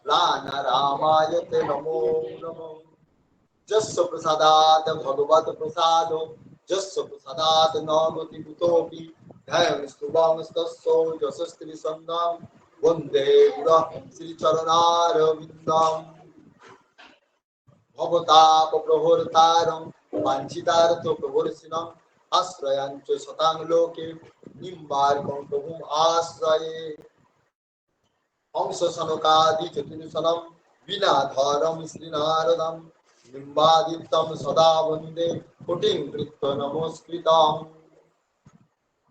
राना रामायते नमो नमो जस्य प्रसादात् भगवत् प्रसादो जस्य प्रसादात् न गति कुतोऽपि ध्यान स्तुवांस्तस्य यशस्त्री सन्दां वन्दे गुरः श्रीचरणारविन्दम् भवतापप्रभुर्तारं वाञ्छितार्थप्रभुर्षिणम् आश्रयाञ्च शतां लोके निम्बार्कं प्रभुम् आश्रये हंस सनकादि चतुर्सनं विनाधारं श्रीनारदं निम्बादितं सदा वन्दे कोटिं कृत्वा नमस्कृताम्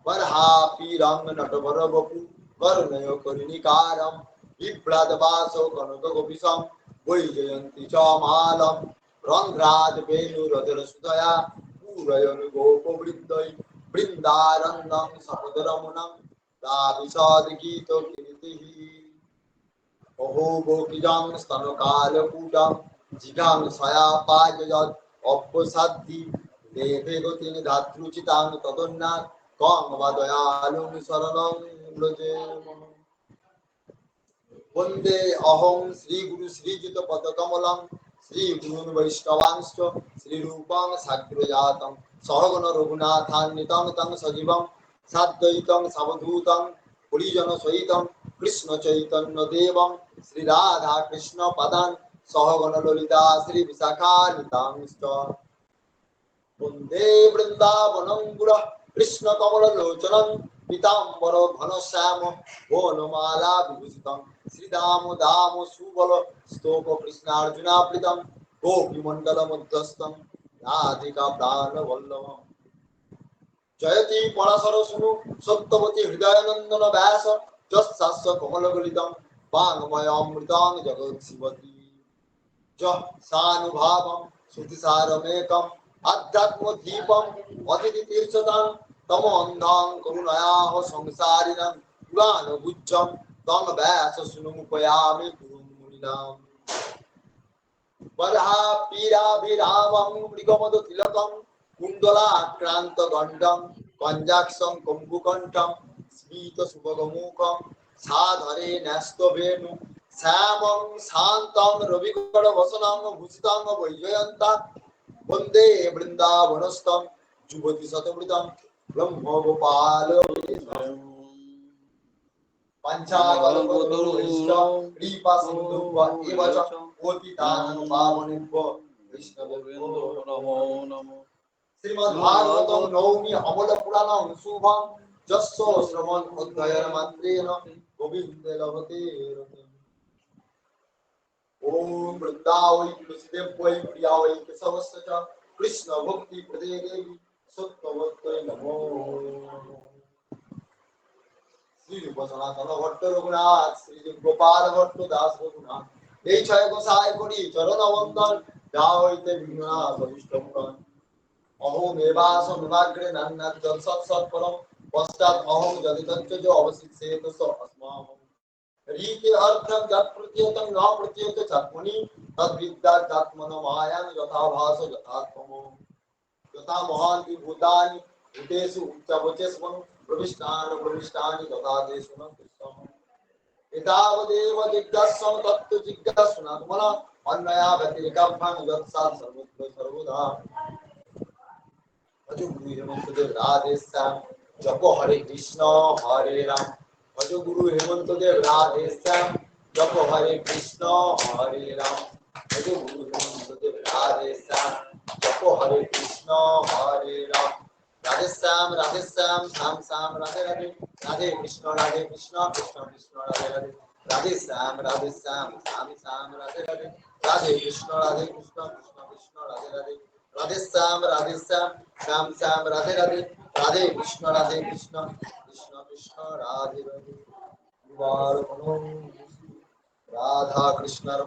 बर्हापीरं नटवरवपु कर्णयो कर्णिकारं बिभ्रद्वासो कनकगोपिशं वैजयन्ती च मालं रन्ध्राजवेणुरधरसुतया पूरयन् गोपवृन्दै बृन्दारण्यं समुदरमुनं दाविषादगीतकीर्तिः अहो गोपीजं स्तनकालकूटं जिगां स्वयापाययत् अप्पसाद्धि देवे गतिं धातृचितां तदन्नात् कं वदयालुं शरणं व्रजे वन्दे अहं श्रीगुरु श्रीयुतपदकमलं श्रीगुरून् वैष्णवांश्च श्रीरूपं साग्रजातं सहगण रघुनाथान्वितं तं सजीवं साद्वैतं सावधूतं परिजनसहितं कृष्णचैतन्यदेवं श्रीराधाकृष्णपदान् सहगण ललिता श्रीविशाखान्वितांश्च वन्दे वृन्दावनं पुरः कृष्णकमललोचनं पीताम्बर घनश्याम वनमाला विभूषितं श्रीदाम सुबल स्तोक कृष्णार्जुनाप्रीतं गोपीमण्डलमध्यस्थं राधिका प्राणवल्लभम् जयति पराशरसुनु सत्यवती हृदयानन्दन व्यास जस्सास्य कमलगलितं वाङ्मयामृतां जगत्शिवती च सानुभावं श्रुतिसारमेकम् आध्यात्मदीपम् अतिथितीर्थतां तमोन्धां करुणयाः संसारिणां पुराणगुच्छं तं व्यासशृणुमुपयामि गुरुं मुनिनाम् बर्हापीराभिरामं मृगमदतिलकं कुण्डलाक्रान्तगण्डं कञ्जाक्षं कम्बुकण्ठं स्मितसुभगमुखं साधरे न्यस्तवेणु श्यामं शान्तं रविकरवसनं भूषितं वैजयन्ता वन्दे वृन्दावनस्थं जुबति शतमृतं ब्रह्मगोपाल पंचाकल्पतरुश्च कृपा सिन्धुः एव च पतितानां पावनेभ्यो वैष्णवेभ्यो नमो नमः श्रीमद्भागवतं नौमि अमलपुराणं शुभं यस्य श्रवण अध्ययन मात्रेण गोविन्दे लभते रतिम् ॐ वृन्दावै तुलसीदेव्यै प्रियावै केशवस्य च कृष्ण भक्ति प्रदे देवी सत्यवत्यै नमो श्री सनातन भट्ट रघुनाथ श्री गोपाल भट्ट दास रघुनाथ এই ছয় গোসাই করি চরণ বন্দন যাও হইতে বিঘ্নাশ অভিষ্টমন অহম এবাসম বিভাগ্রে নান্নাত জলসৎ সৎপরম পশ্চাৎ অহম যদিতঞ্চ অবশিষ্যেত স अस्माम रीते अर्थं जत् प्रत्येतं न प्रत्येत चत्मनि तद्विद्यात्मन मायां यथा भास यथात्मो यथा महान्ति भूतानि भूतेषु उच्चवचस्वं प्रविष्टानि तथा तेषु न कृष्णम् एतावदेव जिज्ञासं तत्तु जिज्ञासुनात्मन अन्यया व्यतिरेकं यत्सात् सर्वत्र सर्वदा भजो गुरु हेमन्तदेव राधे श्याम जपो हरे कृष्ण हरे राम भजो गुरु हेमन्तदेव राधे श्याम जपो हरे कृष्ण हरे राम भजो गुरु हेमन्तदेव राधे श्याम जपो हरे कृष्ण हरे राम राधे श्याम श्याम श्याम राधे राधे राधे कृष्ण कृष्ण कृष्ण राधे राधे राधे श्याम श्याम श्याम राधे राधे राधे कृष्ण कृष्ण कृष्ण राधे राधे राधे श्याम श्याम श्याम राधे राधे राधे कृष्ण कृष्ण कृष्ण राधे राधे राधा कृष्ण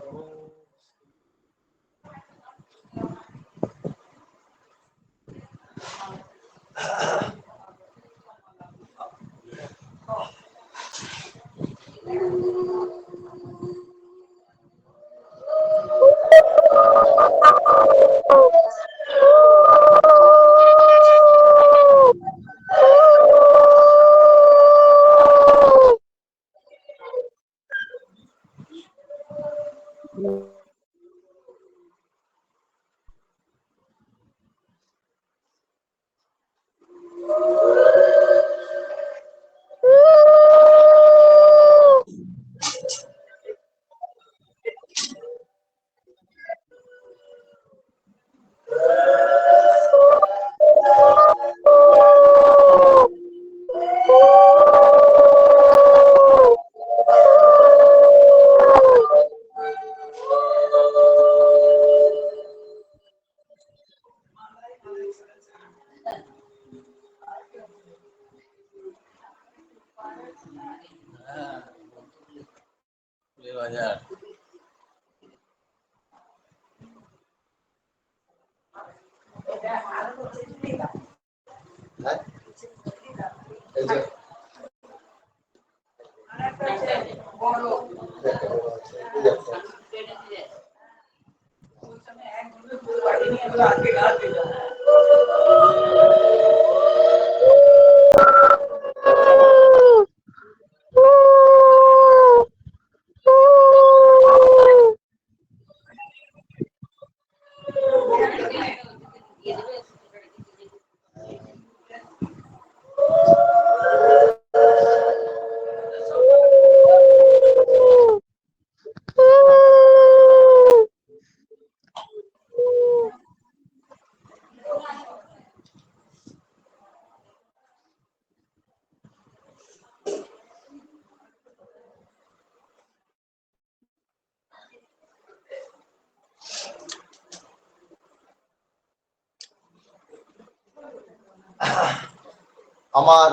আমার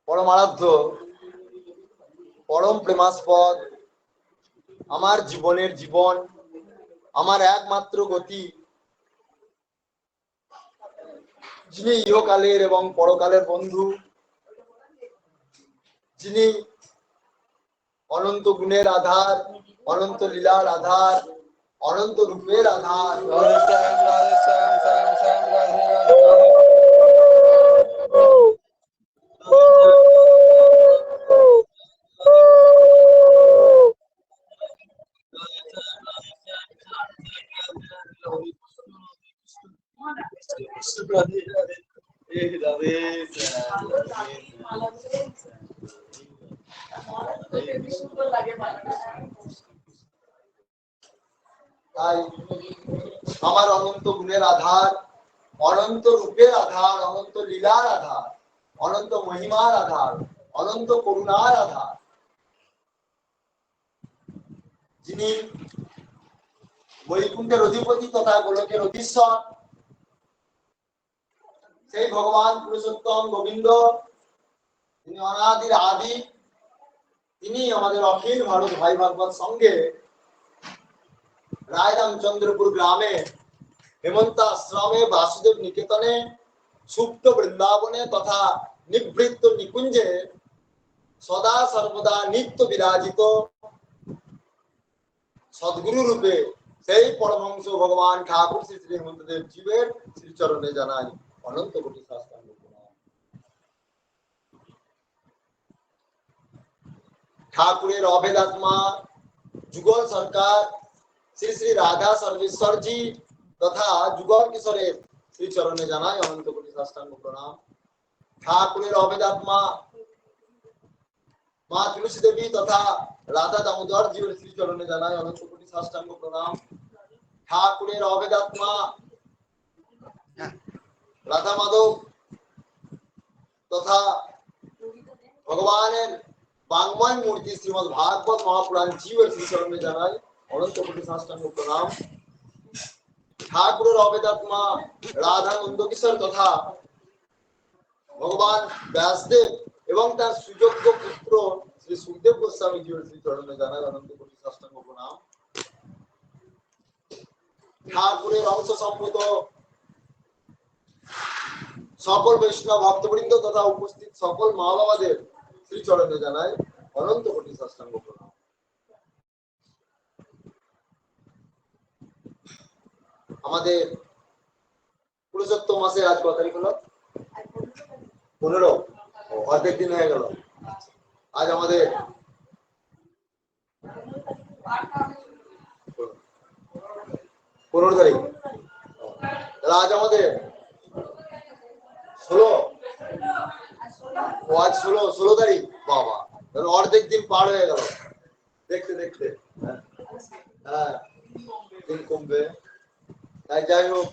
পরম আরাধ্য, পরম প্রেমাস্পদ, আমার জীবনের জীবন, আমার একমাত্র গতি, যিনি ইহকালের এবং পরকালের বন্ধু, যিনি অনন্ত গুণের আধার, অনন্ত লীলার আধার, অনন্ত রূপের আধার, তাই আমার অনন্ত গুণের আধার, অনন্ত রূপের আধার, অনন্ত লীলার আধার, অনন্ত মহিমার আধার, অনন্ত করুণার আধার, যিনি বৈকুণ্ঠের অধিপতি তথা গোলকের অধীশ্বর, সেই ভগবান পুরুষোত্তম গোবিন্দ, তিনি অনাদির আদি, তিনি আমাদের অখিল ভারত ভাই ভাগবত সঙ্গে রায়রামচন্দ্রপুর গ্রামে, হেমন্তাশ্রমে, বাসুদেব নিকেতনে, সুপ্ত বৃন্দাবনে তথা নিবৃত্ত নিকুঞ্জে সদা সর্বদা নিত্য বিরাজিত সদ্গুরু রূপে সেই পরমহংস ভগবান ঠাকুর শ্রী শ্রী হেমন্তদেব জীবের শ্রীচরণে জানাই অনন্ত কোটি সাষ্টাঙ্গ প্রণাম। ঠাকুরের অভেদাত্মা যুগল সরকার শ্রী শ্রী রাধা সর্বেশ্বরজি তথা যুগল কিশোরের শ্রীচরণে জানাই অনন্ত কোটি সাষ্টাঙ্গ প্রণাম। ঠাকুরের অভেদাত্মা মা তুলসী দেবী তথা রাধা দামোদর জীবের শ্রীচরণে জানাই অনন্ত কোটি সাষ্টাঙ্গ প্রণাম। ঠাকুরের অভেদাত্মা রাধা মাধব তথা ভগবানের বাংময় মূর্তি শ্রীমদ ভাগবত মহাপুরাণ জীবের শ্রীচরণে জানাই অনন্ত কোটি সাষ্টাঙ্গ প্রণাম। ঠাকুরের অভেদাত্মা রাধা নন্দকিশোর তথা ভগবান ব্যাসদেব এবং তার সুযোগ্য পুত্র শ্রী সুখদেব গোস্বামী জীবের শ্রীচরণে জানাই অনন্ত কোটি সাষ্টাঙ্গ প্রণাম। ঠাকুরের অংশ সম্ভূত সকল বৈষ্ণব ভক্তবৃন্দ তথা উপস্থিত সকল মা বাবাদের শ্রীচরণে জানাই অনন্ত কোটি সাষ্টাঙ্গ প্রণাম। আমাদের পুরুষোত্তম মাসের আজ কত তারিখ হলো? 15। অর্ধেক দিন হয়ে গেল। আজ আমাদের 15 তারিখ। আজ আমাদের 16, আজ 16 তারিখ। বাবা, অর্ধেক দিন পার হয়ে গেল দেখতে দেখতে। হ্যাঁ, দিন কমবে। তাই যাই হোক,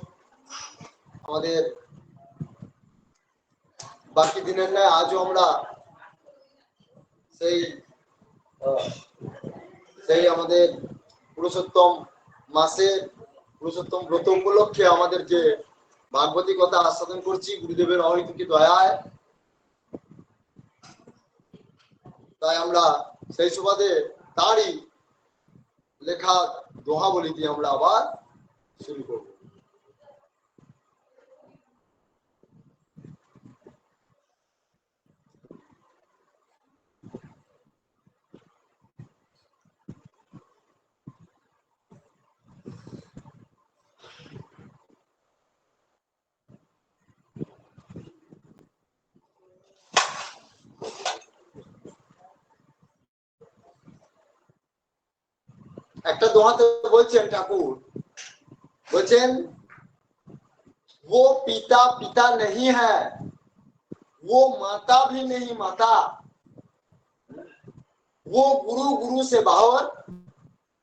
আমাদের বাকি দিনের নয়, আজও আমরা সেই আমাদের পুরুষোত্তম মাসের পুরুষোত্তম ব্রত উপলক্ষে আমাদের যে ভাগবতী কথা আস্বাদন করছি গুরুদেবের অহৈতুকী দয়ায়। তাই আমরা সেই সুবাদে তারই লেখা দোহাবলি দিয়ে আমরা আবার শুরু করব। একটা দোহাতে বলছেন ঠাকুর, বলছেন वो पिता पिता नहीं है, वो माता भी नहीं माता, वो गुरु गुरु से बाहर,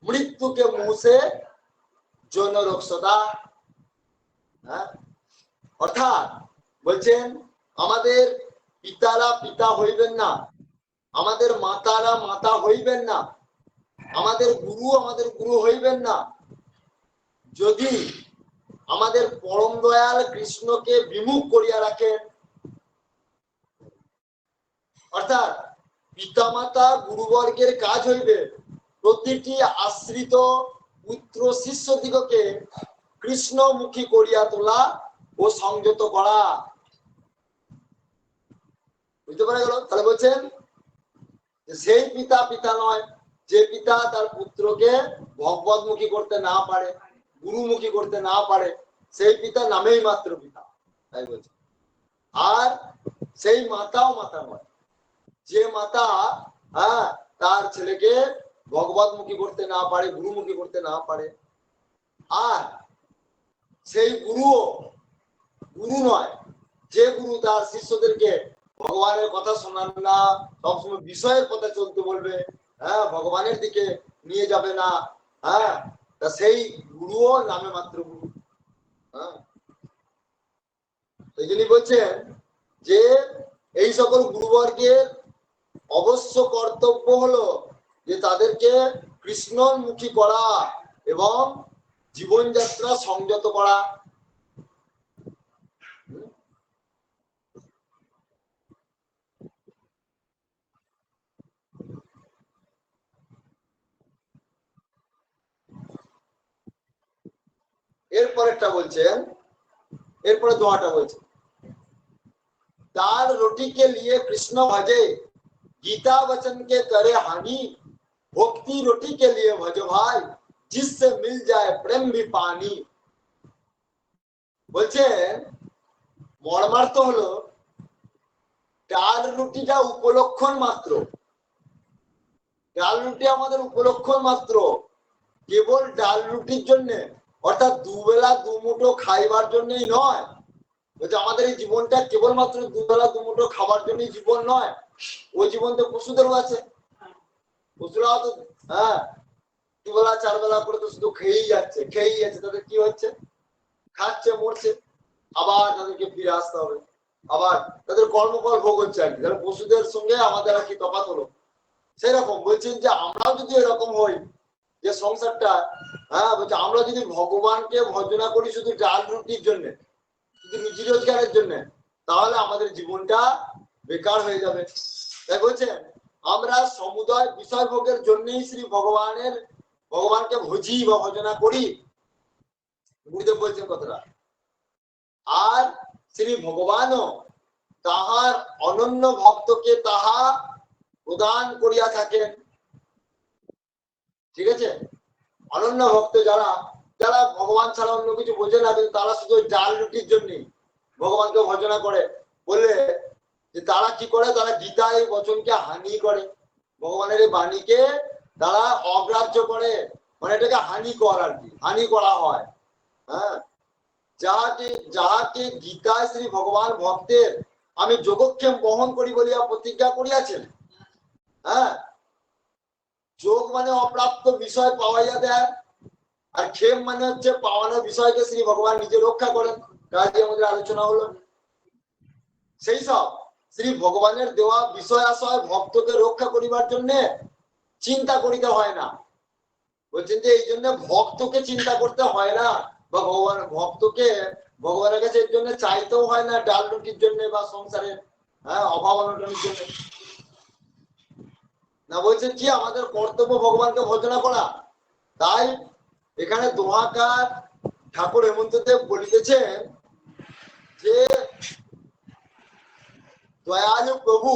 मृत्यु के मुंह से जन रक्षता। অর্থাৎ বলছেন আমাদের পিতারা পিতা হইবেন না, আমাদের মাতারা মাতা হইবেন না, আমাদের গুরু হইবেন না, যদি আমাদের পরম দয়াল কৃষ্ণকে বিমুখ করিয়া রাখেন। অর্থাৎ পিতামাতা গুরুবর্গের কাজ হইবে প্রতিটি আশ্রিত পুত্র শিষ্য দিগকে কৃষ্ণমুখী করিয়া তোলা ও সংযত করা। বুঝতে পারা গেল? তাহলে বলছেন সেই পিতা পিতা নয় যে পিতা তার পুত্রকে ভগবতমুখী করতে না পারে, গুরুমুখী করতে না পারে, সেই পিতা নামেই মাত্র পিতা। তাই বলছে। আর সেই মাতাও মাতা নয় যে মাতা তার ছেলেকে ভগবতমুখী করতে না পারে, গুরুমুখী করতে না পারে। আর সেই গুরু নয় যে গুরু তার শিষ্যদেরকে ভগবানের কথা শোনান না, সবসময় বিষয়ের কথা চলতে বলবে, ভগবানের দিকে নিয়ে যাবে না, তা সেই গুরুও নামে মাত্র গুরু। এই জন্যই বলছেন যে এই সকল গুরুবর্গের অবশ্য কর্তব্য হলো যে তাদেরকে কৃষ্ণমুখী করা এবং জীবনযাত্রা সংযত করা। এরপরেরটা বলছেন, এরপরে দোয়াটা বলছেন, दाल रोटी के लिए कृष्ण भजे, गीता वचन के करे हानि, भक्ति रोटी के लिए भजो भाई, जिससे मिल जाए प्रेम भी पानी। বলছেন মর্মার্থ হলো ডাল রুটিটা উপলক্ষণ মাত্র, ডাল রুটি আমাদের উপলক্ষণ মাত্র, কেবল ডাল রুটির জন্য, অর্থাৎ দুবেলা দুমুঠো খাইবার জন্যই নয়। বলছে আমাদের এই জীবনটা কেবলমাত্র দুবেলা দুমুঠো খাবার জন্যই জীবন নয়, ওই জীবন তো পশুদেরও আছে। পশুরাও তো দুবেলা চারবেলা করে তো শুধু খেয়েই যাচ্ছে, তাদের কি হচ্ছে? খাচ্ছে, মরছে, আবার তাদেরকে ফিরে আসতে হবে, আবার তাদের কর্মফল ভোগ হচ্ছে আর কি। তাহলে পশুদের সঙ্গে আমাদের আর কি তফাৎ হলো? সেরকম বলছেন যে আমরাও যদি এরকম হই, যে সংসারটা বলছে আমরা যদি ভগবানকে ভজনা করি শুধু ডাল রুটির জন্য, শুধু রুজি রোজগারের জন্য, তাহলে আমাদের জীবনটা বেকার হয়ে যাবে। তাই বলছেন আমরা সমুদয় বিষয় ভোগের জন্যই শ্রী ভগবানকে ভজি বা ভজনা করি। গুরুদেব বলছেন কথাটা। আর শ্রী ভগবানও তাহার অনন্য ভক্তকে তাহা প্রদান করিয়া থাকেন। ঠিক আছে? অনন্য ভক্ত যারা যারা ভগবান ছাড়া অন্য কিছু বোঝে না, কিন্তু তারা শুধু ডাল রুটির জন্যই ভগবানকে ভজনা করে, বলে যে তারা কি করে, তারা গীতা এই বচনকে হানি করে, ভগবানের এই বাণীকে তারা অগ্রাহ্য করে, মানে এটাকে হানি কর আর কি, হানি করা হয়। হ্যাঁ, যাহাকে যাহাকে গীতায় শ্রী ভগবান ভক্তের আমি যোগক্ষেম বহন করি বলিয়া প্রতিজ্ঞা করিয়াছেন। হ্যাঁ, যোগ মানে অপ্রাপ্ত বিষয় পাওয়াইয়া দেয়, আর ক্ষেম মানে হচ্ছে পাওয়ানো বিষয়কে শ্রী ভগবান নিজে রক্ষা করেন। কাজে আমাদের আলোচনা হলো সেই সব শ্রী ভগবানের দেওয়া বিষয় আশয় ভক্তকে রক্ষা করিবার জন্য চিন্তা করিতে হয় না। বলছেন যে এই জন্য ভক্তকে চিন্তা করতে হয় না, বা ভগবান ভক্তকে ভগবানের কাছে এর জন্য চাইতেও হয় না ডাল রুটির জন্য বা সংসারের অভাব অনটনের জন্য। না, বলছেন কি আমাদের কর্তব্য ভগবানকে ভজনা করা। তাই এখানে দোহাকার ঠাকুর হেমন্তদেব বলিতেছেন যে দয়ালু প্রভু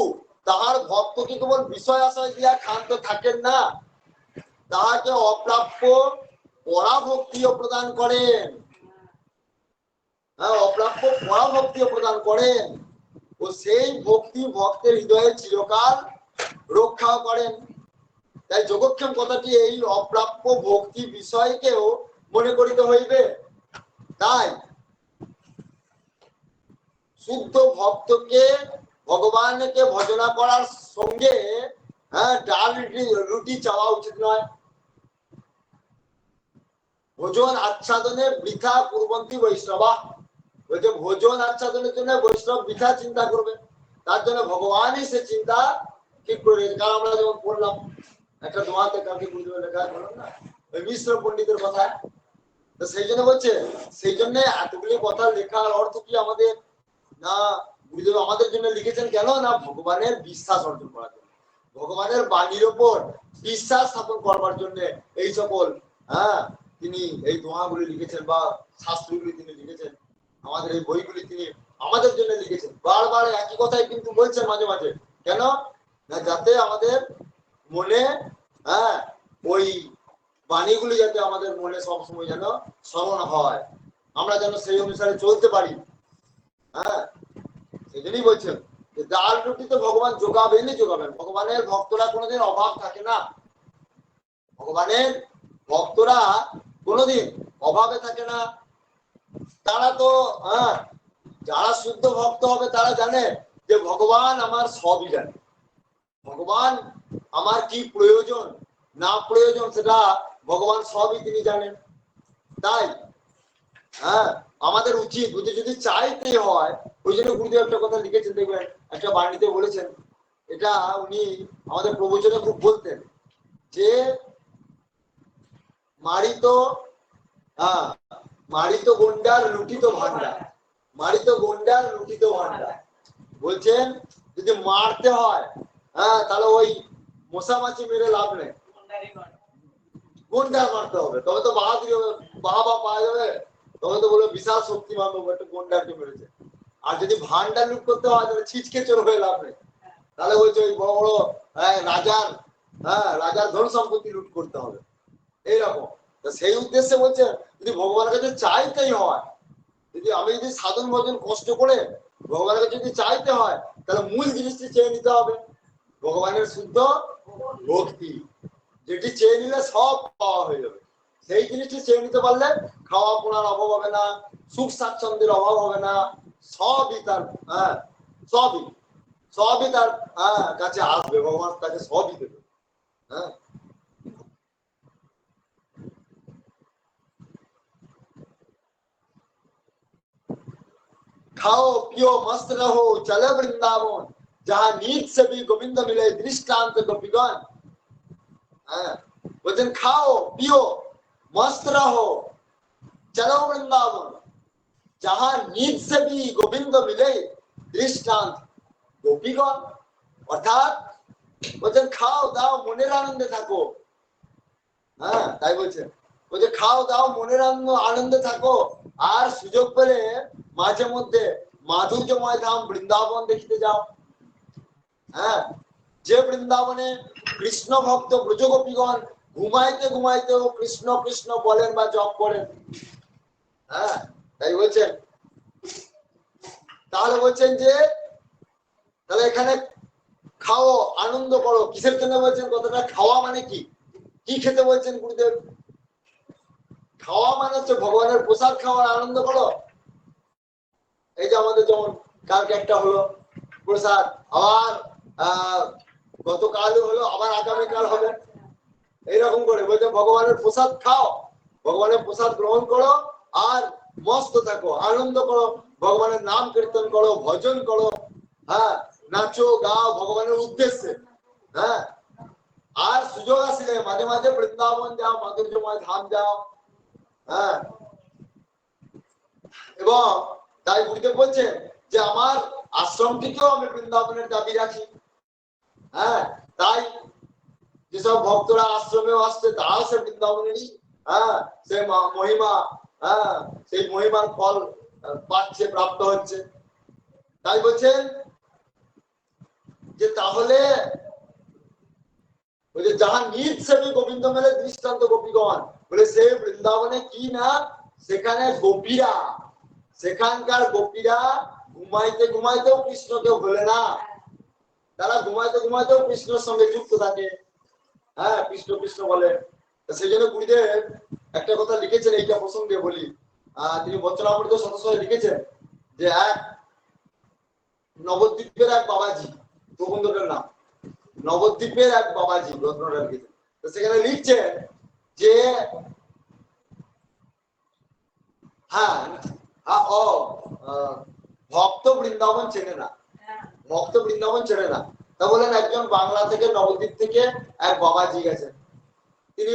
তাহার ভক্তকে কেবল বিষয় আশয় দিয়া ক্ষান্ত থাকেন না, তাহাকে অপ্রাপ্য পরাভক্তিও প্রদান করেন। অপ্রাপ্য পরাভক্তিও প্রদান করেন ও সেই ভক্তি ভক্তের হৃদয়ে চিরকাল রক্ষাও করেন। তাই যোগক্ষেম কথাটি এই অপ্রাপ্য ভক্তি বিষয়কেও মনে করিতে হইবে। তাই শুদ্ধ ভক্তকে ভগবানকে ভজনা করার সঙ্গে ডাল রুটি চাওয়া উচিত নয়। ভোজন আচ্ছাদনে বৃথা কুর্বন্তী বৈষ্ণবা, বলছে ভোজন আচ্ছাদনের জন্য বৈষ্ণব বৃথা চিন্তা করবে, তার জন্য ভগবানই সে চিন্তা ঠিক করে। কারণ আমরা যেমন পড়লাম একটা দোয়াতে কাউকে বুঝবে লেখা বললাম না, ওই মিশ্র পণ্ডিতের কথা। তো সেই জন্য বলছে, সেই জন্য এতগুলি কথা লেখার অর্থ কি আমাদের না, গুরুদেব আমাদের জন্য লিখেছেন কেন না ভগবানের বিশ্বাস অর্জন করার জন্য, ভগবানের বাণীর ওপর বিশ্বাস স্থাপন করবার জন্য এই সকল তিনি এই দোহাগুলি লিখেছেন বা শাস্ত্রগুলি তিনি লিখেছেন, আমাদের এই বইগুলি তিনি আমাদের জন্য লিখেছেন। বারবার একই কথাই কিন্তু বলছেন মাঝে মাঝে, কেন না যাতে আমাদের মনে ওই বাণীগুলি যাতে আমাদের মনে সবসময় যেন স্মরণ হয়, আমরা যেন সেই অনুসারে চলতে পারি। সেই জন্যই বলছেন যে ডাল রুটি তো ভগবান যোগাবেনই যোগাবেন। ভগবানের ভক্তরা কোনোদিন অভাব থাকে না, ভগবানের ভক্তরা কোনোদিন অভাবে থাকে না। তারা তো যারা শুদ্ধ ভক্ত হবে তারা জানে যে ভগবান আমার সবই জানে, ভগবান আমার কি প্রয়োজন না প্রয়োজন সেটা ভগবান সবই তিনি জানেন। তাই আমাদের উচিত যদি চাইতে হয়, ওই জন্য গুরুদেব একটা কথা লিখেছেন দেখবেন, একটা বাণীতে বলেছেন, এটা উনি আমাদের প্রবচনে খুব বলতেন যে মারিত গন্ডার লুটিত ভান্ডার, মারিত গন্ডার লুটিত ভান্ডার। বলছেন যদি মারতে হয় তাহলে ওই মশা মাছি মেরে লাভ নেই, গন্ডার মারতে হবে, তবে তো বাহাদুরি হবে, বাহাবা পাওয়া যাবে, তবে তো বলবে বিশাল শক্তিমান একটা গন্ডারকে মেরেছে। আর যদি ভান্ডার লুট করতে হয় তাহলে ছিচকে চোর হয়ে লাভ নেই, তাহলে বলছে ওই বড় বড় রাজার ধন সম্পত্তি লুট করতে হবে এইরকম। সেই উদ্দেশ্যে বলছে যদি ভগবানের কাছে চাইতেই হয়, আমি যদি সাধন ভজন কষ্ট করে ভগবানের কাছে যদি চাইতে হয়, তাহলে মূল জিনিসটি চেয়ে নিতে হবে ভগবানের শুদ্ধ ভক্তি, যেটি চেয়ে নিলে সব পাওয়া হয়ে যাবে। সেই জিনিসটি চেয়ে নিতে পারলে খাওয়া পড়ার অভাব হবে না, সুখ স্বাচ্ছন্দ্যের অভাব হবে না, সবই তার সবই সবই তার কাছে আসবে, ভগবান তাকে সবই দেবে। खाओ पियो मस्त रहो चले वृंदावन, जहां नींद से भी गोविंद मिले दृष्टांत गोपीगण। बोलते खाओ पियो मस्त रहो चलो वृंदावन, जहां नींद से भी गोविंद मिले दृष्टांत गोपीगण। অর্থাৎ বলছেন খাও দাও মনের আনন্দে থাকো। তাই বলছেন, বলছে খাও দাও মনের আনন্দে থাকো, আর সুযোগ পেলে মাঝে মধ্যে মাধুর্যময় ধাম বৃন্দাবন দেখিতে যাও। যে বৃন্দাবনে কৃষ্ণ ভক্ত ব্রজগোপীগণ ঘুমাইতে ঘুমাইতেও কৃষ্ণ কৃষ্ণ বলেন বা জপ করেন। তাই বলছেন, তাহলে বলছেন যে তাহলে এখানে খাও আনন্দ করো, কিসের জন্য বলছেন কথাটা? খাওয়া মানে কি, কি খেতে বলছেন গুরুদেব? খাওয়া মানে হচ্ছে ভগবানের প্রসাদ খাওয়ার আনন্দ করো। এই যে আমাদের যেমন কালকে একটা হলো প্রসাদ, আবার গতকালও হলো, আবার আগামীকাল হবে, এইরকম করে বলছে ভগবানের প্রসাদ খাও, ভগবানের প্রসাদ গ্রহণ করো, আর মস্ত থাকো, আনন্দ করো, ভগবানের নাম কীর্তন করো, ভজন করো, হ্যাঁ, নাচো গাও ভগবানের উদ্দেশ্যে। হ্যাঁ, আর সুযোগ আসলে মাঝে মাঝে বৃন্দাবন যাও, মাধুর্যময় ধাম যাও। হ্যাঁ, এবং তাই গুরুদেব বলছেন যে আমার আশ্রমটিকেও আমি বৃন্দাবনের দাবি রাখি। হ্যাঁ, তাই যেসব ভক্তরা আশ্রমেও আসছে তারাও সে বৃন্দাবনেরই, হ্যাঁ, সে মহিমা, হ্যাঁ, সেই মহিমার ফল পাচ্ছে, প্রাপ্ত হচ্ছে। তাই বলছেন যে তাহলে যাহা নিজ সেবী গোবিন্দ মেলে দৃষ্টান্ত গোপীগণ, বলে সে বৃন্দাবনে কি না, সেখানে গোপীরা, সেখানকার গোপীরা ঘুমাইতে ঘুমাইতেও কৃষ্ণকে ভোলে না, তারা ঘুমাইতে ঘুমাইতেও কৃষ্ণের সঙ্গে যুক্ত থাকে। হ্যাঁ, কৃষ্ণ কৃষ্ণ বলে। সেই জন্য গুরুদেব একটা কথা লিখেছেন, এইটা প্রসঙ্গে বলি। তিনি বচনামৃত সদস্য লিখেছেন যে এক নবদ্বীপের এক বাবাজি, গোবিন্দর নাম, নবদ্বীপের এক বাবাজি রত্নটা লিখেছেন। তো সেখানে লিখছেন যে হ্যাঁ, ভক্ত বৃন্দাবন চেনে না, ভক্ত বৃন্দাবন চেনে না। তা বলেন একজন বাংলা থেকে, নবদ্বীপ থেকে এক বাবাজি গেছেন, তিনি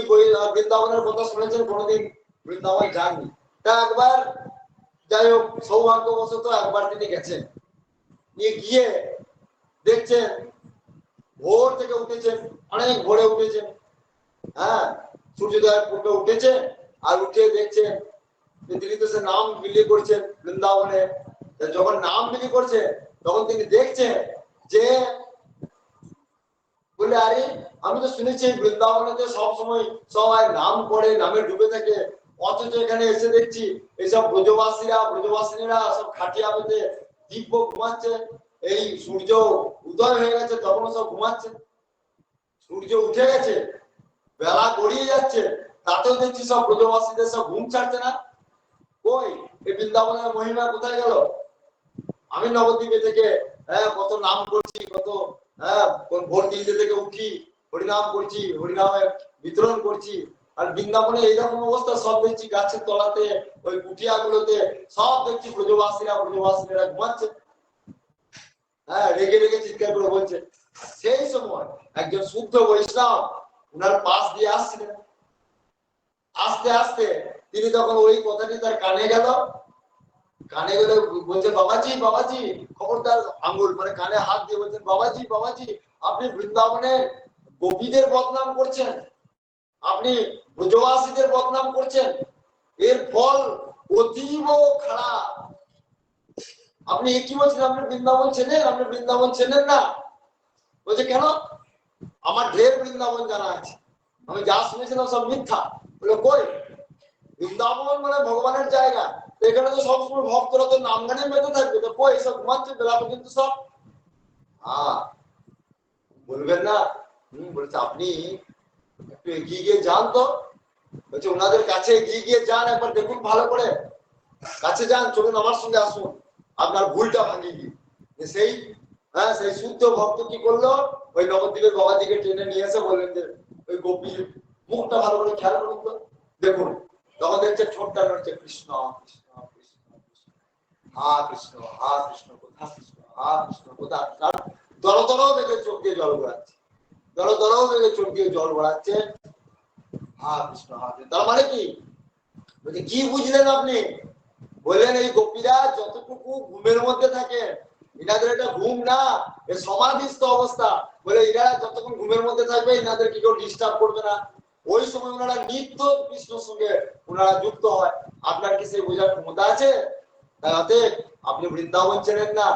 বৃন্দাবনের কথা শুনেছেন, কোনোদিন বৃন্দাবন যাননি। তা একবার, যাই হোক, সৌভাগ্যবশত একবার তিনি গেছেন, নিয়ে গিয়ে দেখছেন ভোর থেকে উঠেছেন, অনেক ভোরে উঠেছেন। হ্যাঁ, সূর্যোদয়ের পূর্বে উঠেছেন, আর উঠে দেখছেন যে তিনি তো সে নাম বিলি করছেন বৃন্দাবনে। যখন নাম বিলি করছে তখন তিনি দেখছেন যে বলে আরে আমি তো শুনেছি বৃন্দাবনেতে সবসময় সবাই নাম করে, নামে ডুবে থাকে, অথচ এখানে এসে দেখছি এইসব ব্রজবাসীরা সব খাটিয়া পেতে দিব্য ঘুমাচ্ছে। এই সূর্য উদয় হয়ে গেছে তখন সব ঘুমাচ্ছে, সূর্য উঠে গেছে, বেলা গড়িয়ে যাচ্ছে, তাতেও দেখছি সব ব্রজবাসীদের সব ঘুম ছাড়ছে না। কই এই বৃন্দাবনের মহিমা কোথায় গেল? আমি নবদ্বীপে থেকে কত নাম করছি, কত ভোর 3টে থেকে উঠি, হরিনাম করছি, হরিনামের বিতরণ করছি, আর বৃন্দাবনে এইরকম অবস্থা, সব দেখছি গাছের তলাতে, ওই কুটিয়া গুলোতে সব দেখছি ব্রজবাসীরা ঘুমাচ্ছে। হ্যাঁ, রেগে রেগে চিৎকার করে বলছে। সেই সময় একজন শুদ্ধ বৈষ্ণব উনার পাশ দিয়ে আসছিলেন, আস্তে আস্তে তিনি তখন ওই কথাটি তার কানে গেল, বলছে বাবাজি খবরদার, আঙ্গুল মানে কানে হাত দিয়ে বলছেন বাবাজি আপনি বৃন্দাবনে গোপীদের বদনাম করছেন, আপনি ব্রজবাসীদের বদনাম করছেন, এর ফল অতীব খারাপ। আপনি কি বলছেন, আপনি বৃন্দাবন চেনেন না? বলছে কেন? আমার ঢের বৃন্দাবন জানা আছে, আমি যা শুনেছিলাম সব মিথ্যা। বলে কই, বৃন্দাবন মানে ভগবানের জায়গা, এখানে তো সবসময় ভক্তরা তো নাম গানে মেতে থাকবে, তো কই সব ঘুমাচ্ছে বেলা পর্যন্ত সব। বলবেন না? বলছে আপনি একটু এগিয়ে গিয়ে যান তো। বলছে ওনাদের কাছে এগিয়ে গিয়ে যান, একবার দেখুন ভালো করে, কাছে যান, চলুন আমার সঙ্গে আসুন, আপনার ভুলটা ভাঙিয়ে দিন। সেই সেই শুদ্ধ ভক্ত কি করলো, ওই নবদ্বীপের বাবাজিকে টেনে নিয়ে এসে বললেন যে ওই গোপীর মুখটা ভালো করে খেয়াল করুন তো, দেখুন। তখন দেখছে ঠোঁটটা নড়ছে, কৃষ্ণ কৃষ্ণ কৃষ্ণ হা কৃষ্ণ হা কৃষ্ণ কোথা কৃষ্ণ হা কৃষ্ণ কোথা, দরদরও দেখে চোখ দিয়ে জল গড়াচ্ছে, দরদরও দেখে চোখ দিয়ে জল গড়াচ্ছে, হা কৃষ্ণ হা কৃষ্ণ। তার মানে কি? বলছে কি বুঝলেন আপনি? বললেন এই গোপীরা যতটুকু ঘুমের মধ্যে থাকে, এনাদের এটা ঘুম না, এ সমাধিস্থ অবস্থা। বলে এরা যতক্ষণ ঘুমের মধ্যে থাকবে এনাদের কি কেউ ডিস্টার্ব করবে না, ওই সময় ওনারা নিত্য কৃষ্ণর সঙ্গে ওনারা যুক্ত হয়। আপনার কি সেই বোঝার ক্ষমতা আছে? তাতে আপনি বৃন্দাবন চেনেন না।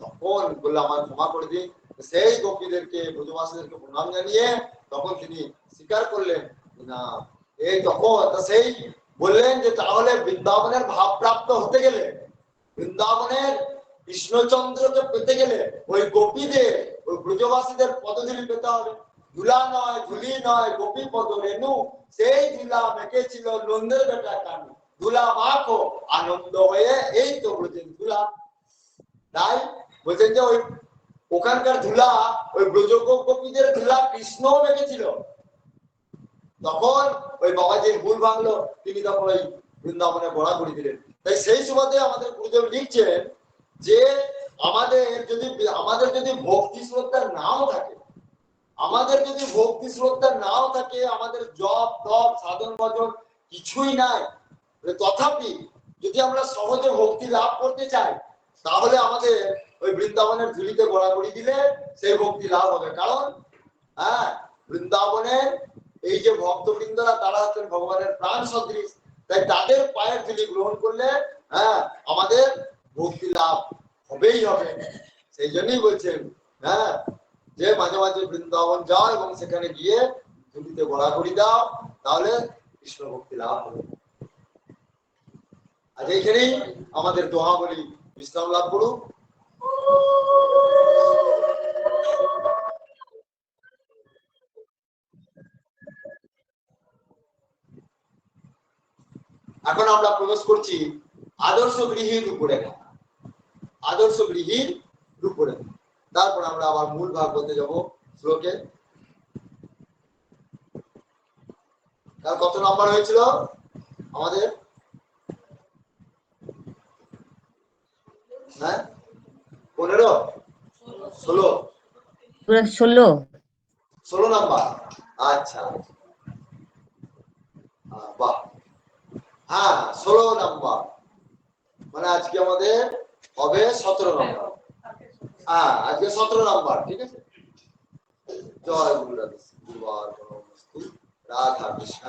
তখন বললে আমার ক্ষমা করে দিন। সেই গোপীদেরকে, ব্রজবাসীদেরকে প্রণাম জানিয়ে তখন তিনি স্বীকার করলেন না। এই তখন সেই বললেন যে তাহলে বৃন্দাবনের ভাব প্রাপ্ত হতে গেলে, বৃন্দাবনের কৃষ্ণচন্দ্রকে পেতে গেলে ওই গোপীদের, ওই ব্রজবাসীদের পদধূলি পেতে হবে। ধুলা নয়, ধুলি নয়, গোপী পদ রেণু, সেই ধুলা মেখেছিল নন্দের বেটা কানু। ধুলা মাখো আনন্দ হয়ে, এই তো ব্রজের ধুলা। তাই বলছেন যে ওই ওখানকার ধুলা, ওই ব্রজ গোপীদের ধুলা কৃষ্ণ মেখেছিল। তখন ওই বাবাজির ভুল ভাঙলো, তিনি তখন ওই বৃন্দাবনে ঘোরাঘুরি দিলেন। তাই সেই সুবাদে আমাদের গুরুদেব লিখছেন যে আমাদের যদি ভক্তি শ্রদ্ধা নাও থাকে, আমাদের জপ তপ সাধন ভজন কিছুই নাই, তথাপি যদি আমরা সহজে ভক্তি লাভ করতে চাই, তাহলে আমাদের ওই বৃন্দাবনের ধুলিতে ঘোরাঘুরি দিলে সেই ভক্তি লাভ হবে। কারণ বৃন্দাবনের এই যে ভক্তবৃন্দরা, তারা হচ্ছেন ভগবানের প্রাণ সদৃশ। তাই তাদের পায়ের ধুলি গ্রহণ করলে আমাদের ভক্তি লাভ হবেই হবে। সেই জন্যই বলছেন যে মাঝে মাঝে বৃন্দাবন যাও এবং সেখানে গিয়ে ধুলিতে ঘোরাঘুরি দাও, তাহলে কৃষ্ণ ভক্তি লাভ হবে। আজ এইখানেই আমাদের দোহা বলি বিশ্রাম লাভ করুক। এখন আমরা প্রবেশ করছি আদর্শ গৃহীর উপরে। আদর্শ গৃহীর উপরে তারপর আমরা আবার মূল ভাগ বলতে যাবো শ্লোকে। কত নাম্বার হয়েছিল আমাদের? 15 16 নাম্বার। আচ্ছা বাহ, 16 নাম্বার, মানে আজকে আমাদের হবে 17 নাম্বার। আজকে 17 নাম্বার, ঠিক আছে। জয় গুরু রাধা কৃষ্ণ।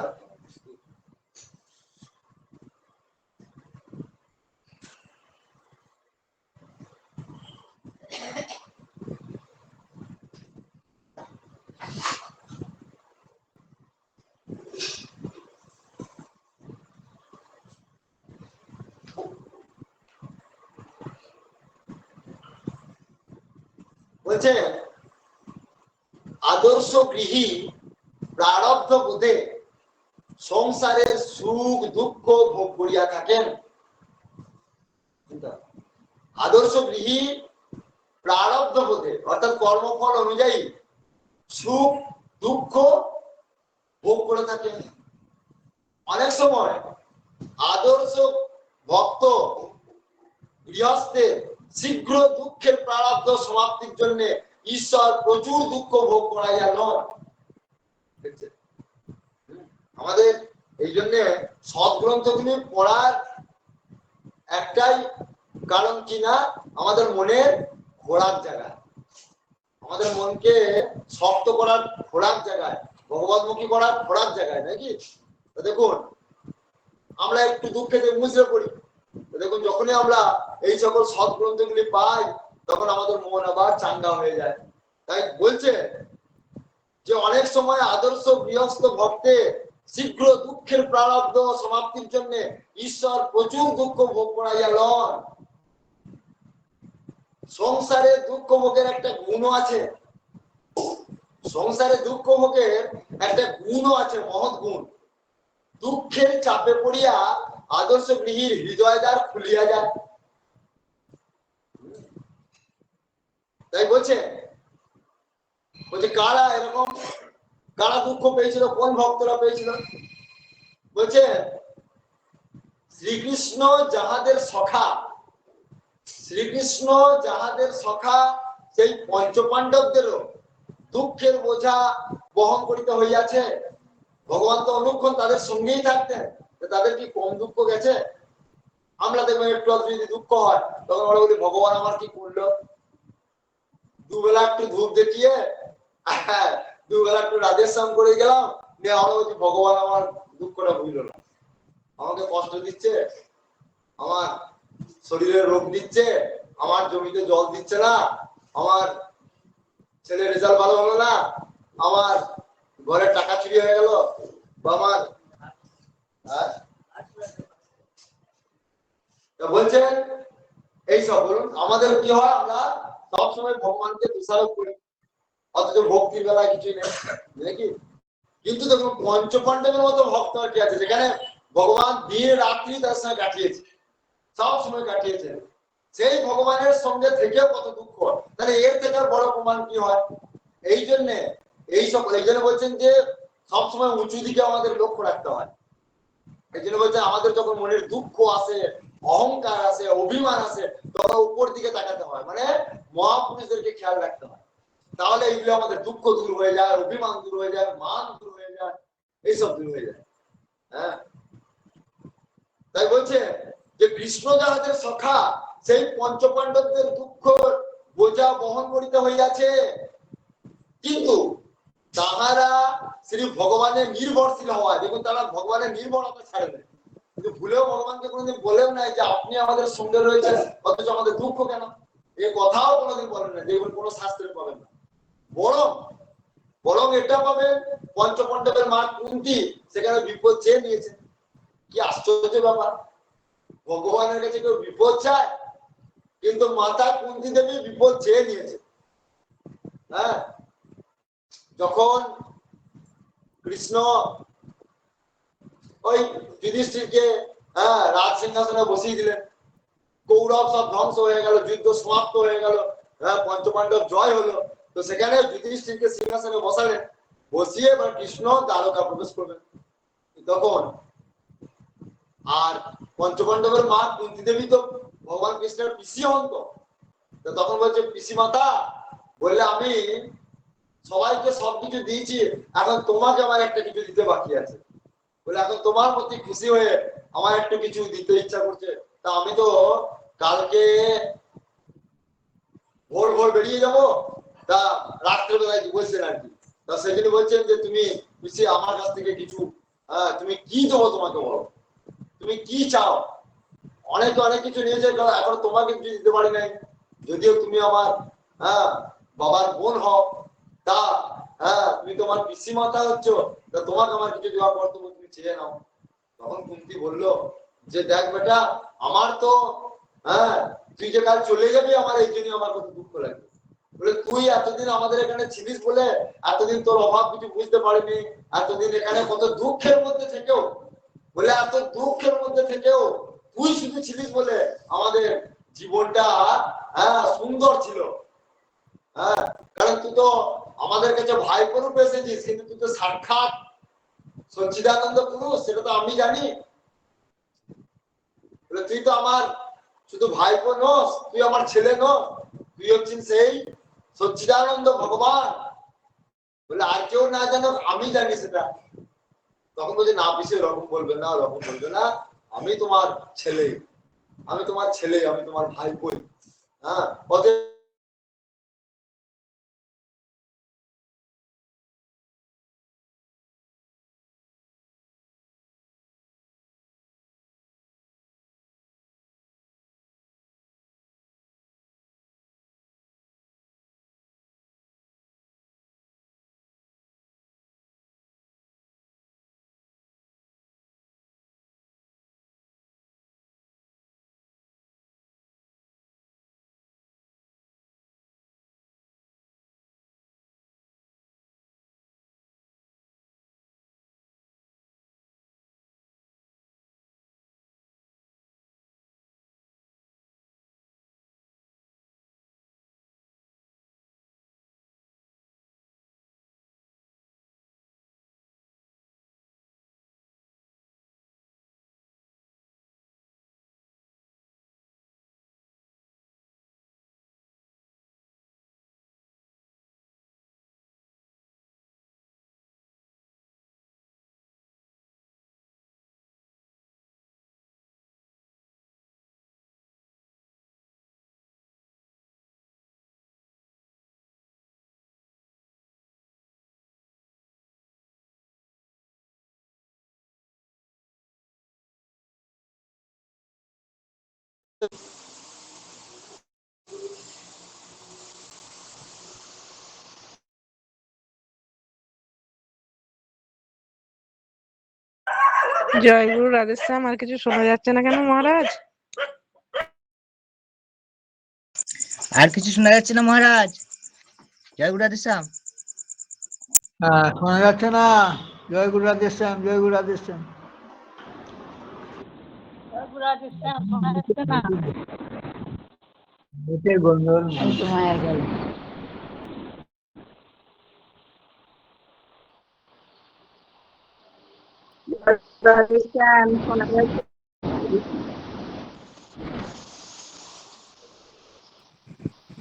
বলছে আদর্শ গৃহী প্রারব্ধ বোধে সংসারের সুখ দুঃখ ভোগ করিয়া থাকেন। আদর্শ গৃহী প্রারব্ধ বোধে অর্থাৎ কর্মফল অনুযায়ী সুখ দুঃখ ভোগ করে থাকেন। অনেক সময় আদর্শ ভক্ত গৃহস্থের শীঘ্র দুঃখের প্রারব্ধ সমাপ্তির জন্য ঈশ্বর প্রচুর দুঃখ ভোগ করাইয়া নন। আমাদের এই জন্য সৎগ্রন্থগুলি পড়ার একটাই কারণ কিনা, আমাদের মনের ঘোরার জায়গায়, আমাদের মনকে শক্ত করার ঘোরার জায়গায়, ভগবতমুখী করার ঘোরার জায়গায়, নাকি? দেখুন আমরা একটু দুঃখে মুচড়ে পড়ি, দেখুন যখনই আমরা এই সকল সৎগ্রন্থগুলি পাই তখন আমাদের মন আবার চাঙ্গা হয়ে যায়। তাই বলছে যে অনেক সময় আদর্শ গৃহস্থ ভক্তের শীঘ্র দুঃখের প্রারব্ধ সমাপ্তির জন্য ঈশ্বর প্রচুর দুঃখ ভোগ করাইয়া লন। সংসারে দুঃখ ভোগের একটা গুণও আছে, সংসারে দুঃখ ভোগের একটা গুণও আছে, মহৎ গুণ। দুঃখের চাপে পড়িয়া আদর্শ গৃহীর হৃদয় দ্বার খুলিয়া যায়। তাই বলছে কারা এরকম, কারা দুঃখ পেয়েছিল, কোন ভক্তরা পেয়েছিল? বলছে শ্রীকৃষ্ণ যাহাদের সখা, শ্রীকৃষ্ণ যাহাদের সখা, সেই পঞ্চপাণ্ডবদেরও দুঃখের বোঝা বহন করিতে হইয়াছে। ভগবান তো অনুক্ষণ তাদের সঙ্গেই থাকতেন, তাদের কি কম দুঃখ গেছে? আমরা দেখবেন একটু যদি দুঃখ হয় তখন আমরা বলি ভগবান আমার কি করলো, দুবেলা একটু ধূপ দেখিয়ে দুবেলা একটু রাধের শ্যাম করে গেলাম, দিয়ে আমরা বলছি ভগবান আমার দুঃখটা বুঝলো না, আমাকে কষ্ট দিচ্ছে, আমার শরীরে রোগ দিচ্ছে, আমার জমিতে জল দিচ্ছে না, আমার ছেলের রেজাল্ট ভালো হলো না, আমার ঘরে টাকা চুরি হয়ে গেল, বা আমার বলছেন এইসব। বলুন আমাদের কি হয়, আমরা সবসময় ভগবানকে দোষারোপ করি, অথচ অথচ ভক্তির বেলায় কিছুই নেই নাকি। কিন্তু দেখুন পঞ্চপাণ্ডবের মতো ভক্ত আর কি আছে, যেখানে ভগবান দিন রাত্রি তার সঙ্গে কাটিয়েছে, সব সময় কাটিয়েছে, সেই ভগবানের সঙ্গে থেকেও কত দুঃখ, তাহলে এর থেকে বড় প্রমাণ কি হয়? এই জন্য বলছেন যে সবসময় উঁচু দিকে আমাদের লক্ষ্য রাখতে হয়। এই জন্য বলছেন আমাদের যখন মনের দুঃখ আসে, অহংকার আসে, অভিমান আসে, তখন উপর দিকে তাকাতে হয়, মানে মহাপুরুষদেরকে খেয়াল রাখতে হয়। তাহলে এইগুলো আমাদের দুঃখ দূর হয়ে যায়, অভিমান দূর হয়ে যায়, মান দূর হয়ে যায়, এইসব দূর হয়ে যায়। হ্যাঁ, তাই বলছে যে কৃষ্ণ যাহাদের সখা, সেই পঞ্চপাণ্ডবদের দুঃখ বোঝা বহন করিতে হইয়াছে, কিন্তু তাহারা শ্রী ভগবানের নির্ভরশীল হওয়া, দেখুন তারা ভগবানের নির্ভরতা ছাড়ে না, কিন্তু ভুলেও ভগবানকে কোনোদিন বলেও নাই যে আপনি আমাদের সঙ্গে রয়েছেন অথচ আমাদের দুঃখ কেন, এই কথাও কোনোদিন বলেন না, যেগুলো কোনো শাস্ত্রে পাবেন না। বরং বরং এটা পাবেন পঞ্চপাণ্ডবের মা কুন্তী সেখানে বিপদ চেয়ে নিয়েছেন। কি আশ্চর্য ব্যাপার, ভগবানের কাছে কেউ বিপদ চায়, কিন্তু মাতা কুন্তী দেবী বিপদ চেয়ে নিয়েছে। হ্যাঁ, যখন কৃষ্ণ ওই যুধিষ্ঠিরকে রাজ সিংহাসনে বসিয়ে দিলেন, কৌরব সব ধ্বংস হয়ে গেল, যুদ্ধ সমাপ্ত হয়ে গেল, পঞ্চপাণ্ডব জয় হলো, তো সেখানে যুধিষ্ঠিরকে সিংহাসনে বসালেন, বসিয়ে এবার কৃষ্ণ দ্বারকা প্রবেশ করবেন। তখন আর পঞ্চপাণ্ডবের মা কুন্তী দেবী তো ভগবান কৃষ্ণের পিসি হন, তো তখন বলছে পিসি মাতা, বললে আমি সবাইকে সবকিছু দিয়েছি, এখন তোমাকে আমার একটা কিছু দিতে বাকি আছে, বলে এখন তোমার প্রতি খুশি হয়ে আমার একটু কিছু দিতে ইচ্ছা করছে, তা আমি তো কালকে ভোর ভোর বেরিয়ে যাব, তা রাত্রেবেলায় বলছেন আর কি, তা সেদিন বলছেন যে তুমি পিসি আমার কাছ থেকে কিছু তুমি কি দেবো, তোমাকে বলো তুমি কি চাও। অনেকে অনেক কিছু নিয়েছে, এখন তোমাকে কিছু দিতে পারি নাই, যদিও তুমি আমার বাবার বোন হও, তা তুমি তোমার পিসি মাতা হচ্ছ, তা তোমাকে আমার কিছু দেওয়া কর্তব্য, তুমি চেয়ে নাও। তখন কুন্তী বললো যে দেখ বেটা, আমার তো তুই যে কাল চলে যাবি, আমার এই জন্য আমার কত দুঃখ লাগে, বলে তুই এতদিন আমাদের এখানে ছিলিস বলে এতদিন তোর অভাব কিছু বুঝতে পারিনি, এতদিন এখানে কত দুঃখের মধ্যে থেকেও, বলে এত দুঃখের মধ্যে থেকেও তুই শুধু ছিলিস বলে আমাদের জীবনটা সুন্দর ছিল। কারণ তুই তো আমাদের কাছে ভাইপো রূপে এসেছিস, কিন্তু তুই তো সাক্ষাৎ সচ্চিদানন্দ পুরুষ, সেটা তো আমি জানি, তুই তো আমার শুধু ভাইপো নস, তুই আমার ছেলে নস, তুই হচ্ছিস সেই সচ্চিদানন্দ ভগবান, বলে আর কেউ না জানো, আমি জানি সেটা। তখন বলছে না পিসি ওরকম বলবে না, ওরকম বলবে না, আমি তোমার ছেলে, আমি তোমার ছেলে, আমি তোমার ভাইপোই। জয় গুরু রাধেশ্যাম। আর কিছু শোনা যাচ্ছে না কেন মহারাজ? আর কিছু শোনা যাচ্ছে না মহারাজ। জয় গুরু রাধেশ্যাম। হ্যাঁ, শোনা যাচ্ছে না। জয় গুরু রাধেশ্যাম, জয় গুরু রাধেশ্যাম। নেটের গন্ডগোল মনে হয়।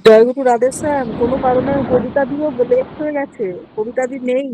জয়গুরু রাধেশ্যাম, কোনো কারণে কবিতা দিও লেট হয়ে গেছে। কবিতা দি নেই।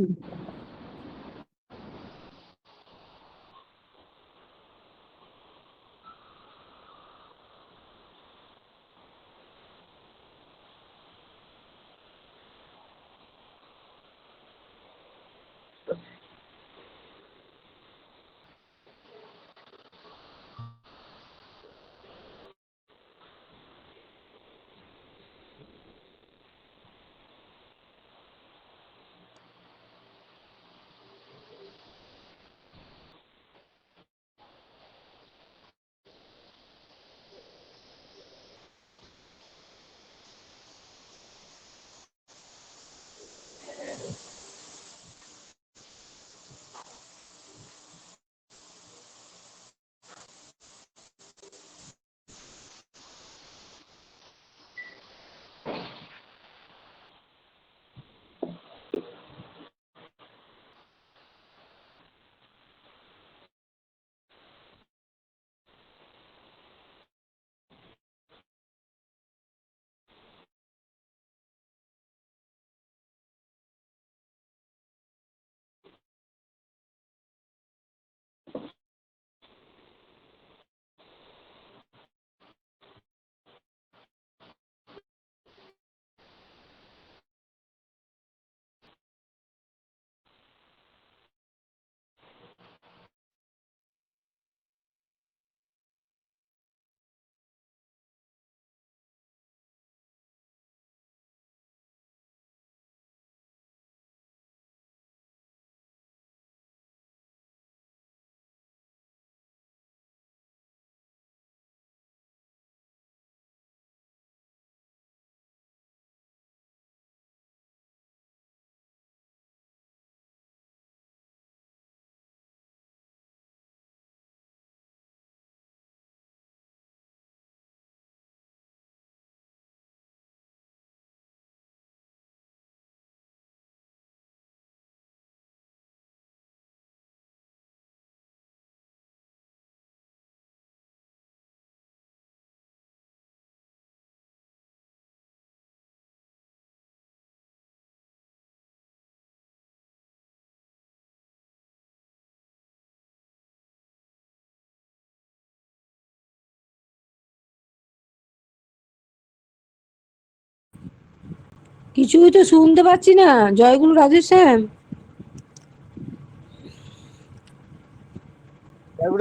কিছুই তো শুনতে পাচ্ছি না। জয়গুরু রাধেশ্যাম।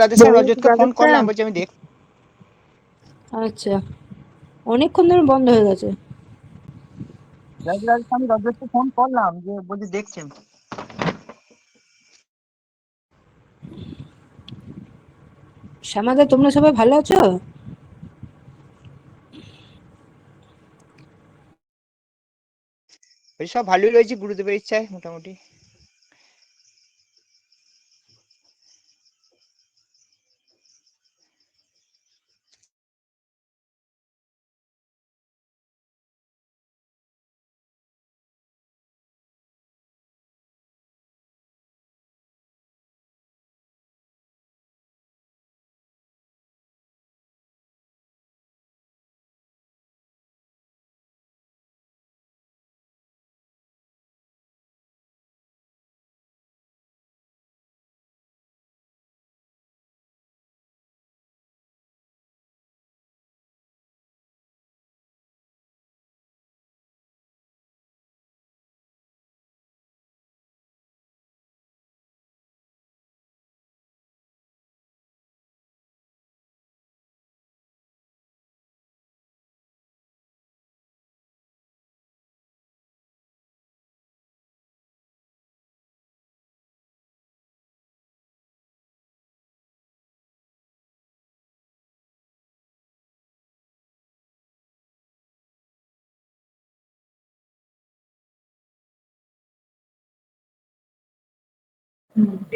রাধেশ্যাম, জয়গুরু রজতকে ফোন করলাম, রাধেশ্যাম। বলছি আমি দেখ। আচ্ছা, অনেকক্ষণ ধরে বন্ধ হয়ে গেছে। রাধেশ্যাম, আমি রজতকে ফোন করলাম, যে বলছি দেখছেন। শ্যামাদা, তোমরা সবাই ভালো আছো? ওই সব ভালোই রয়েছে গুরুদেবের ইচ্ছায় মোটামুটি।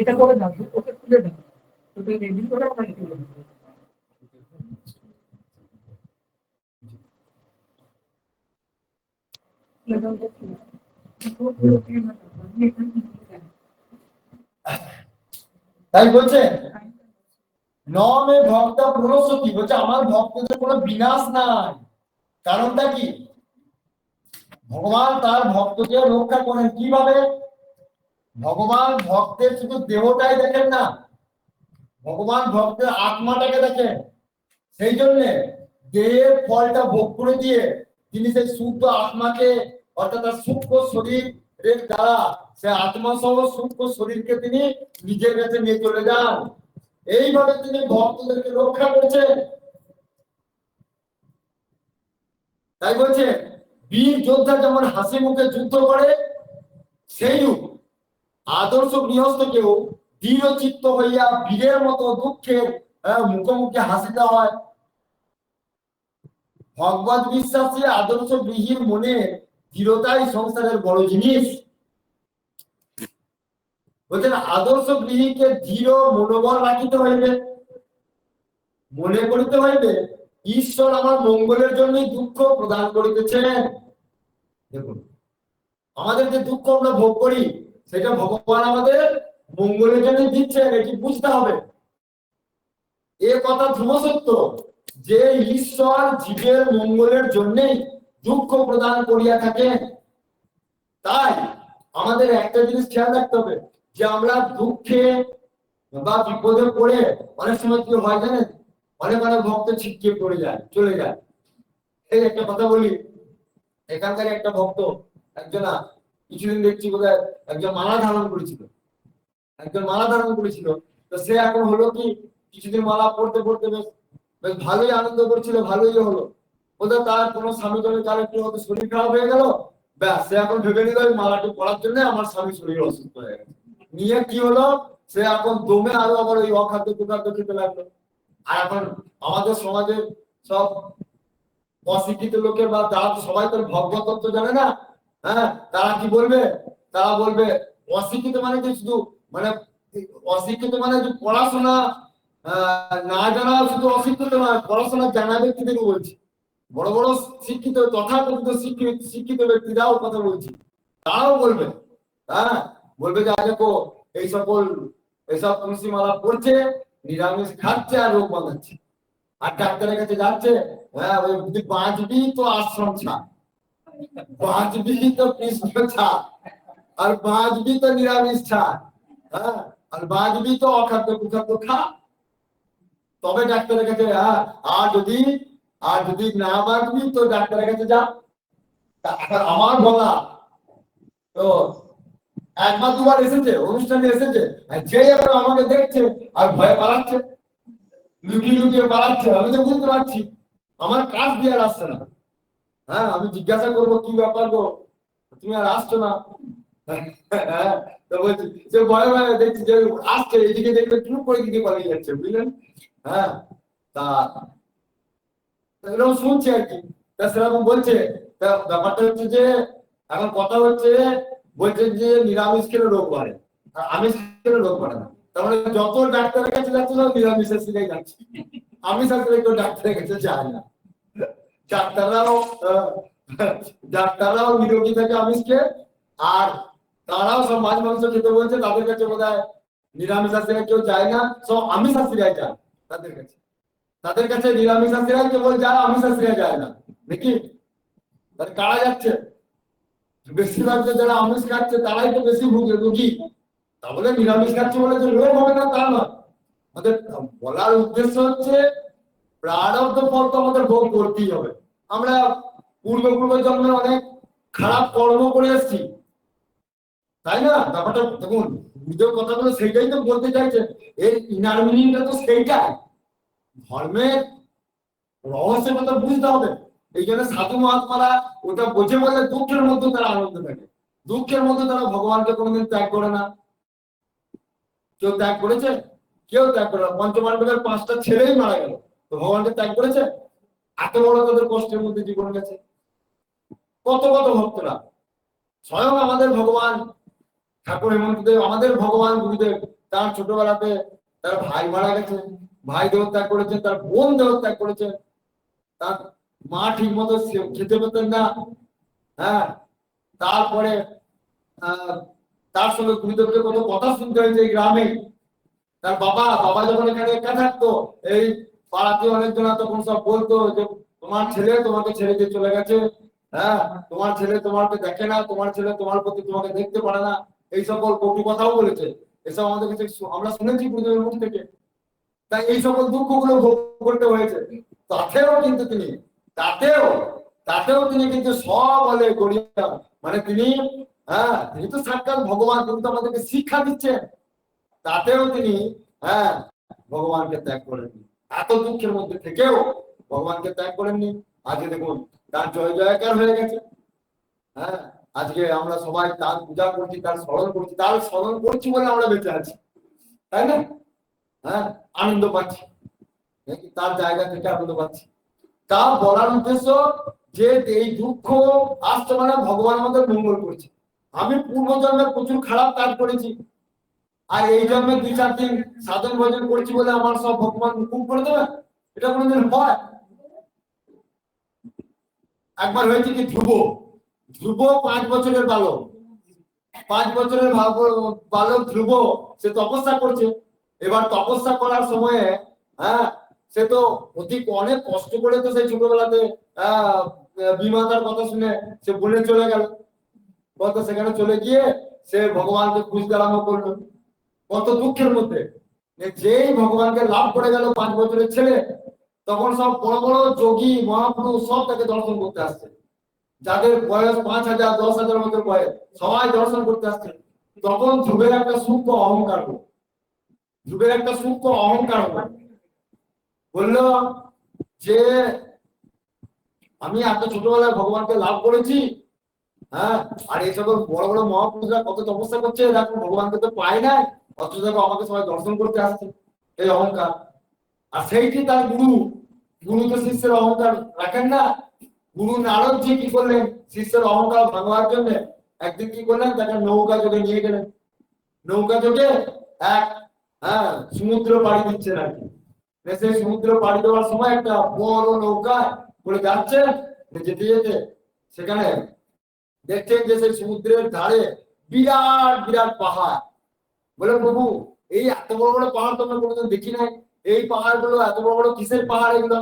এটা করে দাও, ওকে খুলে দাও, ওকে রেডি করে আমাকে খুলে দাও। তাই বলছে নমে ভক্ত প্রণশতি, বলছে আমার ভক্তদের কোনো বিনাশ নাই। কারণটা কি? ভগবান তার ভক্তকে রক্ষা করেন কিভাবে? ভগবান ভক্তের শুধু দেহটাই দেখেন না, ভগবান ভক্তের আত্মাটাকে দেখেন। সেই জন্য দেহের ফলটা ভোগ করে দিয়ে তিনি সেই শুদ্ধ আত্মাকে, অর্থাৎ তার সূক্ষ্ম শরীরের দ্বারা সে আত্মা সহ সূক্ষ্ম শরীরকে তিনি নিজের কাছে নিয়ে চলে যান। এইভাবে তিনি ভক্তদেরকে রক্ষা করেছেন। তাই বলছে বীর যোদ্ধা যেমন হাসি মুখে যুদ্ধ করে, সেইরূপ আদর্শ গৃহস্থকেও দৃঢ়চিত্ত হইয়া বীরের মতো দুঃখের মুখোমুখি হাসিতে হয়। ভগবত বিশ্বাসী আদর্শ গৃহীর মনে দৃঢ়তাই সংসারের বড় জিনিস। বলছেন আদর্শ গৃহীকে দৃঢ় মনোবল রাখিতে হইবে, মনে করিতে হইবে ঈশ্বর আমার মঙ্গলের জন্য দুঃখ প্রদান করিতেছেন। দেখুন আমাদের যে দুঃখ আমরা ভোগ করি সেটা ভগবান আমাদের মঙ্গলের জন্য দিচ্ছেন, এটি বুঝতে হবে। এ কথা ধ্রুবসত্য যে ঈশ্বর জীবের মঙ্গলের জন্যই দুঃখ প্রদান করিয়া থাকেন। তাই আমাদের একটা জিনিস খেয়াল রাখতে হবে যে আমরা দুঃখে বা বিপদে পড়ে অনেক সময় কি হয় জানেন, অনেক অনেক ভক্ত ছিটকে পড়ে যায়, চলে যায়। এই একটা কথা বলি, এখানকার একটা ভক্ত একজন কিছুদিন দেখছি বোধহয় একজন মালা ধারণ করেছিল, তো সে এখন হলো কি কিছুদিন মালা পড়তে পড়তে বেশ বেশ ভালোই আনন্দ করছিল, ভালোই হলো। বোধহয় তার কোনো স্বামী জন্য তার একটু হয়তো শরীর খারাপ হয়ে গেল, ব্যাস সে এখন ভেবে নিল ওই মালাটি পড়ার জন্য আমার স্বামী শরীর অসুস্থ হয়ে গেছে। নিয়ে কি হলো, সে এখন দমে আরো আবার ওই অখাদ্য কুখাদ্য খেতে লাগলো। আর এখন আমাদের সমাজের সব অশিক্ষিত লোকের বা যারা সবাই তো ভগবত তত্ত্ব জানে না, হ্যাঁ তারা কি বলবে, তারা বলবে অশিক্ষিত মানে কি শুধু মানে অশিক্ষিত মানে যে পড়াশোনা না জানা শুধু অশিক্ষিত নয়, পড়াশোনা জানা ব্যক্তিদেরকে বলছি। বড় বড় শিক্ষিত তথাকথিত শিক্ষিত ব্যক্তিরাও কথা বলছি, তারাও বলবে, হ্যাঁ বলবে যে দেখো এই সকল এসব তুলসী মালা পড়ছে, নিরামিষ খাচ্ছে আর রোগ বাঁধাচ্ছে, আর ডাক্তারের কাছে যাচ্ছে, হ্যাঁ ওই বাঁচবি তো আশ্রম ছাড়, বাঁচবি তো কৃষ্ণ ছাড়, আর বাঁচবি তো নিরামিষ ছাড়, হ্যাঁ আর বাঁচবি তো অখাদ্য কুখাদ্য খা, তবে ডাক্তারের কাছে। হ্যাঁ আর যদি না বাঁচবি তো ডাক্তারের কাছে যা। আমার বলা তো একবার দুবার এসেছে, অনুষ্ঠানে এসেছে, যে এবার আমাকে দেখছে আর ভয়ে পালাচ্ছে, লুকিয়ে লুকিয়ে পালাচ্ছে। আমি তো বুঝতে পারছি আমার কাজ দিয়ে আর আসছে না। হ্যাঁ আমি জিজ্ঞাসা করবো কি ব্যাপার গো, তুমি আর আসছো না। হ্যাঁ তো বলছি সে ভয়ে ভয়ে দেখছি যে আসছে, এদিকে দেখবে চুপ করে দিকে পালিয়ে যাচ্ছে, বুঝলেন। হ্যাঁ তা এরকম শুনছি আর কি। তা সেরকম বলছে, তা ব্যাপারটা হচ্ছে যে এখন কথা হচ্ছে বলছে যে নিরামিষ খেলে রোগ বাড়ে আর আমিষ খেলে রোগ বাড়ে না। তার মানে যত ডাক্তারের কাছে যাচ্ছে সব নিরামিষের সিলাই যাচ্ছে, আমিষ আসলে কেউ ডাক্তারের কাছে যায় না। ডাক্তাররাও নিরোগী থাকে আমিষ খেয়ে, আর তারাও সব মাছ মাংস খেতে বলছে, তাদের কাছে বোধ হয় নিরামিষ আসলে কেউ যায় না, সব আমিষ আসিরাই যায় তাদের কাছে নিরামিষ আসিরাই কেবল যায়, আমিষ আসিরাই যায় না নাকি। তার কারা যাচ্ছে, বেশিরভাগ যারা আমিষ খাচ্ছে তারাই তো বেশি রোগী। তাহলে নিরামিষ খাচ্ছে বলে যে রোগ হবে না তা নয়। আমাদের বলার উদ্দেশ্য হচ্ছে প্রারব্ধ ফল তো আমাদের ভোগ করতেই হবে। আমরা পূর্ব জন্মে অনেক খারাপ কর্ম করে এসেছি, তাই না? ব্যাপারটা দেখুন, নিজের কথাগুলো সেইটাই তো বলতে চাইছেন, এর ইনার মিনিংটা তো সেইটাই। ধর্মের রহস্যের কথা বুঝতে হবে। এই জন্য সাধু মহাত্মারা ওটা বোঝে বলে দুঃখের মধ্যে তারা আনন্দ থাকে, দুঃখের মধ্যে তারা ভগবানকে কোনোদিন ত্যাগ করে না। কেউ ত্যাগ করেছে? কেউ ত্যাগ করে না। পঞ্চপাণ্ডবের 5টা ছেলেই মারা গেল, তো ভগবানকে ত্যাগ করেছে? এত বড় তাদের কষ্টের মধ্যে জীবন গেছে। কত কত ভক্তরা, স্বয়ং আমাদের ভগবান ঠাকুর হেমন্ত দেব আমাদের ভগবান গুরুদেব, তার ছোটবেলাতে তার ভাই মারা গেছে, ভাই দেহত্যাগ করেছেন, তার বোন দেহত্যাগ করেছেন, তার মা ঠিক মতো খেতে পেতেন না। হ্যাঁ, তারপরে তার সঙ্গে গুরুদেবকে কত কথা শুনতে হয়েছে এই গ্রামে। তার বাবা বাবা যখন এখানে একা থাকতো, এই পাড়াতে অনেকজন তখন সব বলতো যে তোমার ছেলে তোমাকে ছেড়ে দিয়ে চলে গেছে, হ্যাঁ তোমার ছেলে তোমাকে দেখে না, তোমার ছেলে তোমার প্রতি তোমাকে দেখতে পারে না, এই সকল কটু কথাও বলেছে। এসব আমাদের কাছে আমরা শুনেছি গুরুদেবের মুখ থেকে। তাই এই সকল দুঃখগুলো ভোগ করতে হয়েছে। তাতেও কিন্তু তিনি তাতেও তাতেও তিনি কিন্তু সব বলে গড়িয়া, মানে তিনি তিনি তো সাক্ষাৎ ভগবান, তিনি তো আমাদেরকে শিক্ষা দিচ্ছেন। তাতেও তিনি ভগবানকে ত্যাগ করেননি। এত দুঃখের মধ্যে থেকেও ভগবানকে ত্যাগ করেননি। আজকে দেখুন তার জয় জয়কার হয়ে গেছে। হ্যাঁ, আজকে আমরা সবাই তার পূজা করছি, তার স্মরণ করছি, তার স্মরণ করছি বলে আমরা বেঁচে আছি, তাই না? হ্যাঁ, আনন্দ পাচ্ছি, তার জায়গা থেকে আনন্দ পাচ্ছি। তা বলার উদ্দেশ্য যে এই দুঃখ আসছে মানে ভগবান আমাদের মঙ্গল করছে। আমি পূর্বজন্মে প্রচুর খারাপ কাজ করেছি, আর এই জন্মে 2-4 দিন সাধন ভজন করছি বলে আমার সব ভগবান মুকুব করে দেবে, এটা কোনোদিন হয়? একবার হয়েছে কি, ধ্রুব 5 বছরের বালক, 5 বছরের বালক ধ্রুব, সে তপস্যা করছে। এবার তপস্যা করার সময়ে সে তো অনেক কষ্ট করে তো সেই ছোটবেলাতে বিমাতার কথা শুনে সে বনে চলে গেল। কত সেখানে চলে গিয়ে সে ভগবানকে খুঁজতে আরম্ভ করলো, কত দুঃখের মধ্যে। যেই ভগবানকে লাভ করে গেল 5 বছরের ছেলে, তখন সব বড় বড় যোগী মহাপুরুষ সব তাকে দর্শন করতে আসছে, যাদের বয়স 5,000 10,000 মতো বয়স, সবাই দর্শন করতে আসছে। তখন ধ্রুবের একটা সূক্ষ্ম অহংকার হলো, বললো যে আমি এত ছোটবেলায় ভগবানকে লাভ করেছি, আর এই সকল বড় বড় মহাপুরুষরা কত তপস্যা করছে, দেখো ভগবানকে তো পাই নাই, অথচ দেখো আমাকে সবাই দর্শন করতে আসছে। এই অহংকার। আর সেইটি তার গুরু তো শিষ্যের অহংকার রাখেন না। গুরু নারদজি কি করলেন শিষ্যের অহংকার ভাঙার জন্য? একদিন কি করলেন, তাকে নৌকা যোগে নিয়ে গেলেন। নৌকা যোগে এক সমুদ্র পাড়ি দিচ্ছেন আর কি। সেই সমুদ্র পাড়ি দেওয়ার সময় একটা বড় নৌকা করে যাচ্ছে, যেতে যেতে সেখানে দেখছেন যে সেই সমুদ্রের ধারে বিরাট বিরাট পাহাড়। বলে প্রভু, এই এত বড় বড় পাহাড় তো আমরা কোনোদিন দেখি নাই, এই পাহাড় গুলো এত বড় বড় কিসের পাহাড় এগুলো?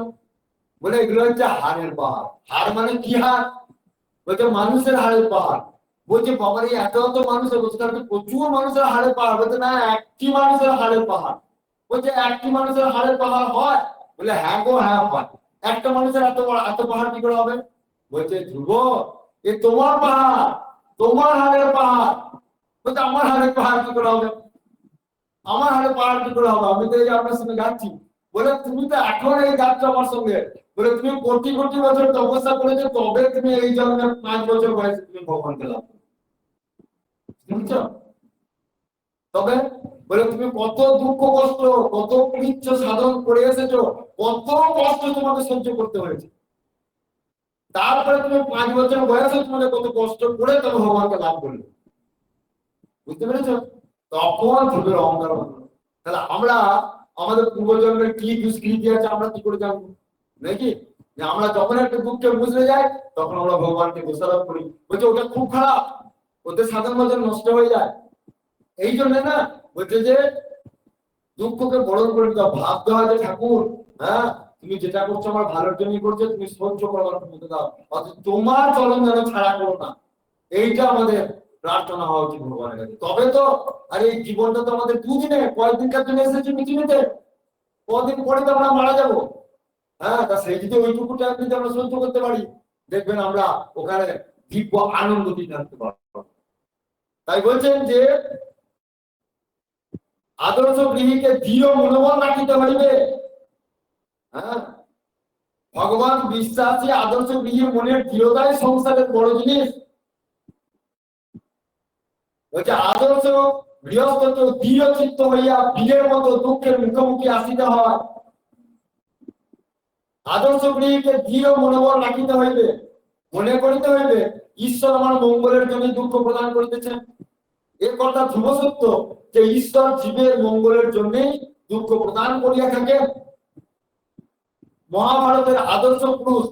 বলে এগুলো হচ্ছে হাড়ের পাহাড়। হাড় মানে কি হাড়? বলছে মানুষের হাড়ের পাহাড়। বলছে বাবার এই এত এত মানুষের, বলছে তাহলে প্রচুর মানুষের হাড়ের পাহাড়। বলছে না, একটি মানুষের হাড়ের পাহাড়। বলছে একটি মানুষের হাড়ের পাহাড় হয়? বলে হ্যাঁ গো হ্যাঁ হয়। একটা মানুষের এত পাহাড় কি করে হবে? বলছে ধ্রুব, এ তোমার পাহাড়, তোমার হাড়ের পাহাড়। বলছে আমার হাড়ের পাহাড় কি করে হবে? আমার হাড়ের পাহাড় কি করে হবে? আমি তো এই যে আপনার সঙ্গে যাচ্ছি। বলে তুমি তো এখন এই যাচ্ছ আমার সঙ্গে। বলে তুমি কোটি কোটি বছর তপস্যা করেছো, তবে তুমি এই জন্মে 5 বছর বয়সে তুমি ভগবানকে লাভ বুঝছো? তবে বলে তুমি কত দুঃখ কষ্ট, কত কৃচ্ছ সাধন করে এসেছো, কত কষ্ট তোমাকে সহ্য করতে হয়েছে। তারপরে তুমি 5 বছর বয়সে তোমাকে কত কষ্ট করে তুমি ভগবানকে লাভ করলে। বুঝতে পেরেছো? তখন ধ্রুবের অহংকার হলো। তাহলে আমরা আমাদের পূর্বজন্মের কি দুষ্কৃতি আছে আমরা কি করে জানবো? নাকি যে আমরা যখন একটা দুঃখে বুঝতে যাই তখন আমরা ভগবানকে দোষারোপ করি, বলছে ওটা খুব খারাপ, ওদের সাধন ভজন নষ্ট হয়ে যায়। এই জন্য না বলছে যে দুঃখকে বরণ করে দাও, ভাবতে হয় যে ঠাকুর তুমি যেটা করছো আমার ভালোর জন্যই করছো, তুমি সহ্য করবার ক্ষমতা দাও, অথচ তোমার চরণ যেন ছাড়া করো না। এইটা আমাদের প্রার্থনা হওয়া উচিত ভগবানের কাছে। তবে তো আর এই জীবনটা তো আমাদের দুদিনে, কয়েকদিনকার জন্য এসেছে পৃথিবীতে, কদিন পরে তো আমরা মারা যাবো। তা সেই যদি ওইটুকুটা যদি আমরা সহ্য করতে পারি, দেখবেন আমরা ওখানে দিব্য আনন্দ দিয়ে থাকতে পারবো। তাই বলছেন যে আদর্শ গৃহীকে দৃঢ় মনোবল রাখিতে হইবে। ভগবান বিশ্বাসী আদর্শ গৃহীর মনের দৃঢ়তাই সংসারের বড় জিনিস। বলছে আদর্শ গৃহস্থ দৃঢ় চিত্ত হইয়া বীরের মতো দুঃখের মুখোমুখি আসিতে হয়। আদর্শ গৃহীকে দৃঢ় মনোবল রাখিতে হইবে, মনে করিতে হইবে ঈশ্বর আমার মঙ্গলের জন্য দুঃখ প্রদান করিতেছেন। এ কথা ধ্রুব সত্য যে ঈশ্বর জীবের মঙ্গলের জন্যই দুঃখ প্রদান করিয়া থাকে। মহাভারতের আদর্শ পুরুষ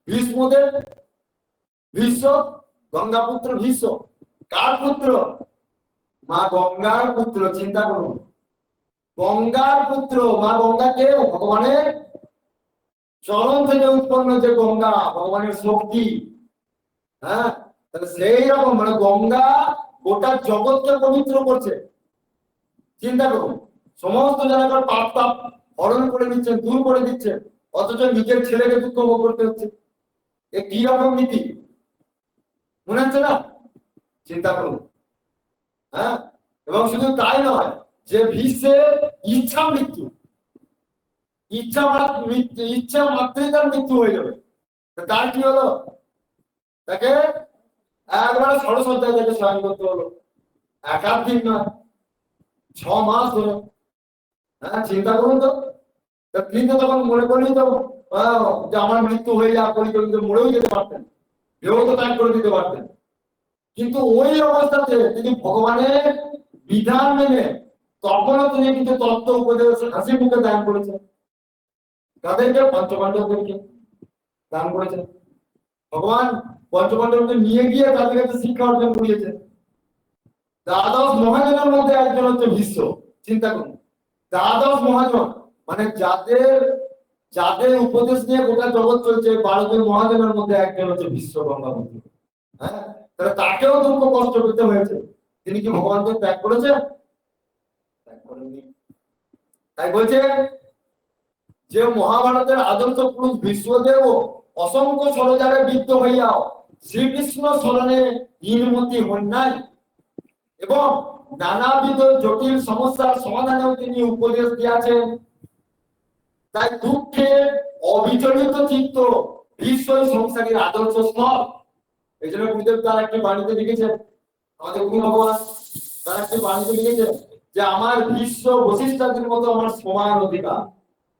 ভীষ্মদেব, ভীষ্ম গঙ্গাপুত্র, ভীষ্ম কার পুত্র? মা গঙ্গার পুত্র। চিন্তা করুন, গঙ্গার পুত্র। মা গঙ্গাকে ভগবানের চরণ থেকে উৎপন্ন যে গঙ্গা, ভগবানের শক্তি। হ্যাঁ, তাহলে সেই রকম মানে গঙ্গা গোটা জগৎকে পবিত্র করছে। চিন্তা করুন, সমস্ত জায়গার পাপ তাপ হরণ করে দিচ্ছেন, দূর করে দিচ্ছেন, অথচ নিজের ছেলেকে দুঃখ ভোগ করতে হচ্ছে। এ কি রকম নীতি মনে হচ্ছে না? চিন্তা করুন। হ্যাঁ, এবং শুধু তাই নয়, যে ভীষ্মের ইচ্ছা মৃত্যু, ইচ্ছা মাত্রই তার মৃত্যু হয়ে যাবে। তার কি হলো? তাকে একবারে ষড়সজ্জায় তাকে স্বয়ং করতে হলো। একাধিক নয়, 6 মাস ধরে। হ্যাঁ, চিন্তা করুন তো। তিনি তো তখন মনে করলেই তো যে আমার মৃত্যু হয়ে যাওয়া পরিকল্পিত, মরেও যেতে পারতেন, দেহ তো ত্যাগ করে দিতে পারতেন। কিন্তু ওই অবস্থাতে তিনি ভগবানের বিধান মেনে তখনও তিনি কিন্তু তত্ত্ব উপদেশ হাসি মুখে দান করেছেন। তাদেরকে পঞ্চপাণ্ডবদেরকে দান করেছেন। ভগবান পঞ্চপাণ্ডবকে নিয়ে গিয়ে তাদের কাছে শিক্ষা অর্জন করিয়েছেন। দ্বাদশ মহাজনের মধ্যে একজন হচ্ছে ভীষ্ম। চিন্তা করুন, দ্বাদশ মহাজন মানে যাদের উপদেশ নিয়ে গোটা জগৎ চলছে, 12 জন মহাজনের মধ্যে একজন হচ্ছে ভীষ্ম গঙ্গাপুত্র। হ্যাঁ, তাহলে তাকেও দুঃখ কষ্ট পেতে হয়েছে। তিনি কি ভগবানকে ত্যাগ করেছেন? ত্যাগ করেননি। তাই বলছে যে মহাভারতের আদর্শ পুরুষ ভীষ্মদেব অসংখ্য ষড়জালে বিদ্ধ হইয়াও শ্রীকৃষ্ণ স্মরণে হীনমতি হন নাই এবং নানাবিধ জটিল সমস্যার সমাধানেও তিনি উপদেশ দিয়েছেন। তাই দুঃখে অবিচলিত চিত্ত বিশ্বই সংসারের আদর্শ স্থল। এই জন্য গুরুদেব তার একটি বাণীতে লিখেছেন, আমাদের গুরু ভগবান তার একটি বাণীতে লিখেছেন যে আমার বিশ্ব বৈশিষ্ট্যের মতো আমার সমান অধিকার।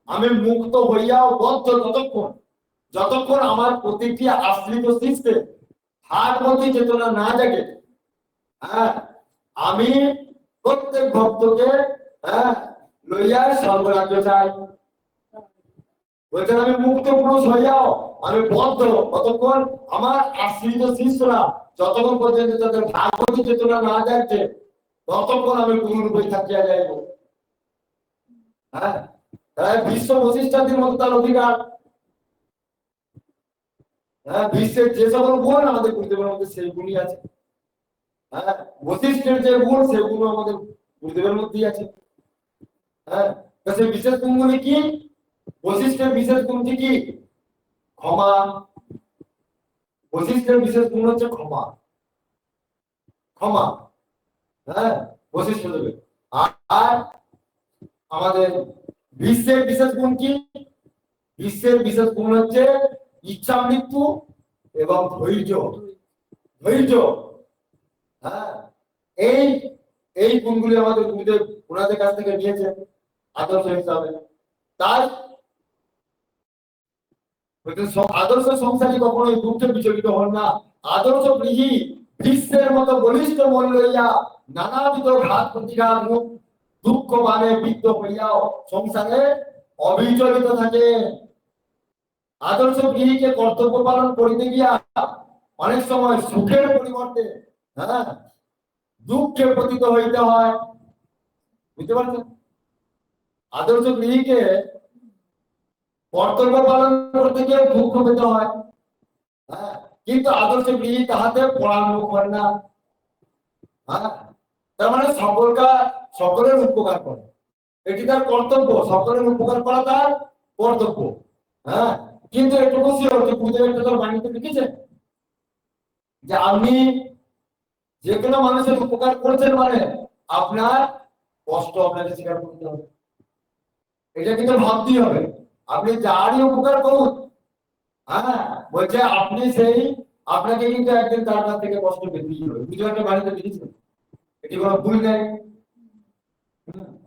আমি মুক্ত হইয়াও বদ্ধ যতক্ষণ আমার প্রতিক্রিয়া আশ্রিত সৃষ্টে ভাগবতী চেতনা না জাগে। হ্যাঁ, আমি প্রত্যেক ভক্তকে লইয়া স্বর্গরাজ্য চাই। বলছেন আমি মুক্ত পুরুষ হইয়াও আমি বদ্ধ কতক্ষণ আমার আশ্রিত শিষ্যরা যতক্ষণ পর্যন্ত তাদের ভাগবতী চেতনা না যাচ্ছে ততক্ষণ আমি গুরুর বই থাকিয়া যাইব। হ্যাঁ, বিশ্ব বৈশিষ্ট্যের মতো তার অধিকার। হ্যাঁ, বিশ্বের যে সকল গুণ আমাদের গুরুদেবের মধ্যে সেই গুণই আছে। হ্যাঁ, বৈশিষ্ট্যের যে গুণ সেই গুণ আমাদের গুরুদেবের মধ্যেই আছে। হ্যাঁ, সেই বিশেষ গুণগুলি কি? বৈশিষ্ট্যের বিশেষ গুণটি কি? ক্ষমা। বৈশিষ্ট্যের বিশেষ গুণ হচ্ছে ক্ষমা। ক্ষমা, হ্যাঁ, বৈশিষ্ট্য দেবে। আর আমাদের বিশ্বের বিশেষ গুণ কি? বিশ্বের বিশেষ গুণ হচ্ছে ইচ্ছা মৃত্যু এবং ধৈর্য। ধৈর্য, হ্যাঁ, এই গুণগুলি আমাদের গুরুদেব ওনাদের কাছ থেকে নিয়েছেন আদর্শ হিসাবে। তাই আদর্শ সংসারী কখনোই দুঃখে বিচলিত হন না। আদর্শ গৃহী বিশ্বের মতো বলিষ্ঠ মন লইয়া নানাবিধ ঘাত প্রতিঘাত দুঃখ মানে বিদ্ধ হইয়াও সংসারে অবিচলিত থাকে। আদর্শ গৃহীকে কর্তব্য পালন করিতে গিয়া অনেক সময় সুখের পরিবর্তে হ্যাঁ দুঃখে পতিত হইতে হয়। বুঝতে পারছেন? আদর্শ গৃহীকে কর্তব্য পালন করতে গিয়ে দুঃখ পেতে হয়। হ্যাঁ, কিন্তু আদর্শ গৃহী তাহাতে পরামর্শ করে না। হ্যাঁ, তার মানে সকলের উপকার করে, এটি তার কর্তব্য। সকলের উপকার করা তার কর্তব্য। হ্যাঁ, কিন্তু একটু খুশি হচ্ছে গুরুদেব একটা তার বাণীতে লিখেছেন যে আপনি যে কোনো মানুষের উপকার করছেন মানে আপনার কষ্ট আপনাকে স্বীকার করতে হবে। এটা কিন্তু ভাবতেই হবে। আপনি যারই উপকার করুন, হ্যাঁ, বলছে আপনি আপনাকে কিন্তু একদিন তার কাছ থেকে কষ্ট পেতেই হবে। কিছু একটা বাড়িতে লিখেছেন, এটি কোনো ভুল নেই।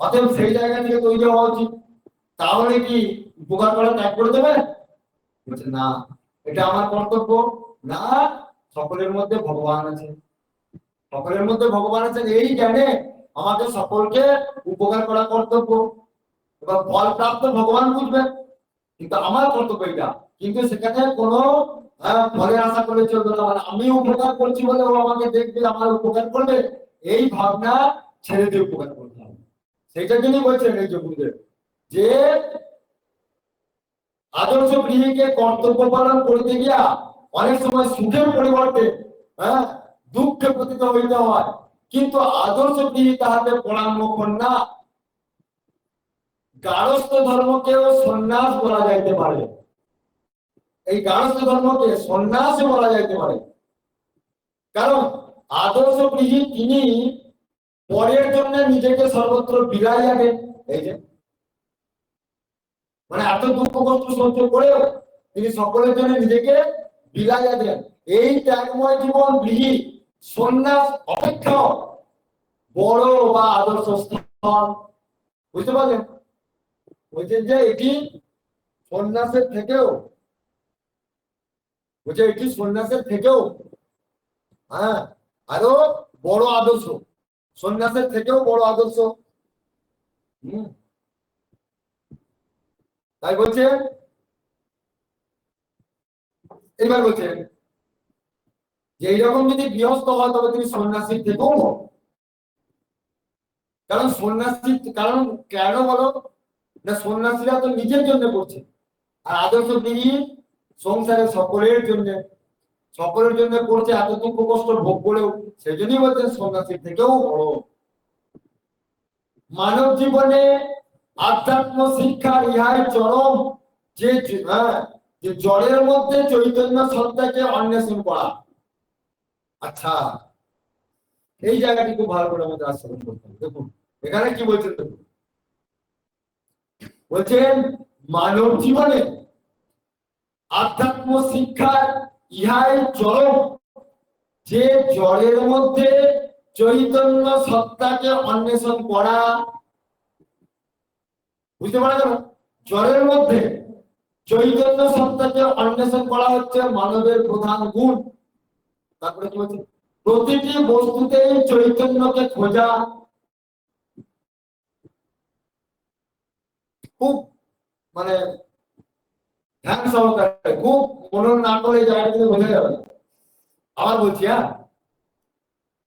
অতএব সেই জায়গা থেকে তৈরি হওয়া উচিত। তাহলে কি উপকার করা ত্যাগ করে দেবে? বলছে না, এটা আমার কর্তব্য না, সকলের মধ্যে ভগবান আছে। সকলের মধ্যে ভগবান আছেন এই জ্ঞানে আমাকে সকলকে উপকার করা কর্তব্য। এবার ফল প্রাপ্ত ভগবান বুঝবেন, কিন্তু আমার কর্তব্য এটা। কিন্তু সেখানে কোনো ফলের আশা করে চলবে না, মানে আমি উপকার করছি বলে ও আমাকে দেখবে, আমার উপকার করবে, এই ভাবনা ছেড়ে দিয়ে উপকার করতে হবে। সেইটার জন্যই বলছেন এই যে গুরুদেব যে আদর্শ গৃহীকে কর্তব্য পালন করতে গিয়া অনেক সময় সুখের পরিবর্তে দুঃখে পতিত হইতে হয়, কিন্তু আদর্শ গৃহী তাহাতে পরাঙ্গক্ষণ না। গারস্থ ধর্মকেও সন্ন্যাস বলা যাইতে পারে, এই গারস্থ ধর্মকে সন্ন্যাস বলা যাইতে পারে, কারণ আদর্শ গৃহী তিনি পরের জন্য নিজেকে সর্বত্র বিলাইয়া দেন। এই যে মানে এত দুঃখ কষ্ট সহ্য করেও তিনি সকলের জন্য নিজেকে বিলাইয়া দেন। এই ত্যাগময় জীবন গৃহী সন্ন্যাস অপেক্ষা বড় বা আদর্শ স্থান। বুঝতে পারলেন? বলছেন যে এটি সন্ন্যাসের থেকেও, বলছে এটি সন্ন্যাসের থেকেও আরো বড় আদর্শ, সন্ন্যাসের থেকেও বড় আদর্শ। তাই বলছে, এবার বলছেন যে এইরকম যদি গৃহস্থ হয় তবে তিনি সন্ন্যাসীর থেকেও, কারণ সন্ন্যাসী, কারণ কেন বলো না, সন্ন্যাসীরা তো নিজের জন্য করছে, আর আদর্শ তিনি সংসারে সকলের জন্য, সকলের জন্য করছে, এত দুঃখ কষ্ট ভোগ করেও, সেই জন্যই বলছেন সন্ন্যাসীর থেকেও বড়। মানব জীবনে আধ্যাত্ম শিক্ষার ইহাই চরম যে জড়ের মধ্যে চৈতন্য সত্তাকে অন্বেষণ করা। আচ্ছা, এই জায়গাটি খুব ভালো করে আমাদের আস্বাদন করতে হবে। দেখুন এখানে কি বলছেন, দেখুন বলছেন মানব জীবনে আধ্যাত্ম শিক্ষার ইহাই চরম যে জড়ের মধ্যে চৈতন্য সত্তাকে অন্বেষণ করা। বুঝতে পারা গেল? জড়ের মধ্যে চৈতন্য সত্তাকে অন্বেষণ করা হচ্ছে মানবের প্রধান গুণ। তারপরে কি বলছে, প্রতিটি বস্তুতে চৈতন্যকে খোঁজা। খুব মানে ধ্যান সহকারে, খুব মনন না করে জায়গাটা বোঝা যাবে। আবার বলছি,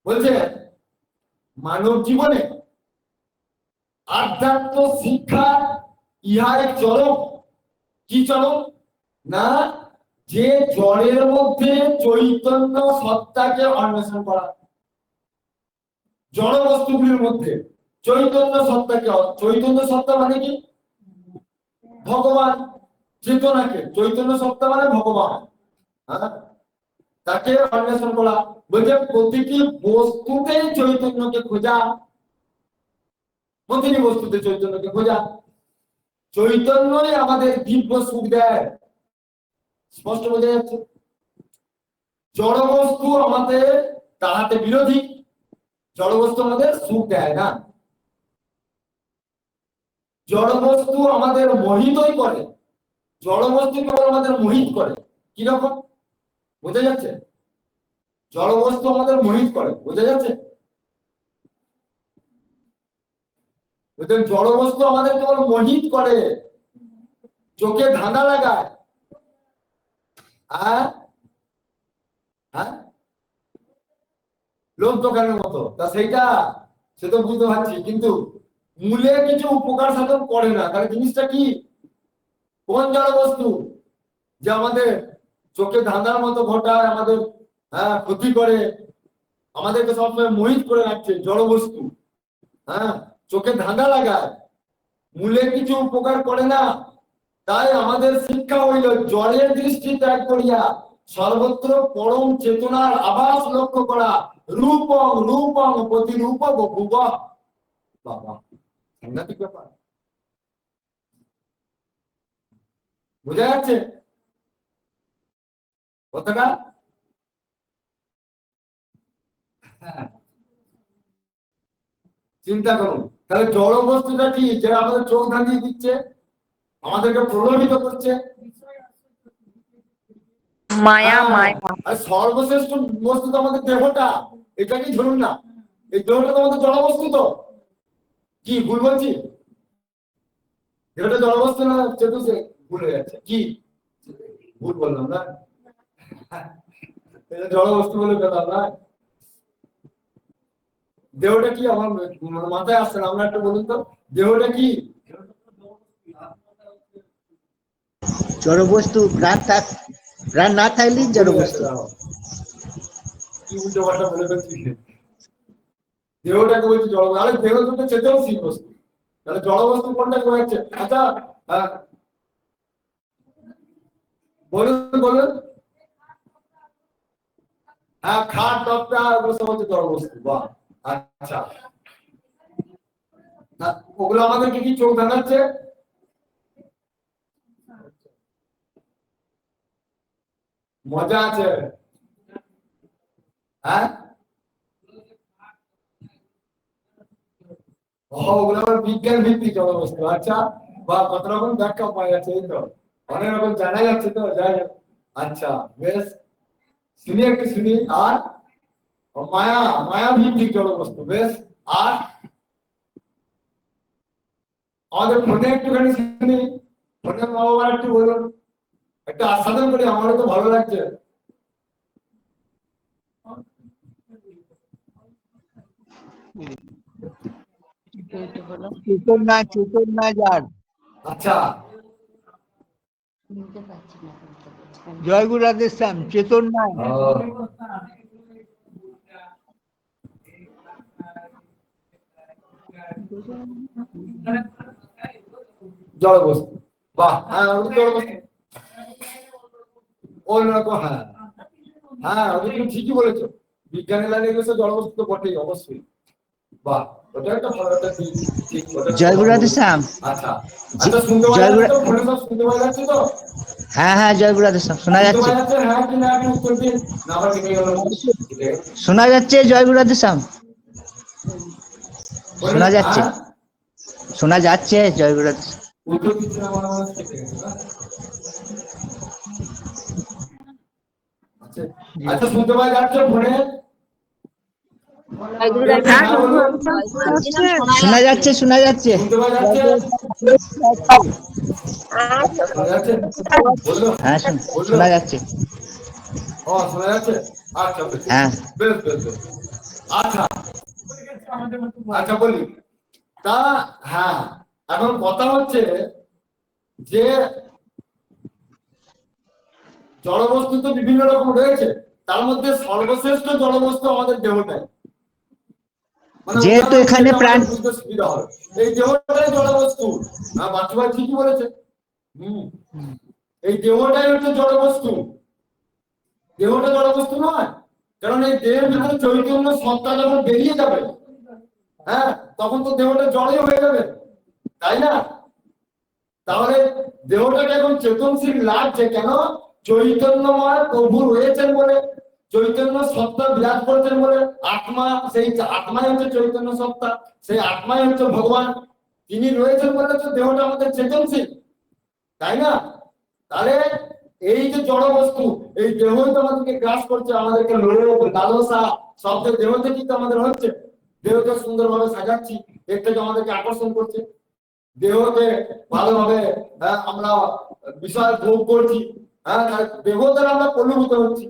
বলছে মানব জীবনে আধ্যাত্ম শিক্ষা ইহার চরম, কি চরম না, যে জড়ের মধ্যে চৈতন্য সত্তাকে অন্বেষণ করা। জড় বস্তুগুলির মধ্যে চৈতন্য সত্তাকে, চৈতন্য সত্তা মানে কি? ভগবান, চেতনাকে, চৈতন্য সত্তা মানে ভগবান, তাকে অন্বেষণ করা। বলছে প্রতিটি বস্তুতে চৈতন্যকে খোঁজা, প্রতিটি বস্তুতে চৈতন্যকে খোঁজা। চৈতন্যই আমাদের দিব্য সুখ দেয়, স্পষ্ট বোঝা যাচ্ছে। জড় বস্তু আমাদের তাহাতে বিরোধী, জড় বস্তু আমাদের সুখ দেয় না, জড় বস্তু আমাদের মোহিতই করে। জড় বস্তু কেবল আমাদের মোহিত করে, কিরকম বোঝা যাচ্ছে? জড় বস্তু আমাদের মোহিত করে, বোঝা যাচ্ছে? জড় বস্তু আমাদের কেবল মোহিত করে, চোখে ধাঁধা লাগায়, লোক দোকানের মতো। তা সেইটা সে তো বুঝতে পারছি, কিন্তু মূলে কিছু উপকার সাধন করে না। তাহলে জিনিসটা কি? কোন জড় বস্তু যে আমাদের চোখে ধাঁধার মতো ঘটায়, আমাদের ক্ষতি করে, আমাদেরকে সবসময় মোহিত করে রাখছে? জড় বস্তু চোখে ধাঁধা লাগায়, মূলে কিছু উপকার করে না। তাই আমাদের শিক্ষা হইল জড়ের দৃষ্টি ত্যাগ করিয়া সর্বত্র পরম চেতনার আভাস লক্ষ্য করা। রূপং রূপং প্রতিরূপ বভুব। বাবা, সাংঘাতিক ব্যাপার। বোঝা যাচ্ছে কথাটা? চিন্তা করুন, তাহলে জড় বস্তুটা কি? যেটা আমাদের চোখ ধাঁধিয়ে দিচ্ছে, আমাদেরকে প্রলোভিত করছে, মায়া। মায়া আর সর্বশ্রেষ্ঠ বস্তু তো আমাদের দেহটা, এটাকেই ধরুন না, এই দেহটা তো আমাদের জড়বস্তু, তো কি ভুল বলছি? দেহটা জড়বস্তু না চেতন, সে ভুল হয়ে যাচ্ছে, কি ভুল বললাম না? এটা জড়বস্তু বলে কথা না। দেহটা কি আমার মাথায় আসছে না, আমরা একটু বলুন তো দেহটা কি? জড়বস্তু, প্রাণ না থাকলেই জড়বস্তু। কি উল্টো পাল্টা বলে ফেলছি। দেহটাকে বলছি জড়, আরে দেহ দুটো চেতনশীল বস্তু, তাহলে জড়বস্তু কোনটা হচ্ছে? আচ্ছা বলুন বলুন। হ্যাঁ, খাট টপটা ওগুলো সব হচ্ছে জড়বস্তু। বাহ, আচ্ছা, ওগুলো আমাদেরকে কি চোখ দেখাচ্ছে? মজা আছে, হ্যাঁ ওগুলো আমার বিজ্ঞান ভিত্তিক জড়বস্তু। আচ্ছা, বা কত রকম ব্যাখ্যা পাওয়া যাচ্ছে, এই তো অনেক রকম জানা যাচ্ছে, তো যাই হোক। আচ্ছা বেশ, শুনি একটু শুনি। আর মায়া, মায়া ভিত্তিক জড়বস্তু, বেশ। আর আমাদের ফোনে একটুখানি শুনি, ফোনে মা বাবার একটু বলুন, একটা আস্বাদন করি, আমারও তো ভালো লাগছে। চেতন না যার। আচ্ছা, জয় গুরু রাধে শ্যাম, চেতন নাই। জড়বস্তু, বাহ, হ্যাঁ জড়বস্তু, অন্যরকম, হ্যাঁ হ্যাঁ, ওটা তুমি ঠিকই বলেছো। বিজ্ঞানের লাইনে গেছে, জড়বস্তু তো বটেই, অবশ্যই। বাহ, ওটা একটা ভালো একটা দিক, ঠিক ওটা জয় গুরু ভালো রাধে বলেছো। শ্যাম। আচ্ছা আচ্ছা, শুনতে পাওয়া জয় যাচ্ছে গুরু। তো? ফোনে সব শুনতে পাওয়া যাচ্ছে তো? হ্যাঁ হ্যাঁ, জয় গুরু রাধে শ্যাম, শোনা শুনতে যাচ্ছে। পাওয়া যাচ্ছে, হ্যাঁ কি না একটু উত্তর দিন, না আবার কেটে গেল, কেটে গেল। শোনা যাচ্ছে, জয় গুরু রাধে শ্যাম, শোনা যাচ্ছে, হ্যাঁ, শোনা যাচ্ছে, জয় গুরু রাধে শ্যাম। উত্তর দিচ্ছে না, মনে হয় কেটে গেছে না? আচ্ছা আচ্ছা, শুনতে পাওয়া যাচ্ছে ফোনে? হ্যাঁ হ্যাঁ জয়গুরু বলুন, রাধে শ্যাম, শোনা যাচ্ছে। শোনা যাচ্ছে, শোনা যাচ্ছে। শুনতে পাওয়া যাচ্ছে? শোনা যাচ্ছে, বললো হ্যাঁ বললো। শোনা যাচ্ছে। ও, শোনা যাচ্ছে। আচ্ছা বেশ হ্যাঁ বেশ বেশ বেশ। আচ্ছা আচ্ছা বলি, তা হ্যাঁ, এখন কথা হচ্ছে যে জড়বস্তু তো বিভিন্ন রকম রয়েছে, তার মধ্যে সর্বশ্রেষ্ঠ জড়বস্তু আমাদের দেহটাই। মানে যেহেতু উদাহরণ এখানে দিলে প্রাণ, আমাদের বুঝতে সুবিধা হবে, এই দেহটাই জড়বস্তু। হ্যাঁ, বাচ্চু ভাই ঠিকই বলেছে। হম, এই দেহটাই হচ্ছে জড়বস্তু, দেহটা জড়বস্তু নয়। কারণ এই দেহের ভিতরে চৈতন্য সত্তা যখন বেরিয়ে যাবে, হ্যাঁ, তখন তো দেহটা জড়ই হয়ে যাবে, তাই না? তাহলে দেহটাকে এখন চেতনশীল লাগছে কেন? চৈতন্যময় প্রভু রয়েছেন বলে, চৈতন্য সত্তা বিরাজ করেছেন বলে। আত্মা, সেই আত্মাই হচ্ছে চৈতন্য সত্তা, সেই আত্মাই হচ্ছে ভগবান, তিনি রয়েছেন বলে তো দেহটা আমাদের চেতনশীল, তাই না? তাহলে এই যে জড় বস্তু, এই দেহই তো আমাদেরকে গ্রাস করছে, আমাদেরকে লোভ লালসা শব্দ দেহ থেকেই তো আমাদের হচ্ছে। দেহকে সুন্দরভাবে সাজাচ্ছি, এর থেকে আমাদেরকে আকর্ষণ করছে, দেহকে ভালোভাবে, হ্যাঁ, আমরা বিষয় ভোগ করছি, হ্যাঁ, দেহ দ্বারা আমরা প্রলোভিত হচ্ছি।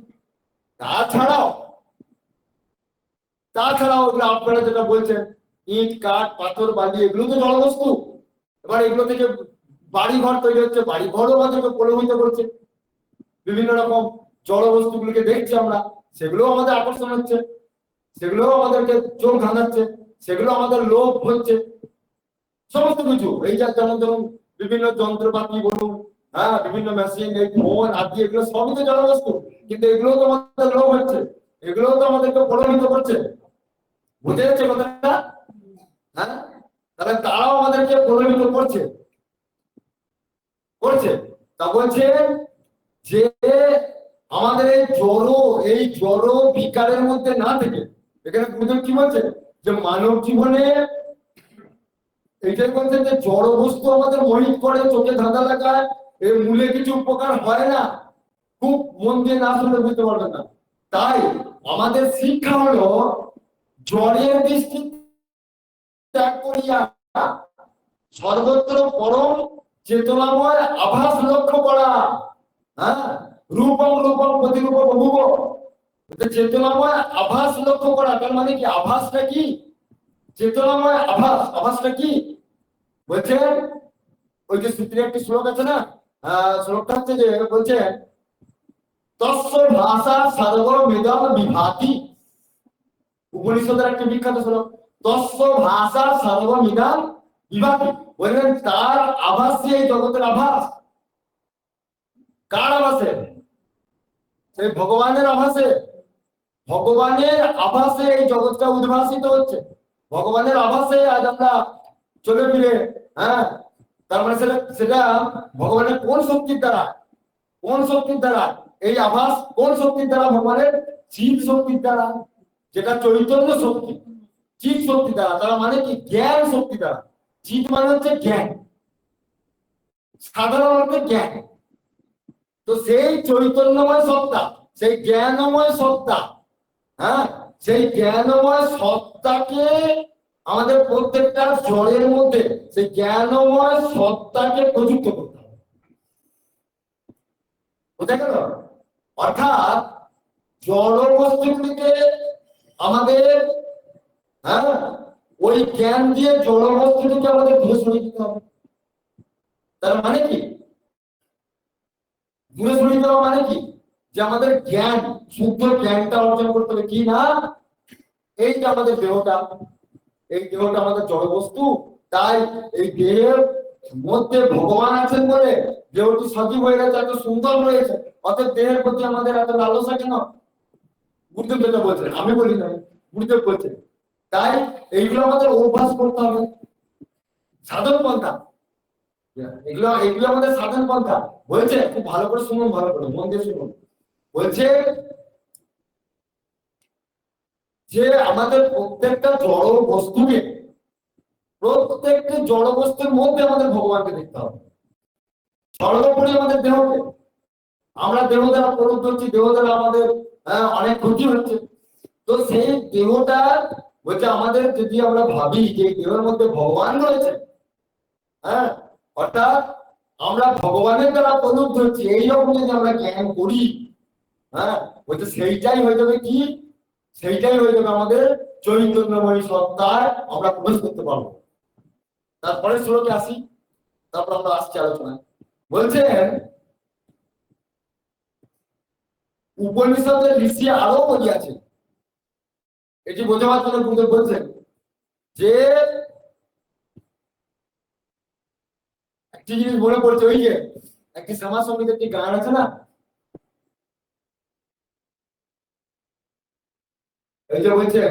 তাছাড়াও তাছাড়াও ওগুলো আপনারা যেটা বলছেন, ইট কাঠ পাথর বালি, এগুলো তো জড়বস্তু। এবার এগুলো থেকে বাড়ি ঘর তৈরি হচ্ছে, বাড়ি ঘরও আমাদেরকে প্রলোভিত করছে। বিভিন্ন রকম জড় বস্তুগুলোকে দেখছি আমরা, সেগুলো আমাদের আকর্ষণ হচ্ছে, সেগুলো আমাদেরকে চোখ ধাঁধাচ্ছে, সেগুলো আমাদের লোভ হচ্ছে, সমস্ত কিছু। এই যেমন যেমন বিভিন্ন যন্ত্রপাতি বলুন, হ্যাঁ, বিভিন্ন মেশিন, এই ফোন আদি, এগুলো সবই তো জড় বস্তু, কিন্তু এগুলো তো আমাদের লোভ হচ্ছে, এগুলো তো আমাদেরকে প্রলোভিত করছে। বুঝে যাচ্ছে কথাটা? হ্যাঁ, তাহলে তারাও আমাদেরকে প্রলোভিত করছে করছে তা বলছে যে আমাদের এই জড় বিকারের মধ্যে না থেকে, এখানে গুরুদেব কি বলছে, যে মানব জীবনে এইটাই বলছে যে জড় বস্তু আমাদের মোহিত করে, চোখে ধাঁধা লাগায়, এর মূলে কিছু উপকার হয় না। খুব মন দিয়ে না শুনলে বুঝতে পারবেন না। তাই আমাদের শিক্ষা হলো জড়ের দৃষ্টি ত্যাগ করিয়া সর্বত্র পরম চেতনাময় আভাস লক্ষ্য করা। হ্যাঁ, রূপম রূপম প্রতিরূপ বহুব, চেতনাময় আভাস লক্ষ্য করা। তার মানে কি? আভাসটা কি? চেতনাময় আভাস। আভাসটা কি বলছে? ওই যে সূত্রে একটি শ্লোক আছে না, শ্লোকটা হচ্ছে যে বলছে তস্য ভাষা সর্বমিদং বিভাতি। উপনিষদের একটি বিখ্যাত শ্লোক, তস্য ভাষা সর্বমিদং বিভাতি। বললেন তার আভাসই এই জগতের আভাস। কার আভাসে? সেই ভগবানের আভাসে। ভগবানের আভাসে এই জগৎটা উদ্ভাসিত হচ্ছে। ভগবানের আভাসে আজ আমরা চলে ফিরে। হ্যাঁ, তার মানে সেটা ভগবানের কোন শক্তির দ্বারা? কোন শক্তির দ্বারা এই আভাস? কোন শক্তির দ্বারা? ভগবানের চিৎ শক্তির দ্বারা, যেটা চৈতন্য শক্তি। চিৎ শক্তি দ্বারা, তারা মানে কি? জ্ঞান শক্তি দ্বারা। চিৎ মানে হচ্ছে জ্ঞান, সাধারণ অর্থে জ্ঞান। তো সেই চৈতন্যময় সত্তা, সেই জ্ঞানময় সত্তা, হ্যাঁ, সেই জ্ঞানময় সত্তাকে আমাদের প্রত্যেকটা জড়ের মধ্যে সেই জ্ঞানময় সত্তাকে প্রযুক্ত করতে হবে। বুঝা গেল? অর্থাৎ জড় বস্তুগুলিকে আমাদের, হ্যাঁ, ওই জ্ঞান দিয়ে জড় বস্তুটিকে আমাদের দূরে সরিয়ে দিতে হবে। তার মানে কি? দূরে সরিয়ে দেওয়া মানে কি? যে আমাদের জ্ঞান, শুদ্ধ জ্ঞানটা অর্জন করতে হবে। কি না? এই যে আমাদের দেহটা, এই দেহটা আমাদের জড় বস্তু। তাই এই দেহের মধ্যে ভগবান আছেন বলে দেহটি সজীব হয়ে গেছে, এত সুন্দর রয়েছে। অতএব দেহের প্রতি আমাদের এত লালসা কেন? গুরুদেব যেটা বলছেন, আমি বলি না, গুরুদেব বলছেন। তাই এইগুলো আমাদের অভ্যাস করতে হবে, সাধন পন্থা। এগুলো এগুলো আমাদের সাধন পন্থা। বলছে, খুব ভালো করে শুনুন, ভালো করে মন দিয়ে শুনুন। বলছে যে আমাদের প্রত্যেকটা জড় বস্তুকে, প্রত্যেকটা জড় বস্তুর মধ্যে আমাদের ভগবানকে দেখতে হবে। সর্বোপরি আমাদের দেহকে। আমরা দেহ দ্বারা প্রলুব্ধ হচ্ছি, দেহ দ্বারা আমাদের অনেক ক্ষতি হচ্ছে। তো সেই দেহটা বলছে আমাদের, যদি আমরা ভাবি যে দেহের মধ্যে ভগবান রয়েছে, হ্যাঁ, অর্থাৎ আমরা ভগবানের দ্বারা প্রলুব্ধ হচ্ছি, এইরকম যদি আমরা জ্ঞান করি, হ্যাঁ, বলছে সেইটাই হয়ে যাবে কি? সেইটাই হয়ে যাবে আমাদের চৈতন্যময় সত্তায় আমরা প্রবেশ করতে পারবো। তারপরে শ্লোকে আসি, তারপর আমরা আসছি আলোচনায়। বলছেন উপনিষদের ঋষি আরো বলিয়াছে, এটি বোঝাবার জন্য গুরুদেব বলছেন যে একটি জিনিস মনে পড়ছে, ওই যে একটি সমাজ সঙ্গীত একটি গান আছে না, এই যে বলছে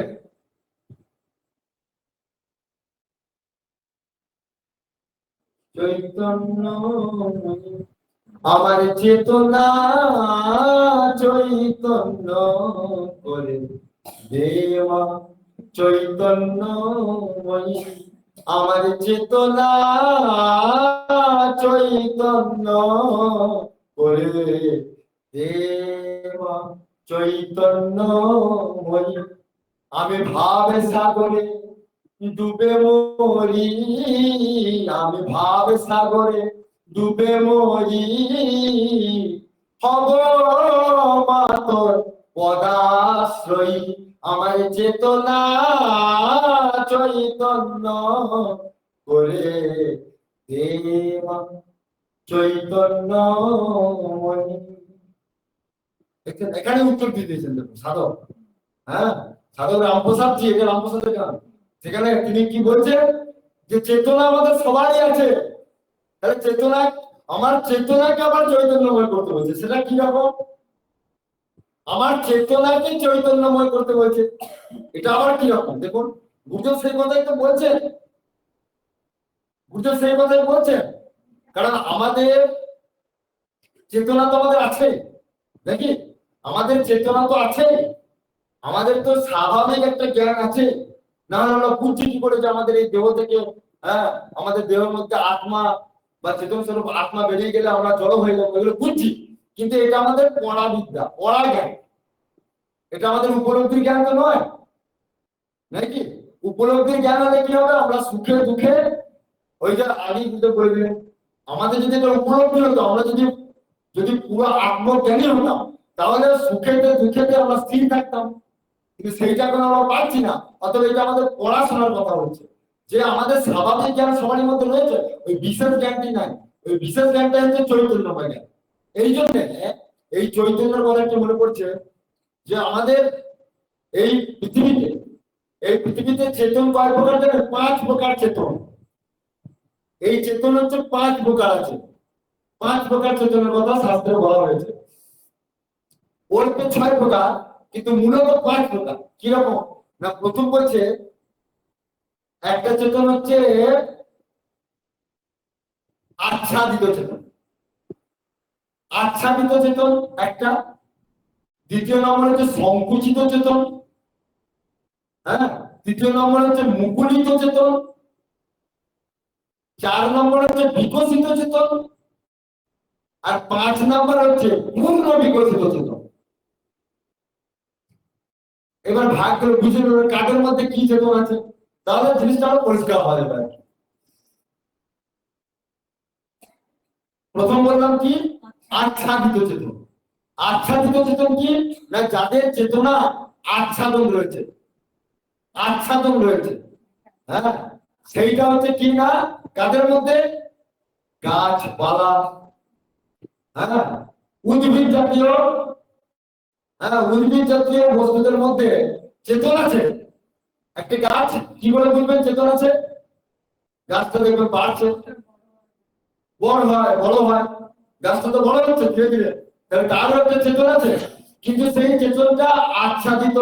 চৈতন্য আমার চেতনা চৈতন্য করে দেওয়া, চৈতন্যময়ী আমার চেতনা চৈতন্য করে দেওয়া, চৈতন্যময়ী আমি ভাবে সাগরে ডুবে মরি, আমি ভাব সাগরে ডুবে মরি, হব মাতর পদাশ্রয়ী আমার চেতনা চৈতন্য করে দেওয়া, চৈতন্যময়ী। এখানে উত্তর দিয়ে দিয়েছেন দেখুন সাধক। হ্যাঁ, সাধক রামপ্রসাদ জি, এটা রামপ্রসাদের গান। সেখানে তিনি কি বলছেন? যে চেতনা আমাদের সবারই আছে। তাহলে চেতনা, আমার চেতনাকে আবার চৈতন্যময় করতে বলছে। সেটা কি রকম? আমার চেতনাকে চৈতন্যময় করতে বলছে, এটা আবার কি রকম? দেখুন, গুরুদেব সেই কথাই তো বলছেন। গুরুদেব সেই কথাই বলছেন, কারণ আমাদের চেতনা তো আমাদের আছে নাকি? আমাদের চেতনা তো আছে, আমাদের তো স্বাভাবিক একটা জ্ঞান আছে। না হলে আমরা বুঝছি কি করে যে আমাদের এই দেহ থেকে, হ্যাঁ, আমাদের দেহের মধ্যে আত্মা বা চেতন স্বরূপ আত্মা বেরিয়ে গেলে আমরা জড় হয়ে যাবো, এগুলো বুঝছি। কিন্তু এটা আমাদের পড়া বিদ্যা, পড়া জ্ঞান। এটা আমাদের উপলব্ধির জ্ঞান তো নয়, নাকি? উপলব্ধির জ্ঞান হলে কি হবে? আমরা সুখে দুঃখে, ওই যে আগে কিন্তু বলে দিলেন, আমাদের যদি এটা উপলব্ধি হতো, আমরা যদি যদি পুরো আত্মজ্ঞানী হতাম, তাহলে সুখেতে দুঃখেতে আমরা স্থির থাকতাম। কিন্তু সেইটা এখন আমরা পাচ্ছি না। অতএব এটা আমাদের পড়াশোনার কথা হচ্ছে, যে আমাদের স্বাভাবিক জ্ঞান সবারই মধ্যে রয়েছে, ওই বিশেষ জ্ঞানটি নাই। ওই বিশেষ জ্ঞানটা হচ্ছে চৈতন্যময় জ্ঞান। এই জন্য এই চৈতন্যের কথা একটু মনে পড়ছে, যে আমাদের এই পৃথিবীতে চেতন কয় প্রকার জানেন? 5 প্রকার চেতন। এই চেতন হচ্ছে 5 প্রকার আছে। 5 প্রকার চেতনের কথা শাস্ত্রে বলা হয়েছে। বলতে 6 প্রকার, কিন্তু মূলত 5 প্রকার। কিরকম না, প্রথম বলছে একটা চেতন হচ্ছে আচ্ছাদিত চেতন। আচ্ছাদিত চেতন একটা। দ্বিতীয় নম্বর হচ্ছে সংকুচিত চেতন। হ্যাঁ। তৃতীয় নম্বর হচ্ছে মুকুলিত চেতন। 4 নম্বর হচ্ছে বিকশিত চেতন। আর 5 নম্বর হচ্ছে পূর্ণ বিকশিত চেতন। এবার ভাগ করে বুঝে নেবেন কাদের মধ্যে কি চেতন আছে, তাহলে জিনিসটা আরো পরিষ্কার হয়ে যাবে। প্রথম বললাম কি? আচ্ছাদিত চেতন। আচ্ছাদিত চেতন কি না, যাদের চেতনা আচ্ছাদন রয়েছে, আচ্ছাদন রয়েছে। হ্যাঁ, সেইটা হচ্ছে কি না, কাদের মধ্যে? গাছপালা, হ্যাঁ, উদ্ভিদ জাতীয়, হ্যাঁ, উদ্ভিদ জাতীয় বস্তুদের মধ্যে চেতন আছে। একটা গাছ কি করে বুঝবেন চেতন আছে? গাছটা দেখবেন বাড়ছে, বড় হয়, গাছটা তো বড় হচ্ছে ধীরে ধীরে, তাহলে তার একটা চেতন আছে। কিন্তু সেই চেতনটা আচ্ছাদিত,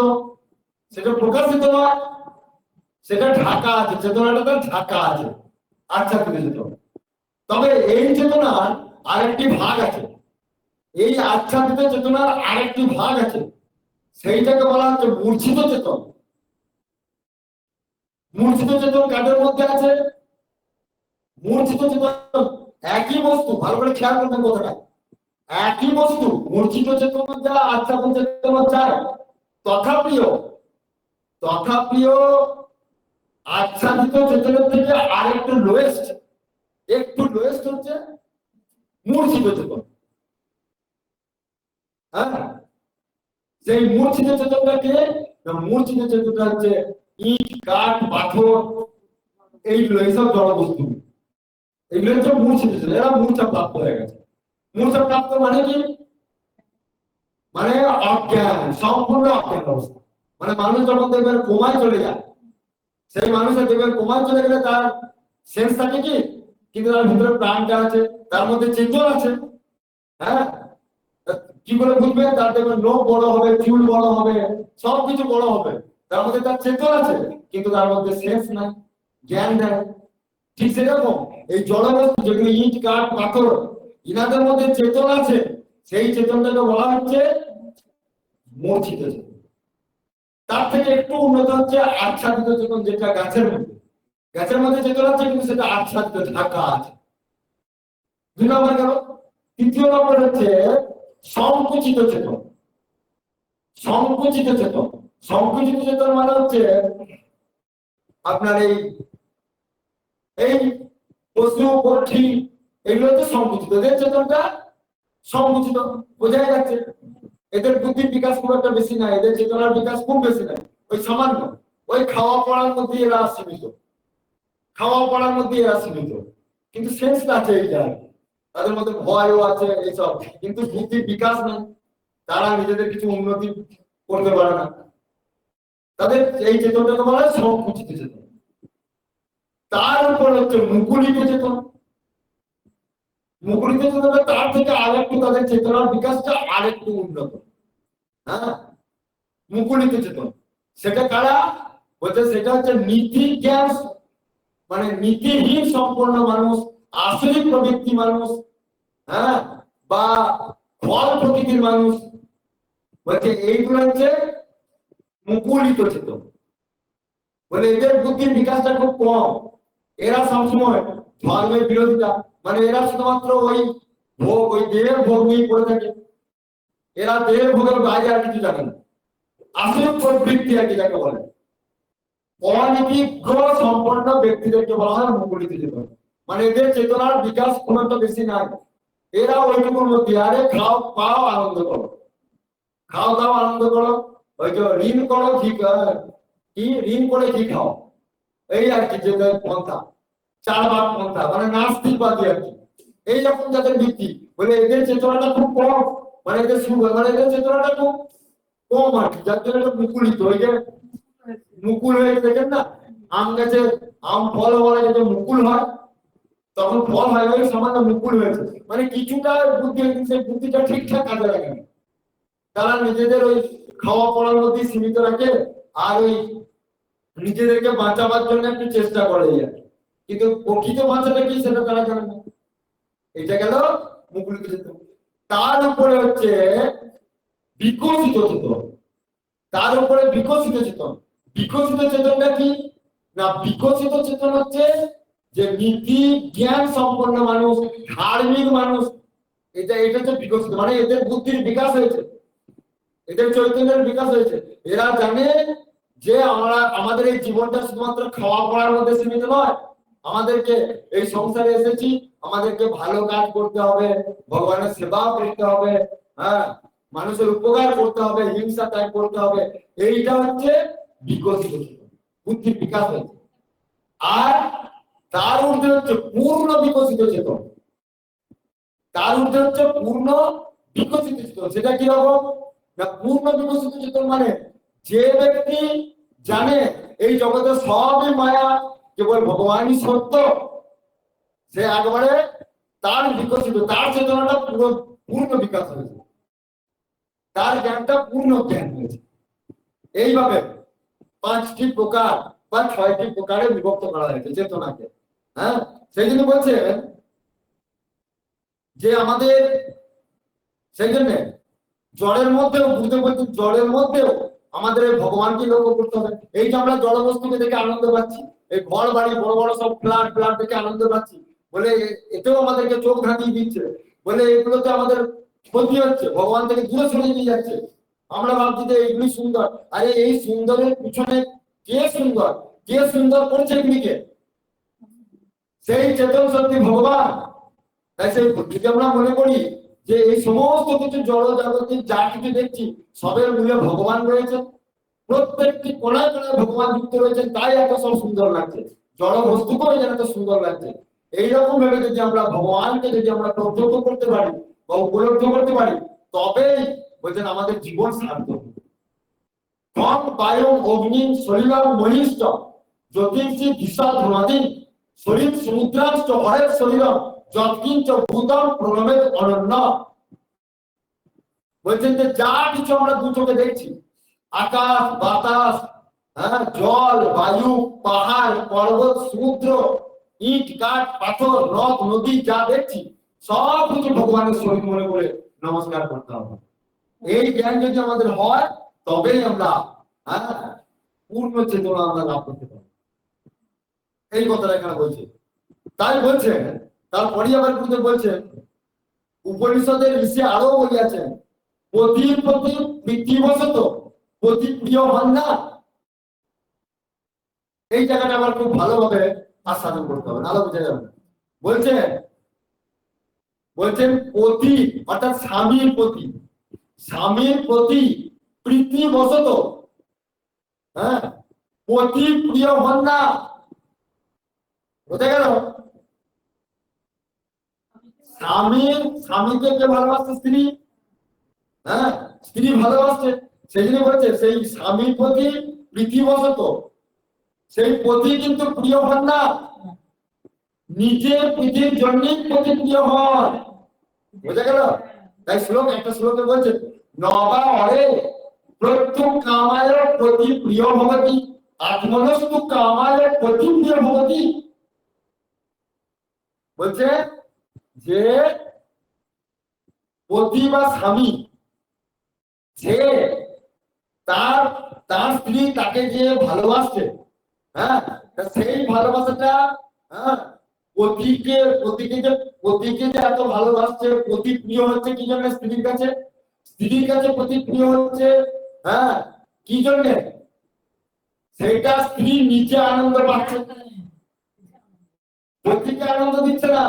সেটা প্রকাশিত নয়, সেটা ঢাকা আছে, চেতনাটা তার ঢাকা আছে, আচ্ছাদিত চেতন। তবে এই চেতনার আরেকটি ভাগ আছে, এই আচ্ছাদিত চেতনার আরেকটি ভাগ আছে, সেইটাকে বলা হচ্ছে মূর্ছিত চেতন। মূর্ছিত চেতন কাদের মধ্যে আছে? মূর্ছিত চেতন একই বস্তু, ভালো করে খেয়াল করবেন কথাটা, একই বস্তু মূর্ছিত চেতন যা আচ্ছাদিত চেতন চায়, তথাপিও আচ্ছাদিত চেতনের থেকে আরেকটু লোয়েস্ট, একটু লোয়েস্ট হচ্ছে মূর্ছিত চেতন। হ্যাঁ, সেই মূর্ছিত চেতনটাকে, মূর্ছিত চেতনটা হচ্ছে ইট, কাঠ, পাথর, এইগুলো, এইসব জড় বস্তু, এগুলো হচ্ছে মূর্ছিত চেতন। এরা মূর্ছা প্রাপ্ত হয়ে গেছে। মূর্ছা প্রাপ্ত মানে কি? মানে অজ্ঞান, সম্পূর্ণ অজ্ঞান অবস্থা। মানে মানুষ যখন দেখবেন কোমায় চলে যায়, সেই মানুষের দেখবেন কোমায় চলে গেলে তার সেন্স থাকে কি, কিন্তু তার ভিতরে প্রাণটা আছে, তার মধ্যে চেতন আছে। হ্যাঁ, কি করে বুঝবেন? তার দেখবেন লোক বড় হবে, চুল বড় হবে, সবকিছু বড় হবে, তার মধ্যে তার চেতন আছে, কিন্তু তার মধ্যে সেন্স নাই, জ্ঞান নেই। ঠিক সেরকম এই জড়বস্তু যেগুলো ইট, কাঠ, পাথর, ইনাদের মধ্যে চেতন আছে, সেই চেতনটাকে বলা হচ্ছে মূর্ছিত চেতন। তার থেকে একটু উন্নত হচ্ছে আচ্ছাদিত চেতন, যেটা গাছের মধ্যে চেতন আছে, কিন্তু সেটা আচ্ছাদিত, ঢাকা আছে। 2 নম্বর গেল। তৃতীয় নম্বর হচ্ছে সংকুচিত চেতন। সংকুচিত চেতন, সংকুচিত চেতন মানে হচ্ছে আপনার এই পশু পক্ষী, এগুলো হচ্ছে সংকুচিত। এদের চেতনটা সংকুচিত, বোঝাই যাচ্ছে। এদের বুদ্ধির বিকাশ খুব একটা বেশি নাই, এদের চেতনার বিকাশ খুব বেশি নাই, ওই সামান্য, ওই খাওয়া পড়ার মধ্যে এরা সীমিত, কিন্তু সেন্সটা আছে এইটা। তাদের মধ্যে ভয়ও আছে এইসব, কিন্তু বুদ্ধির বিকাশ নেই, তারা নিজেদের কিছু উন্নতি করতে পারে না। তাদের এই চেতনটাকে বলা হয় সংকুচিত চেতন। তার উপর হচ্ছে মুকুলিত চেতন। মুকুলিত চেতন তার থেকে আরেকটু, তাদের চেতনার বিকাশটা আরেকটু উন্নত। হ্যাঁ, মুকুলিত চেতন সেটা কারা বলছে? সেটা হচ্ছে নীতি জ্ঞান, মানে নীতিহীন সম্পন্ন মানুষ, আসরিক প্রবৃত্তি মানুষ, হ্যাঁ, বা ফল প্রকৃতির মানুষ, বলছে এইগুলো হচ্ছে মুকুলিত চেতন। বলে এদের বুদ্ধির বিকাশটা খুব কম, এরা সবসময় ধর্মের বিরোধিতা, মানে এরা শুধুমাত্র ওই ভোগ, ওই দেহের ভোগ নিয়ে পড়ে থাকে, এরা দেহের ভোগের বাইরে আর কিছু জানে না। আসল প্রবৃত্তি আর কি যাকে বলে, অনীতিজ্ঞ সম্পন্ন ব্যক্তিদেরকে বলা হয় মুকুলিত চেতন। মানে এদের চেতনার বিকাশ খুব একটা বেশি নাই, এরা ওইটুকুর মধ্যে, আরে খাও পাও আনন্দ করো, খাও দাও আনন্দ করো, ওই যে ঋণ করো কি ঋণ করে কি খাও, এই আর কি যে পন্থা, 4 ভাগ পন্থা, মানে নাস্তিকবাদী আর কি। এইরকম যাদের ভিত্তি বলে এদের চেতনাটা খুব কম, মানে এদের মানে এদের চেতনাটা খুব কম আর কি, যার জন্য মুকুলিত। ওই যে মুকুল হয়ে দেখেন না আম গাছে আম ফল হওয়ার আগে যে মুকুল হয়, তখন ফল হয় ওই সামান্য মুকুল হয়েছে, মানে কিছুটা বুদ্ধি, সেই বুদ্ধিটা ঠিকঠাক কাজে লাগে না। তারা নিজেদের ওই খাওয়া পড়ার মধ্যে সীমিত রাখে, আর ওই নিজেদেরকে বাঁচাবার জন্য একটু চেষ্টা করে, কিন্তু প্রকৃত বাঁচাটা কি সেটা তারা জানে না। এটা গেল মুকুলিত চেতন। তার উপরে হচ্ছে বিকশিত চেতন, তার উপরে বিকশিত চেতন। বিকশিত চেতনটা কি না, বিকশিত চেতন হচ্ছে যে নীতি জ্ঞান সম্পন্ন মানুষ, ধার্মিক মানুষ, এটা হচ্ছে বিকশিত, মানে এদের বুদ্ধির বিকাশ হয়েছে, এদের চৈতন্যের বিকাশ হয়েছে। এরা জানে যে আমরা আমাদের এই জীবনটা শুধুমাত্র খাওয়া পড়ার মধ্যে সীমিত নয়, আমাদেরকে এই সংসারে এসেছি, আমাদেরকে ভালো কাজ করতে হবে, ভগবানের সেবা করতে হবে, হ্যাঁ, মানুষের উপকার করতে হবে, হিংসা ত্যাগ করতে হবে। এইটা হচ্ছে বিকশিত চেতন, বুদ্ধির বিকাশ হয়েছে। আর তার ঊর্ধ্বে হচ্ছে পূর্ণ বিকশিত চেতন, তার ঊর্ধ্বে হচ্ছে পূর্ণ বিকশিত চেতন। সেটা কি রকম না, পূর্ণ বিকশিত চেতন মানে যে ব্যক্তি জানে এই জগতে সবই মায়া, কেবল ভগবানই সত্য, সে একবারে তার বিকশিত, তার চেতনাটা পূর্ণ বিকাশ হয়েছে, তার জ্ঞানটা পূর্ণ জ্ঞান হয়েছে। এইভাবে 5টি প্রকার বা 6টি প্রকারে বিভক্ত করা হয়েছে চেতনাকে। হ্যাঁ, সেই জন্য বলছে যে আমাদের সেই জন্য জড়ের মধ্যেও বুঝতে পারছি, জড়ের মধ্যেও আমাদের ভগবানকে লক্ষ্য করতে হবে। এই যে আমরা জড় বস্তুকে দেখে আনন্দ পাচ্ছি, এই ঘর বাড়ি বড় বড় সব ফ্ল্যাট দেখে আনন্দ পাচ্ছি বলে এতেও আমাদেরকে চোখ ধাঁধিয়ে দিচ্ছে, বলে এগুলোতে আমাদের ক্ষতি হচ্ছে, ভগবান থেকে দূরে সরে নিয়ে যাচ্ছে। আমরা ভাবছি যে এইগুলি সুন্দর, আরে এই সুন্দরের পিছনে কে সুন্দর, কে সুন্দর করছে এগুলিকে, সেই চেতন শক্তি ভগবান। তাই সেই যদি আমরা মনে করি যে এই সমস্ত কিছু জড় জগতের যা কিছু দেখছি সবের মূলে ভগবান রয়েছে, প্রত্যেকটি কোনায় কোনায় ভগবান যুক্ত রয়েছে, তাই এত সব সুন্দর লাগছে, জড় বস্তুকেও যেন এত সুন্দর লাগছে। এইরকম ভাবে যদি আমরা ভগবানকে যদি আমরা প্রত্যক্ষ করতে পারি বা উপলব্ধ করতে পারি, তবেই বলছেন আমাদের জীবন সার্থক। ধন বায়ু অগ্নি শরীরম মহিষ্ঠ জ্যোতিষী দিশা ধনাদি শরীর সমুদ্রাংশ হরের শরীরম যৎকিঞ্চ ভূতম প্রণমেদ অনন্য। বলছেন যে যা কিছু আমরা দু চোখে দেখছি, আকাশ বাতাস, হ্যাঁ, জল বায়ু পাহাড় পর্বত সমুদ্র ইট কাঠ পাথর নদ নদী যা দেখছি সব কিছু ভগবানের শরীর মনে করে নমস্কার করতে হবে। এই জ্ঞান যদি আমাদের হয় তবেই আমরা পূর্ণ চেতনা আমরা লাভ করতে পারি। এই কথাটা এখানে বলছে। তাই বলছেন, তারপরে আবার কিন্তু বলছেন উপনিষদের ঋষি আরো বলিয়াছেন পতির প্রতি প্রীতিবশত পতি প্রিয় হন না। এই জায়গাটা আবার খুব ভালোভাবে আস্বাদন করতে হবে, নাহলে বোঝা যাবে। বলছেন পতি অর্থাৎ স্বামীর প্রতি প্রীতিবশত, হ্যাঁ, পতি প্রিয় হন না। বোঝা গেল? স্বামীকে কে ভালোবাসছে? স্ত্রী। হ্যাঁ, স্ত্রী ভালোবাসছে, সেই জন্য বলছে সেই স্বামীর প্রতি প্রীতিবশত, সেই পতি কিন্তু প্রিয় হন না, নিজের প্রীতির জন্যই প্রতি প্রিয় হন। বোঝা গেল? তাই একটা শ্লোকে বলছে নবা হরে প্রত্যুক কামায় প্রতি প্রিয় ভবতি আত্মনস্তু কামায় প্রতি প্রিয় ভবতি। বলছে যে পতি বা স্বামী যে তার স্ত্রী তাকে যে ভালোবাসছে, হ্যাঁ, সেই ভালোবাসাটা, হ্যাঁ, পতিকে যে এত ভালোবাসছে, পতি প্রিয় হচ্ছে কি জন্য? স্ত্রীর কাছে প্রতি প্রিয় হচ্ছে, হ্যাঁ, কি জন্য? সেইটা স্ত্রী নিজে আনন্দ পাচ্ছে, পতিকে আনন্দ দিচ্ছে না,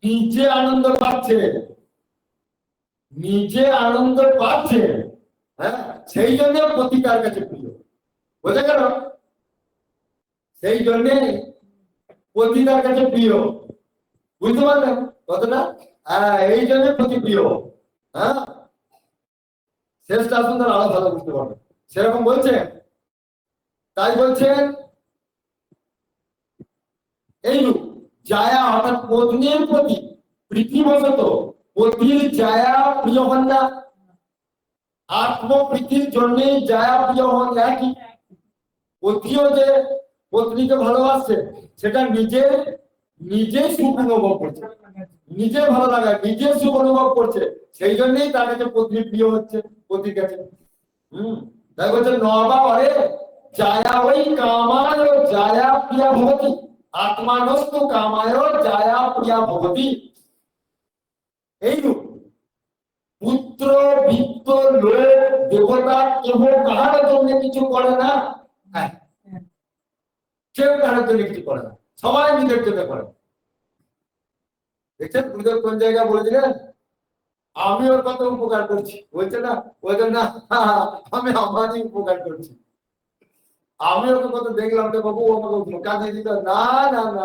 নিজে আনন্দ পাচ্ছে, নিজে আনন্দ পাচ্ছে। হ্যাঁ, সেই জন্য পতি তার কাছে প্রিয়। বোঝা গেল? সেই জন্য পতি তার কাছে প্রিয়। বুঝতে পারলেন কতটা? হ্যাঁ, এই জন্য পতি প্রিয়। হ্যাঁ, শেষটা সুন্দর আরো ভালো বুঝতে পারবেন। সেরকম বলছেন, তাই বলছেন এইরূপ জায়া অর্থাৎ পত্নীর প্রতি প্রীতিবশত পতির জায়া প্রিয় হন না, আত্মপ্রীতির জন্য জায়া প্রিয় হন একই। পতিও যে পত্নীকে ভালোবাসছে, সেটা নিজে সুখ অনুভব করছে, নিজে ভালো লাগা, নিজে সুখ অনুভব করছে, সেই জন্যই তার কাছে পত্নী প্রিয় হচ্ছে পতির কাছে। তাই বলছে নবা অরে জায়া ওই কামায় জায়া প্রিয়া ভবতি, আত্মানস্তু কামায় জায়া প্রিয়া ভবতি। এইরূপ পুত্র বিত্ত লোক দেবতা কেহ কাহার জন্য কিছু করে না। হ্যাঁ, কেউ কাহার জন্য কিছু করে না, সবাই নিজের জন্য করে। দেখছেন গুরুদেব কোন জায়গায় বলেছিলেন, আমি ওর কত উপকার করছি, বলছে না? বলছে না, আমি আমারই উপকার করছি। আমি ওকে কত দেখলাম তো বাবু, আমাকে ধোকা দিয়ে দিত। না না না,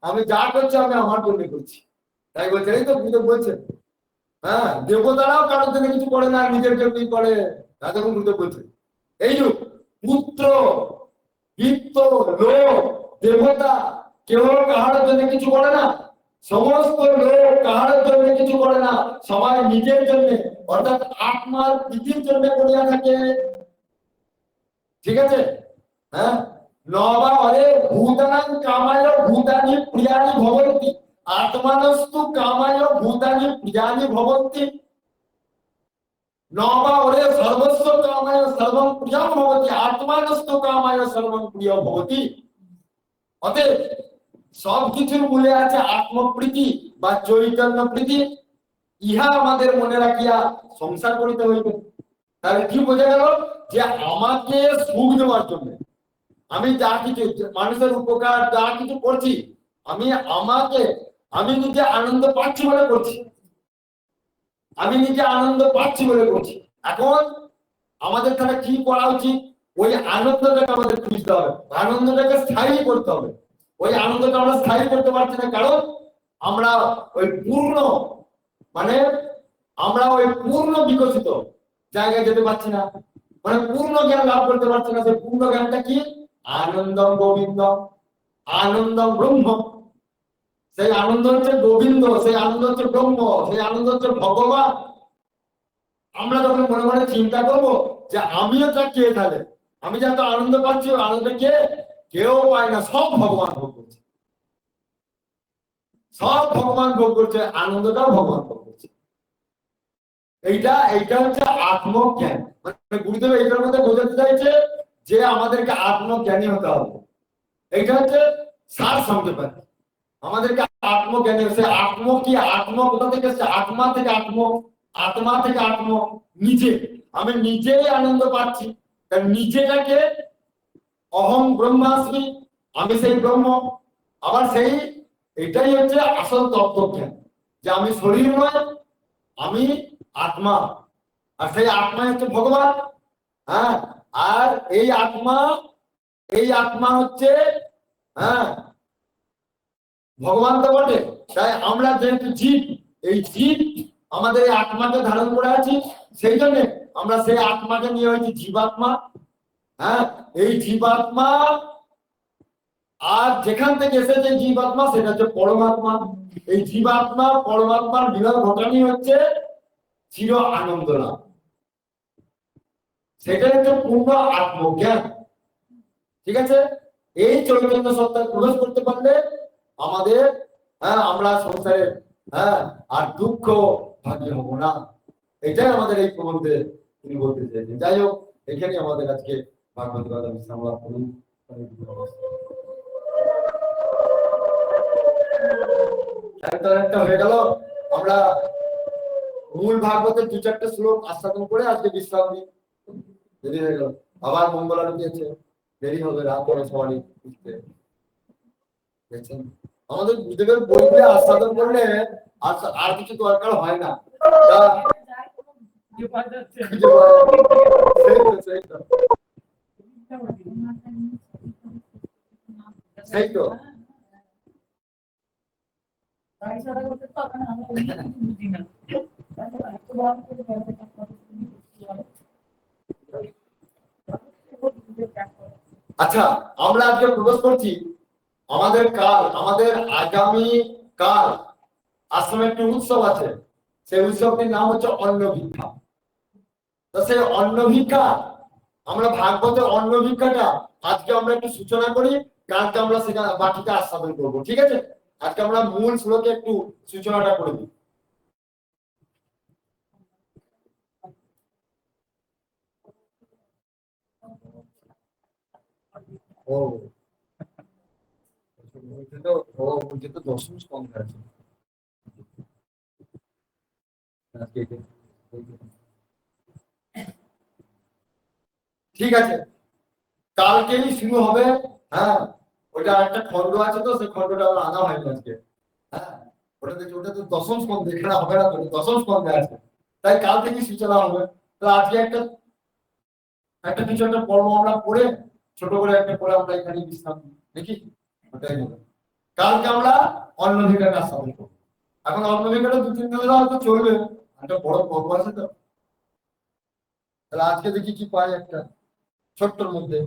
আমি যা করছি আমি আমার জন্য করছি। তাই বলছে, এই তো গুরুদেব বলছেন। হ্যাঁ, দেবতারাও কারোর জন্য কিছু করে না, নিজের জন্যই করে। তখন গুরুদেব বলছে এই যে পুত্র বিত্ত লোক দেবতা কেউ কাহার জন্য কিছু করে না, সমস্ত লোক কাহার জন্য কিছু করে না, সবাই নিজের জন্য অর্থাৎ আত্মার প্রীতির জন্য করিয়া থাকে। ঠিক আছে? হ্যাঁ, নবা অরে ভূতানাং কামায় ভূতানি প্রিয়ানি ভবন্তি, আত্মানস্তু কামায় ভূতানি প্রিয়ানি ভবন্তি। নবা ওরে সর্বস্ব কামায় সর্বং প্রিয়ং ভবতি, আত্মানস্তু কামায় সর্বং প্রিয় ভবতি। অতএব সবকিছুর মূলে আছে আত্মপ্রীতি বা চৈতন্য প্রীতি। ইহা আমাদের মনে রাখিয়া সংসার করিতে হইবে। তাহলে কি বোঝা গেল? যে আমাকে সুখ দেওয়ার জন্য আমি যা কিছু মানুষের উপকার যা কিছু করছি, আমি নিজে আনন্দ পাচ্ছি বলে করছি, আমি নিজে আনন্দ পাচ্ছি বলে করছি। এখন আমাদের তাহলে কি করা উচিত? ওই আনন্দটাকে আমাদের খুঁজতে হবে, আনন্দটাকে স্থায়ী করতে হবে। ওই আনন্দটা আমরা স্থায়ী করতে পারছি না, কারণ আমরা ওই পূর্ণ বিকশিত জায়গায় যেতে পারছি না, মানে পূর্ণ জ্ঞান লাভ করতে পারছি না। সেই পূর্ণ জ্ঞানটা কি? আনন্দম গোবিন্দ, আনন্দম ব্রহ্ম। সেই আনন্দ হচ্ছে গোবিন্দ, সেই আনন্দ হচ্ছে ব্রহ্ম, সেই আনন্দ হচ্ছে ভগবান। আমরা যখন মনে মনে চিন্তা করবো যে আমিও তা কে, তাহলে আমি যত আনন্দ পাচ্ছি আনন্দ কে? কেউ পায় না, সব ভগবান ভোগ করছে, সব ভগবান ভোগ করছে, আনন্দটাও ভগবান ভোগ করছে। এইটা হচ্ছে আত্মজ্ঞান। মানে গুরুদেব এইটার মধ্যে বোঝাতে চাইছে যে আমাদেরকে আত্মজ্ঞানী হতে হবে। এইটা হচ্ছে সার সংক্ষেপ। আমাদেরকে আত্মজ্ঞানী, সে আত্ম কি? আত্ম কোথা থেকে? আত্মা থেকে আত্ম, আত্মা থেকে আত্ম, নিজে। আমি নিজেই আনন্দ পাচ্ছি, নিজেটাকে অহং ব্রহ্মাস্মি, আমি সেই ব্রহ্ম। আবার এটাই হচ্ছে আসল তত্ত্বজ্ঞান, যে আমি শরীর নয়, আমি আত্মা, আর সেই আত্মা হচ্ছে ভগবান। হ্যাঁ, আর এই আত্মা হচ্ছে ভগবান তো বটে। তাই আমরা যেহেতু জীব, এই জীব আমাদের এই আত্মাকে ধারণ করে আছি, সেই জন্য আমরা সেই আত্মাকে নিয়ে হয়েছি জীবাত্মা। হ্যাঁ, এই জীবাত্মা, আর যেখান থেকে এসেছে জীবাত্মা সেটা হচ্ছে পরমাত্মা। এই জীবাত্মা পরমাত্মার মিলন ঘটানি হচ্ছে চির আনন্দ লাভ। সেটা হচ্ছে পূর্ণ আত্মজ্ঞান। ঠিক আছে? এই চৈতন্য সত্তায় প্রবেশ করতে পারলে আমাদের আমরা সংসারে আর দুঃখ ভাগী হবো না। এটাই আমাদের এই প্রবন্ধে তিনি বলতে চেয়েছেন। যাই হোক, এখানে আমাদের আজকে ভাগবত কথা বিশ্রাম লাভ করুন। একটা হয়ে গেল। আমরা মূল ভাগবতের 2-4টে শ্লোক আস্বাদন করে আজকে বিশ্রাম নিই। দেরি হয়ে গেল, আবার মঙ্গল আরতি আছে, দেরি হবে, রাত হবে সবারই উঠতে। দেখছেন, আমাদের গুরুদেবের বইগুলো আস্বাদন করলে আর আর কিছু দরকার হয় না। সেই তো সেই তো আচ্ছা, আমরা আজকে প্রবেশ করছি আমাদের আগামী কাল আশ্রমে একটি উৎসব আছে, সেই উৎসবটির নাম হচ্ছে অন্ন ভিক্ষা। তো সেই অন্ন ভিক্ষা, আমরা ভাগবতের অন্ন ভিক্ষাটা আজকে আমরা একটু সূচনা করি, কালকে আমরা সেখানে বাকিটা আস্বাদন করবো, ঠিক আছে? আজকে আমরা মূল শ্লোকে একটু সূচনাটা করে দিই। ও বলছে তো দশম স্কন্ধে আছে। ঠিক আছে, কালকেই শুরু হবে। হ্যাঁ, ওইটা একটা খন্ড আছে, তো সেই খন্ডটা আমার আনা হয়নি আজকে। হ্যাঁ, ওটা তো দশম স্কন্ধে, এখানে হবে না, তো দশম স্কন্ধে আছে, তাই কাল থেকে সূচনা হবে। তো আজকে একটা একটা কিছু একটা পর্ব আমরা পড়ে, ছোট করে একটা পড়ে আমরা এখানে বিশ্রাম নিই, দেখি ওটাই হবে। কালকে আমরা অন্ন ভিক্ষাটা আস্বাদন করবো। এখন অন্ন ভিক্ষাটা 2-3 দিন হয়তো চলবে, একটা বড় পর্ব আছে তো। তাহলে আজকে দেখি কি পাই একটা ছোট্টর মধ্যে।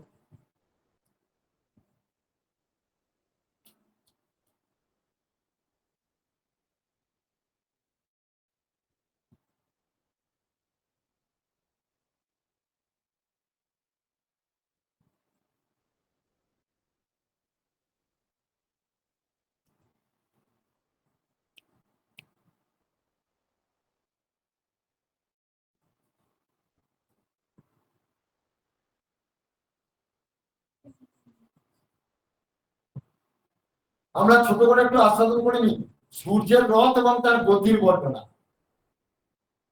আমরা ছোট করে একটু আস্বাদন করে নিই সূর্যের রথ এবং তার গতির বর্ণনা।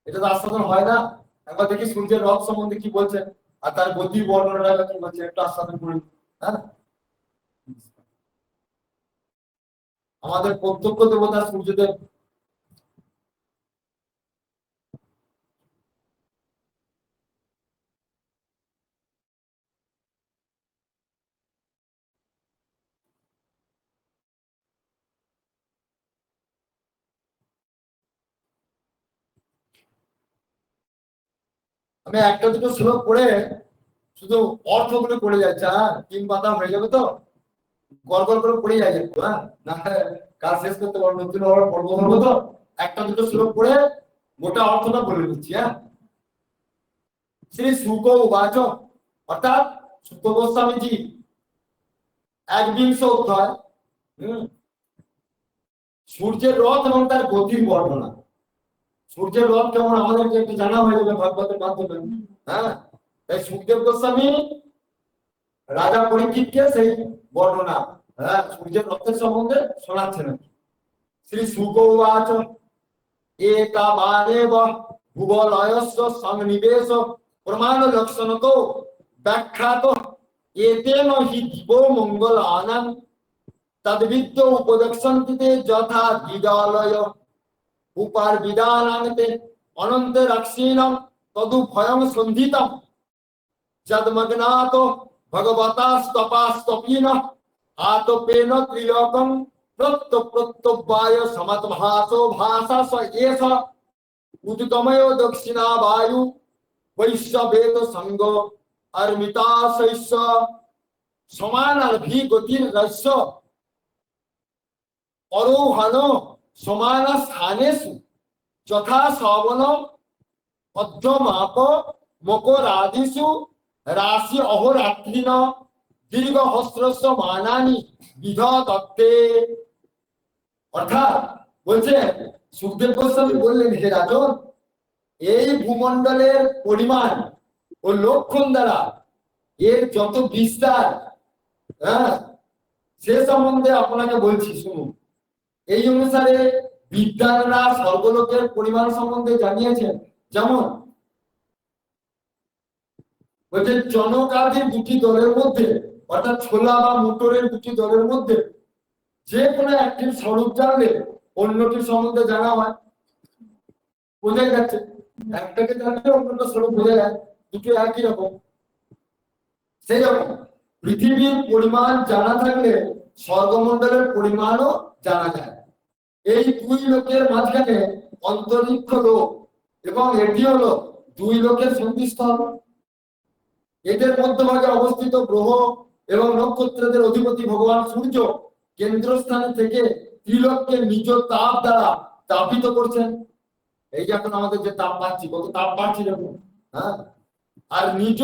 এটা তো আস্বাদন হয় না, একবার দেখি সূর্যের রথ সম্বন্ধে কি বলছে আর তার গতির বর্ণনাটা কি বলছে, একটু আস্বাদন করি। হ্যাঁ, আমাদের প্রত্যক্ষ দেবতা সূর্যদেব। আমি একটা দুটো শ্লোক পড়ে শুধু অর্থগুলো পড়ে যাচ্ছে। হ্যাঁ, 3 পাতা হয়ে যাবে তো, গড় গড় করে পড়ে যায় একটু। হ্যাঁ, না কাজ শেষ করতে পারবো, নতুন আবার পর্ব হবো তো, একটা দুটো শ্লোক পড়ে গোটা অর্থটা বলে দিচ্ছি। হ্যাঁ, শ্রী শুক উবাচ, অর্থাৎ শুক গোস্বামীজি 21 অধ্যায়, সূর্যের রথ এবং তার গতির বর্ণনা। সূর্যের রথ কেমন আমাদেরকে একটু জানা হয়ে যাবে ভাগবতের মাধ্যমে। হ্যাঁ, তাই সুখদেব গোস্বামী রাজা পরীক্ষিতকে সেই বর্ণনা, হ্যাঁ, সূর্যের রথের সম্বন্ধে শোনাচ্ছেন। শ্রী শুক উবাচ, একাবারেব ভুবলয়স্য সংনিবেশ প্রমাণ লক্ষণতো ব্যাখ্যাত এতেন হি জীব মঙ্গলানাং তদ্বিদ্য উপদক্ষন্তিতে যথা বিদালয় উপার বিদানান্তে অনন্তরাক্ষীণম তদুভয়ং সন্ধিতম যদমগ্নাত ভগবতাস্তপাস্তপীন আতপেন ত্রিলোকং প্রত্যবায় সমতভাসো ভাষা স এষ উদিতময় দক্ষিণা বায়ু বৈশ্ববেদ সঙ্গ অর্মিতাশৈষ সমানার্ভি গতির রস্য অরোহণ সমান স্থানেষু যথা শ্রবণ অধ্যমাপ মকরাদিষু রাশি অহোরাত্রিন দীর্ঘ হস্রস্য মানানি বিধ তত্ত্বে। অর্থাৎ বলছে সুখদেব গোস্বামী বললেন, হে রাজন, এই ভূমণ্ডলের পরিমাণ ও লক্ষণ দ্বারা এর যত বিস্তার, হ্যাঁ, সে সম্বন্ধে আপনাকে বলছি শুনুন। এই অনুসারে বিদ্বানরা স্বর্গলোকের পরিমাণ সম্বন্ধে জানিয়েছেন, যেমন ওই যে জনকাদের দুটি দলের মধ্যে, অর্থাৎ ছোলা বা মোটরের দুটি দলের মধ্যে যে কোনো একটির স্বরূপ জানলে অন্যটির সম্বন্ধে জানা হয়। বোঝা যাচ্ছে, একটাকে জানলে অন্যটা স্বরূপ বোঝা যায়, দুটো একই রকম। সেই রকম পৃথিবীর পরিমাণ জানা থাকলে স্বর্গমণ্ডলের পরিমাণও জানা যায়। এই দুই লোকের মাঝখানে অন্তরিক্ষ লোক, এবং এটি হলো দুই লোকের সন্ধিস্থল। এদের মধ্যভাগে অবস্থিত গ্রহ এবং নক্ষত্রদের অধিপতি ভগবান সূর্য কেন্দ্রস্থানে থেকে ত্রিলোককে নিজ তাপ দ্বারা তাপিত করছেন। এই যে এখন আমাদের যে তাপ পাচ্ছি, কত তাপ পাচ্ছি দেখুন, হ্যাঁ, আর নিজ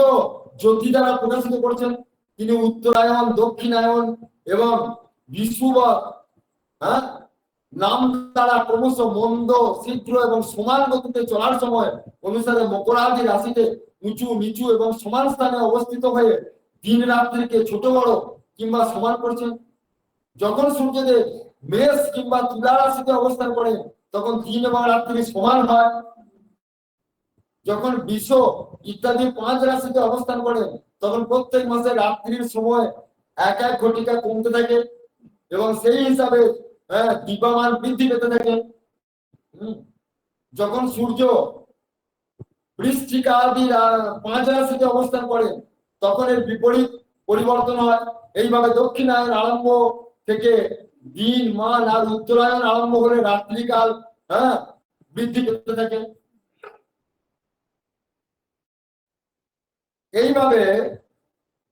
জ্যোতি দ্বারা প্রকাশিত করছেন। তিনি উত্তরায়ণ, দক্ষিণায়ন এবং বিষুবৎ, হ্যাঁ, নাম দ্বারা ক্রমশ মন্দ, শীঘ্র এবং সমান গতিতে চলার সময় অনুসারে মকরাদি রাশিতে উঁচু নিচু এবং সমান স্থানে অবস্থিত হয়ে দিন রাত্রিকে ছোট বড় কিংবা সমান করছেন। যখন সূর্যদেব মেষ কিংবা তুলা রাশিতে অবস্থান করে তখন দিন এবং রাত্রি সমান হয়। যখন বৃষ ইত্যাদি 5 রাশিতে অবস্থান করে তখন প্রত্যেক মাসে রাত্রির সময় 1 ঘটিকা কমতে থাকে এবং সেই হিসাবে দীপামান বৃদ্ধি পেতে থাকে। যখন সূর্য বৃশ্চিক আদি 5 রাশিতে অবস্থান করে তখন এর বিপরীত পরিবর্তন হয়। এইভাবে দক্ষিণায়ন আরম্ভ থেকে দিন মান আর উত্তরায়ণ আরম্ভ হলে রাত্রিকাল বৃদ্ধি পেতে থাকে। এইভাবে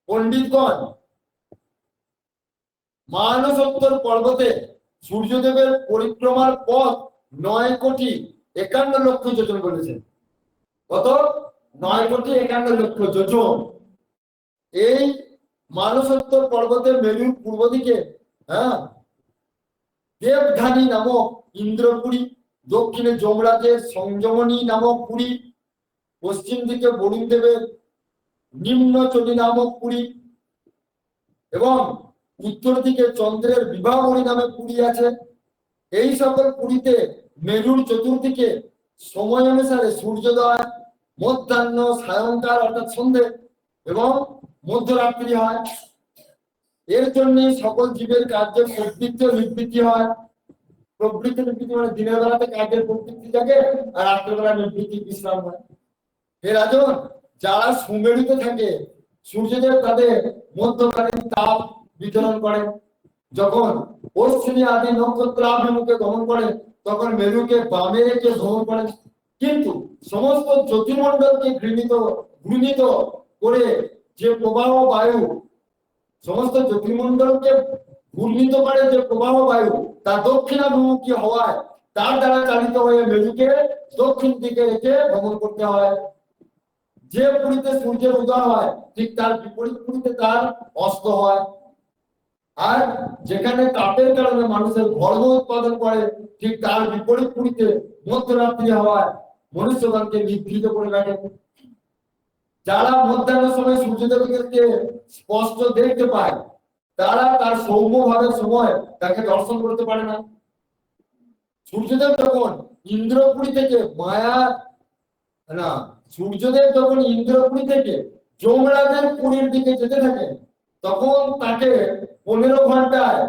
পণ্ডিতগণ মানসোত্তর পর্বতে সূর্যদেবের পরিক্রমার পথ 9,51,00,000 যোজন বলেছেন। কত? 9,51,00,000 যোজন। এই মানসোত্তর পর্বতের মেরুর পূর্ব দিকে দেবধানী নামক ইন্দ্রপুরী, দক্ষিণে যমরাজের সংযমনী নামক পুরী, পশ্চিম দিকে বরুণ দেবের নিম্নচলী নামক পুরী এবং উত্তর দিকে চন্দ্রের বিবাহমণি নামে পুরী আছে। এই সকল পুরীতে মেরুর চতুর্দিকে সময় অনুসারে সূর্যোদয়, মধ্যাহ্ন, সায়ংকাল অর্থাৎ সন্ধে এবং মধ্যরাত্রি হয়। এর জন্য সকল জীবের কার্যের প্রবৃত্তি ও নিবৃত্তি হয়। প্রবৃত্তি নিবৃত্তি মানে দিনের বেলাতে কার্যের প্রবৃত্তি থাকে আর রাত্রের বেলা নিবৃত্তি বিশ্রাম হয়। হে রাজন, যারা সুমেরুতে থাকে সূর্যদেব তাদের মধ্যকালীন তাপ বিতরণ করেন। যখন অশ্বিনী আদি নক্ষত্রাভিমুখে গমন করেন তখন মেরুকে বামে রেখে ভ্রমণ করেন। কিন্তু সমস্ত জ্যোতির্মণ্ডলকে ঘূর্ণিত করে যে প্রবাহ বায়ু, সমস্ত জ্যোতির্মণ্ডলকে ঘূর্ণিত করে যে প্রবাহ বায়ু তা দক্ষিণাভিমুখী হওয়ায় তার দ্বারা চালিত হয়ে মেরুকে দক্ষিণ দিকে রেখে ভ্রমণ করতে হয়। যে পুরীতে সূর্যের উদয় হয় ঠিক তার বিপরীত পুরীতে তার অস্ত হয়। আর যেখানে তাপের কারণে মানুষের ধর্ম উৎপাদন করে ঠিক তার বিপরীত পুরীতে মধ্যরাত্রি হওয়ায় মনুষ্যগণকে নিভৃত করে রাখে। যারা মধ্যাহ্ন সময় সূর্যদেবকে স্পষ্ট দেখতে পায় তারা তার সৌম্য ভাবের সময় তাকে দর্শন করতে পারে না। সূর্যদেব যখন ইন্দ্রপুরী থেকে যমরাজের পুরীর দিকে যেতে থাকে তখন তাকে 15 ঘন্টায়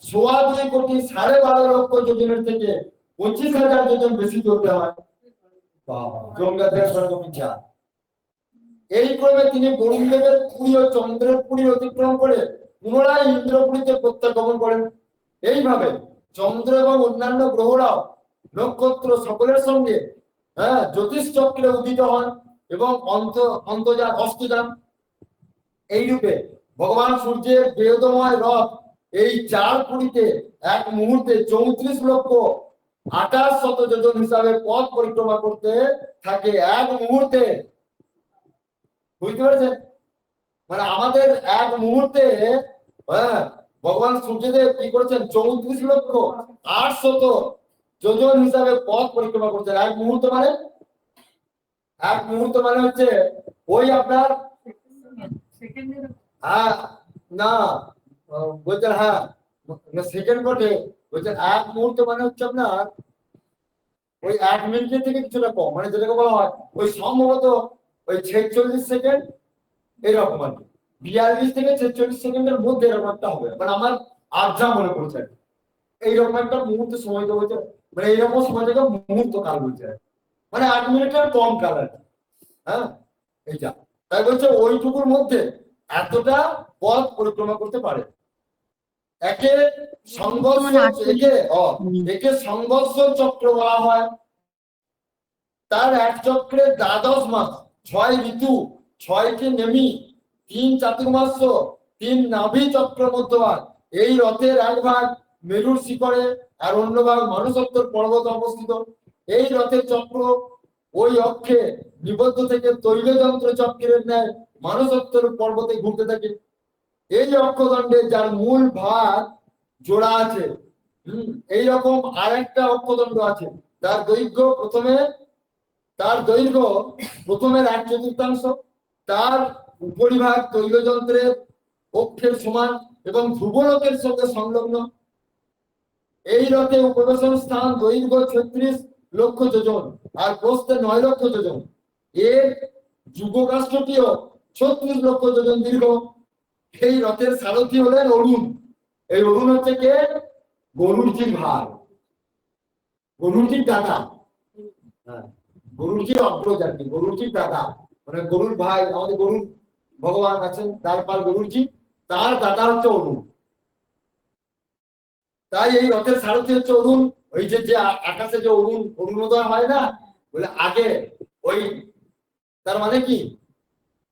2,2,12,5 যোজনের থেকে 25,000 যোজন বেশি চলতে হয়। এই ক্রমে তিনি বরুণ দেবের পুরী ও চন্দ্রের পুরী অতিক্রম করে পুনরায় ইন্দ্রপুরীতে প্রত্যাগমন করেন। এইভাবে চন্দ্র এবং অন্যান্য গ্রহরাও নক্ষত্র সকলের সঙ্গে জ্যোতিষ চক্রে উদিত হন এবং অন্তর্যান অস্তযান। এইরূপে ভগবান সূর্যের বেদময় রথ এই 4 পুরীতে এক মুহূর্তে 34,28,000 যোজন হিসাবে পথ পরিক্রমা করতে থাকে। এক মুহূর্তে, বুঝতে পেরেছেন? মানে আমাদের এক মুহূর্তে ভগবান সূর্যদেব কি করেছেন? 34,08,000 যোজন হিসাবে পথ পরিক্রমা করছেন। এক মুহূর্ত মানে হচ্ছে ওই আপনার না বলছেন সেকেন্ড বটে, বলছেন এক মুহূর্ত মানে হচ্ছে আপনার ওই 1 মিনিটের থেকে কিছুটা কম, মানে যেটাকে বলা হয় ওই সম্ভবত ওই 46 সেকেন্ড এরকম আর কি 42 থেকে 46 সেকেন্ডের মধ্যে এরকম একটা হবে, মানে আমার আর্ধা মনে পড়ছে আর কি। এইরকম একটা মুহূর্তে সময় তো বলছে, মানে এইরকম সময়টাকে মুহূর্ত কাল বলছে, মানে 8 মিনিটের কম কাল আর কি। হ্যাঁ, এইটা তাই বলছে ওইটুকুর মধ্যে এতটা পথ পরিক্রমা করতে পারে। একে সংঘর্ষ, একে সংঘর্ষ চক্র বলা হয়। তার এক চক্রে 12 মাস, 6 ঋতু, 6টি নেমি, 3 চাতুর্মাস, 3 নাভি চক্র মধ্যমান। এই রথের এক ভাগ মেরুর শিখরে আর অন্য ভাগ মানসোত্তর পর্বত অবস্থিত। এই রথের চক্র ওই অক্ষে নিবদ্ধ থেকে তৈলযন্ত্র চক্রের ন্যায় মানসোত্তর পর্বতে ঘুরতে থাকে। এই অক্ষদণ্ডে যার মূল ভাগ জোড়া আছে, এইরকম আরেকটা অক্ষদণ্ড আছে। তার দৈর্ঘ্য প্রথমের 1/4, তার উপরিভাগ তৈলযন্ত্রের অক্ষের সমান এবং ধ্রুবলোকের সঙ্গে সংলগ্ন। এই রথে উপবেশন স্থান দৈর্ঘ্য 36 লক্ষ যোজন আর প্রস্থে 9 লক্ষ যোজন। এর যুগকাষ্ঠটিও 36 লক্ষ যোজন দীর্ঘ। এই রথের সারথি হলেন অরুণ। এই অরুণ হচ্ছে কে? গরুড়জির ভাই, গরুড়জির দাদা। হ্যাঁ, গরুড়জির অগ্রজ আর কি, গরুড়জির দাদা, মানে গরুর ভাই। আমাদের গরুর ভগবান আছেন, তারপর গরুড়জি, তার দাদা হচ্ছে অরুণ। তাই এই রথের সারথি হচ্ছে অরুণ। ওই যে আকাশে যে অরুণোদয় হয় না, বলে আগে ওই, তার মানে কি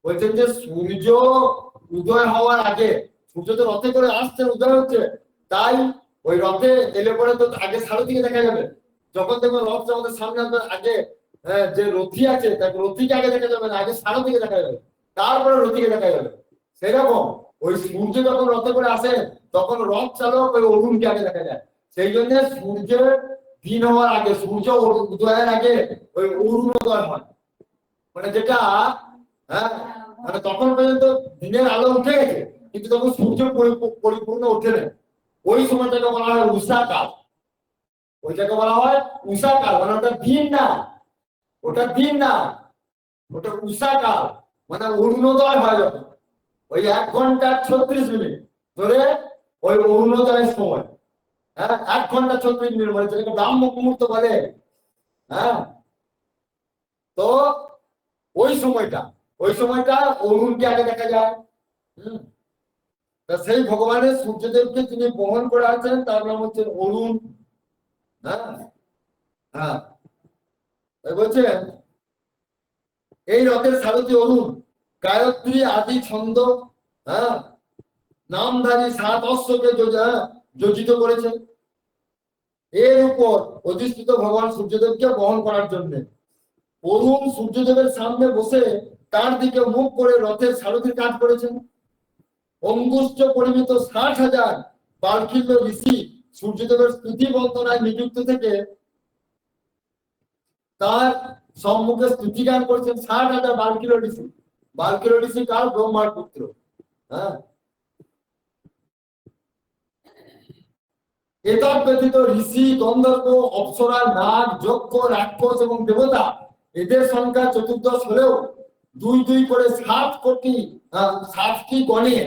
বলছেন যে সূর্য উদয় হওয়ার আগে, সূর্য তো রথে করে আসছে, উদয় হচ্ছে, তাই ওই রথে এলে পরে তো আগে সারথিকে দেখা যাবে। যখন দেখবেন রথ আমাদের সামনে আসবে, আগে যে রথী আছে তাকে রথীকে আগে দেখা যাবে না, আগে সারথিকে দেখা যাবে, তারপরে রথীকে দেখা যাবে। সেরকম ওই সূর্য যখন রথে করে আসে তখন রথ চালক ওই অরুণকে আগে দেখা যায়। সেই জন্য সূর্যের দিন হওয়ার আগে, সূর্য উদয়ের আগে ওই অরুণোদয় হয়, মানে যেটা মানে তখন পর্যন্ত দিনের আলো উঠে গেছে কিন্তু তখন সূর্য পরিপূর্ণ ওঠে না। ওই সময়টাকে বলা হয় উষাকাল। ওইটাকে বলা হয় উষাকাল, মানে ওটা দিন না, ওটা উষাকাল, মানে অরুণোদয় হয় যখন ওই 1 ঘন্টা 36 মিনিট ধরে ওই অরুণোদয়ের সময়। 1 ঘন্টা 36 মিনিট মানে যেটাকে ব্রাহ্ম মুহূর্ত বলে। তো ওই সময়টা অরুণকে আগে দেখা যায়। সেই ভগবানের সূর্যদেবকে তিনি বহন করে আছেন, তার নাম হচ্ছে অরুণ। বলছেন এই রথের সারথি অরুণ গায়ত্রী আদি ছন্দ নামধারী 7 অশ্বকে যোজিত করেছেন। এর উপর অধিষ্ঠিত ভগবান সূর্যদেবকে বহন করার জন্য অরুণ সূর্যদেবের সামনে বসে তার দিকে মুখ করে রথের সারথির কাজ করেছেন। অঙ্গুষ্ঠ পরিমিত 60,000 বালখিল্য ঋষি সূর্যদেবের স্তুতি বন্দনায় নিযুক্ত থেকে তার সম্মুখে স্তুতি গান করেছেন। 60,000 বালখিল্য ঋষি। বালখিল্য ঋষি কার? ব্রহ্মার পুত্র। এতদ ব্যতীত ঋষি, গন্ধর্ব, অপ্সরা, নাগ, যক্ষ, রাক্ষস এবং দেবতা এদের সংখ্যা 14 হলেও 2 করে 7টি গণে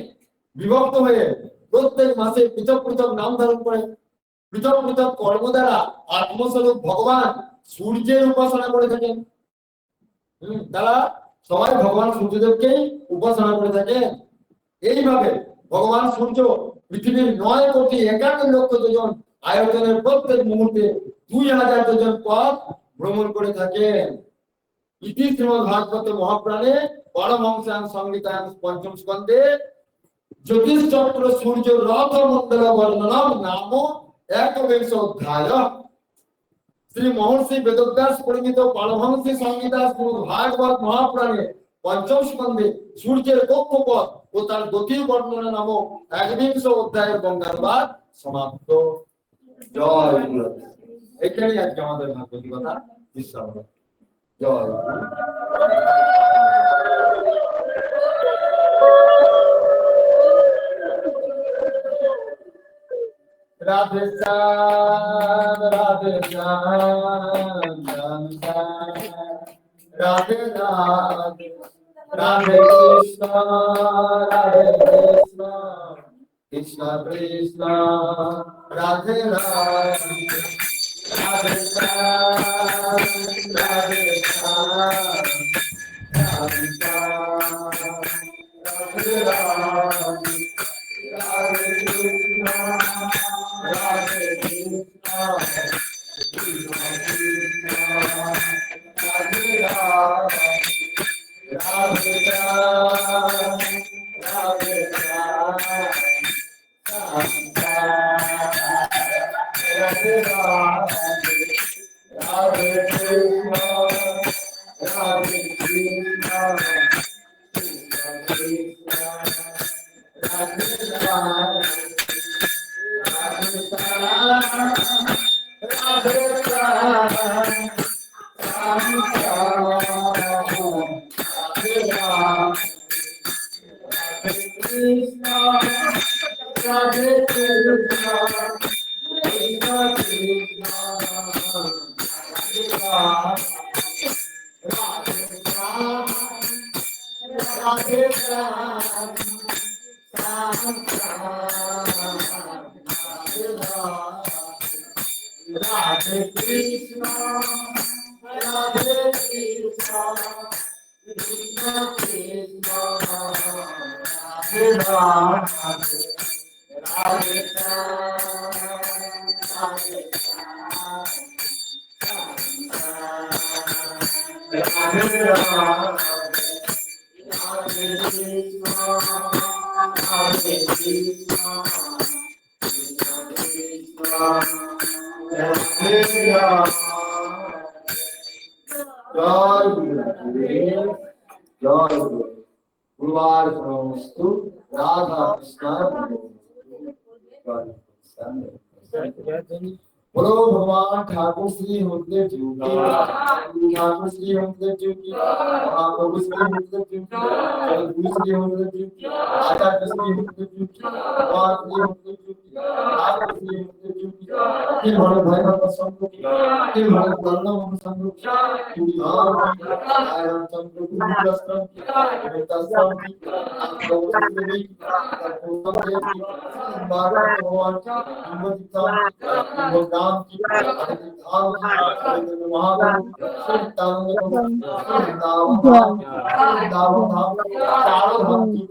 বিভক্ত হয়ে প্রত্যেক মাসে পৃথক পৃথক নাম ধারণ করে পৃথক পৃথক কর্ম দ্বারা আত্মস্বরূপ ভগবান সূর্যের উপাসনা করে থাকেন। তারা সবাই ভগবান সূর্যদেবকেই উপাসনা করে থাকেন। এইভাবে ভগবান সূর্য পৃথিবীর 9,51,00,000 যোজন আয়তনের প্রত্যেক মুহূর্তে 2,000 যোজন পথ ভ্রমণ করে থাকেন। ইতি শ্রীমদ্ ভাগবত মহাপুরাণে পরমহংসাং সংহিতাং 5ম স্কন্ধে জ্যোতিষচক্র সূর্য রথ মন্ডল বর্ণনম নাম 1 অধ্যায়। শ্রী মহর্ষি বেদব্যাস পরিমিত পরমহংসী সংহিতা শ্রীমদ্ ভাগবত মহাপুরাণে 5ম স্কন্ধে সূর্যের কক্ষপথ ও তার গতি বর্ণনা নামক 1 অধ্যায়ের গঙ্গানুবাদ সমাপ্ত। জয় গুরু। এখানেই আজকে আমাদের ভাগবতী কথা বিশ্রাম। জয় গুরু। রাধে শ্যাম রাধে শ্যাম Radhe Radhe. Radhe Krishna, Radhe Krishna, Krishna Krishna, Radhe Radhe, Radhe Ram, Radhe Ram, Radhe Ram, Radhe Ram, Radhe Krishna, Radhe Krishna, Krishna Krishna, Radhe Ram. Radhe Ram, Radhe Ram, Radhe Ram, Radhe Krishna, Radhe Krishna, Krishna Krishna, Radhe Ram, Radhe Ram, Radhe Ram. Krishna, Radhe Krishna, Krishna Krishna, Radhe Ram, Radhe Ram, Radhe Ram, Radhe Krishna, Radhe Krishna, Krishna Krishna, Radhe Ram, Radhe জয় গুরুদেব, জয় গুরু। গুরুবার সমস্তু রাধা কৃষ্ণ। बोलो भगवान ठाकुर श्री हरिदेव जी की, ठाकुर श्री हरिदेव जी की, महाप्रभु श्री हरिदेव जी की, गुरु श्री हरिदेव जी की, आचार्य श्री हरिदेव जी की, भगवान श्री हरिदेव जी की, ठाकुर श्री हरिदेव जी की, किल हरे भैरव संघ की, किल हरे दंडम संघ की, विधान की, आयरन चंद्र गुरुदस्तम की, वेदास्तम की, प्रभु श्री की, प्रभु देव की, बारह भगवान की, हिम्मत राम की, धाम की, महादेव की, चारों धाम की, चारों धाम की,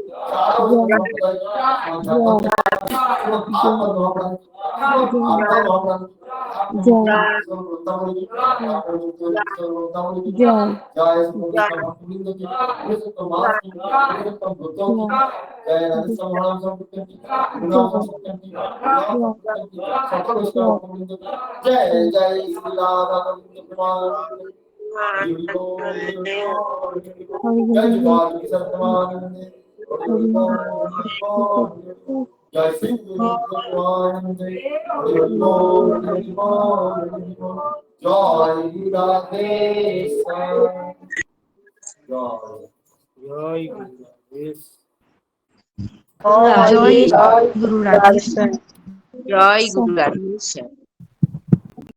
जय जय श्री राधा जय बाल सत्यानंद जय श्री गुरु सत्यानंद जय राधे जय जय गुरु राधेश्याम। जय गुरु राधेश्याम।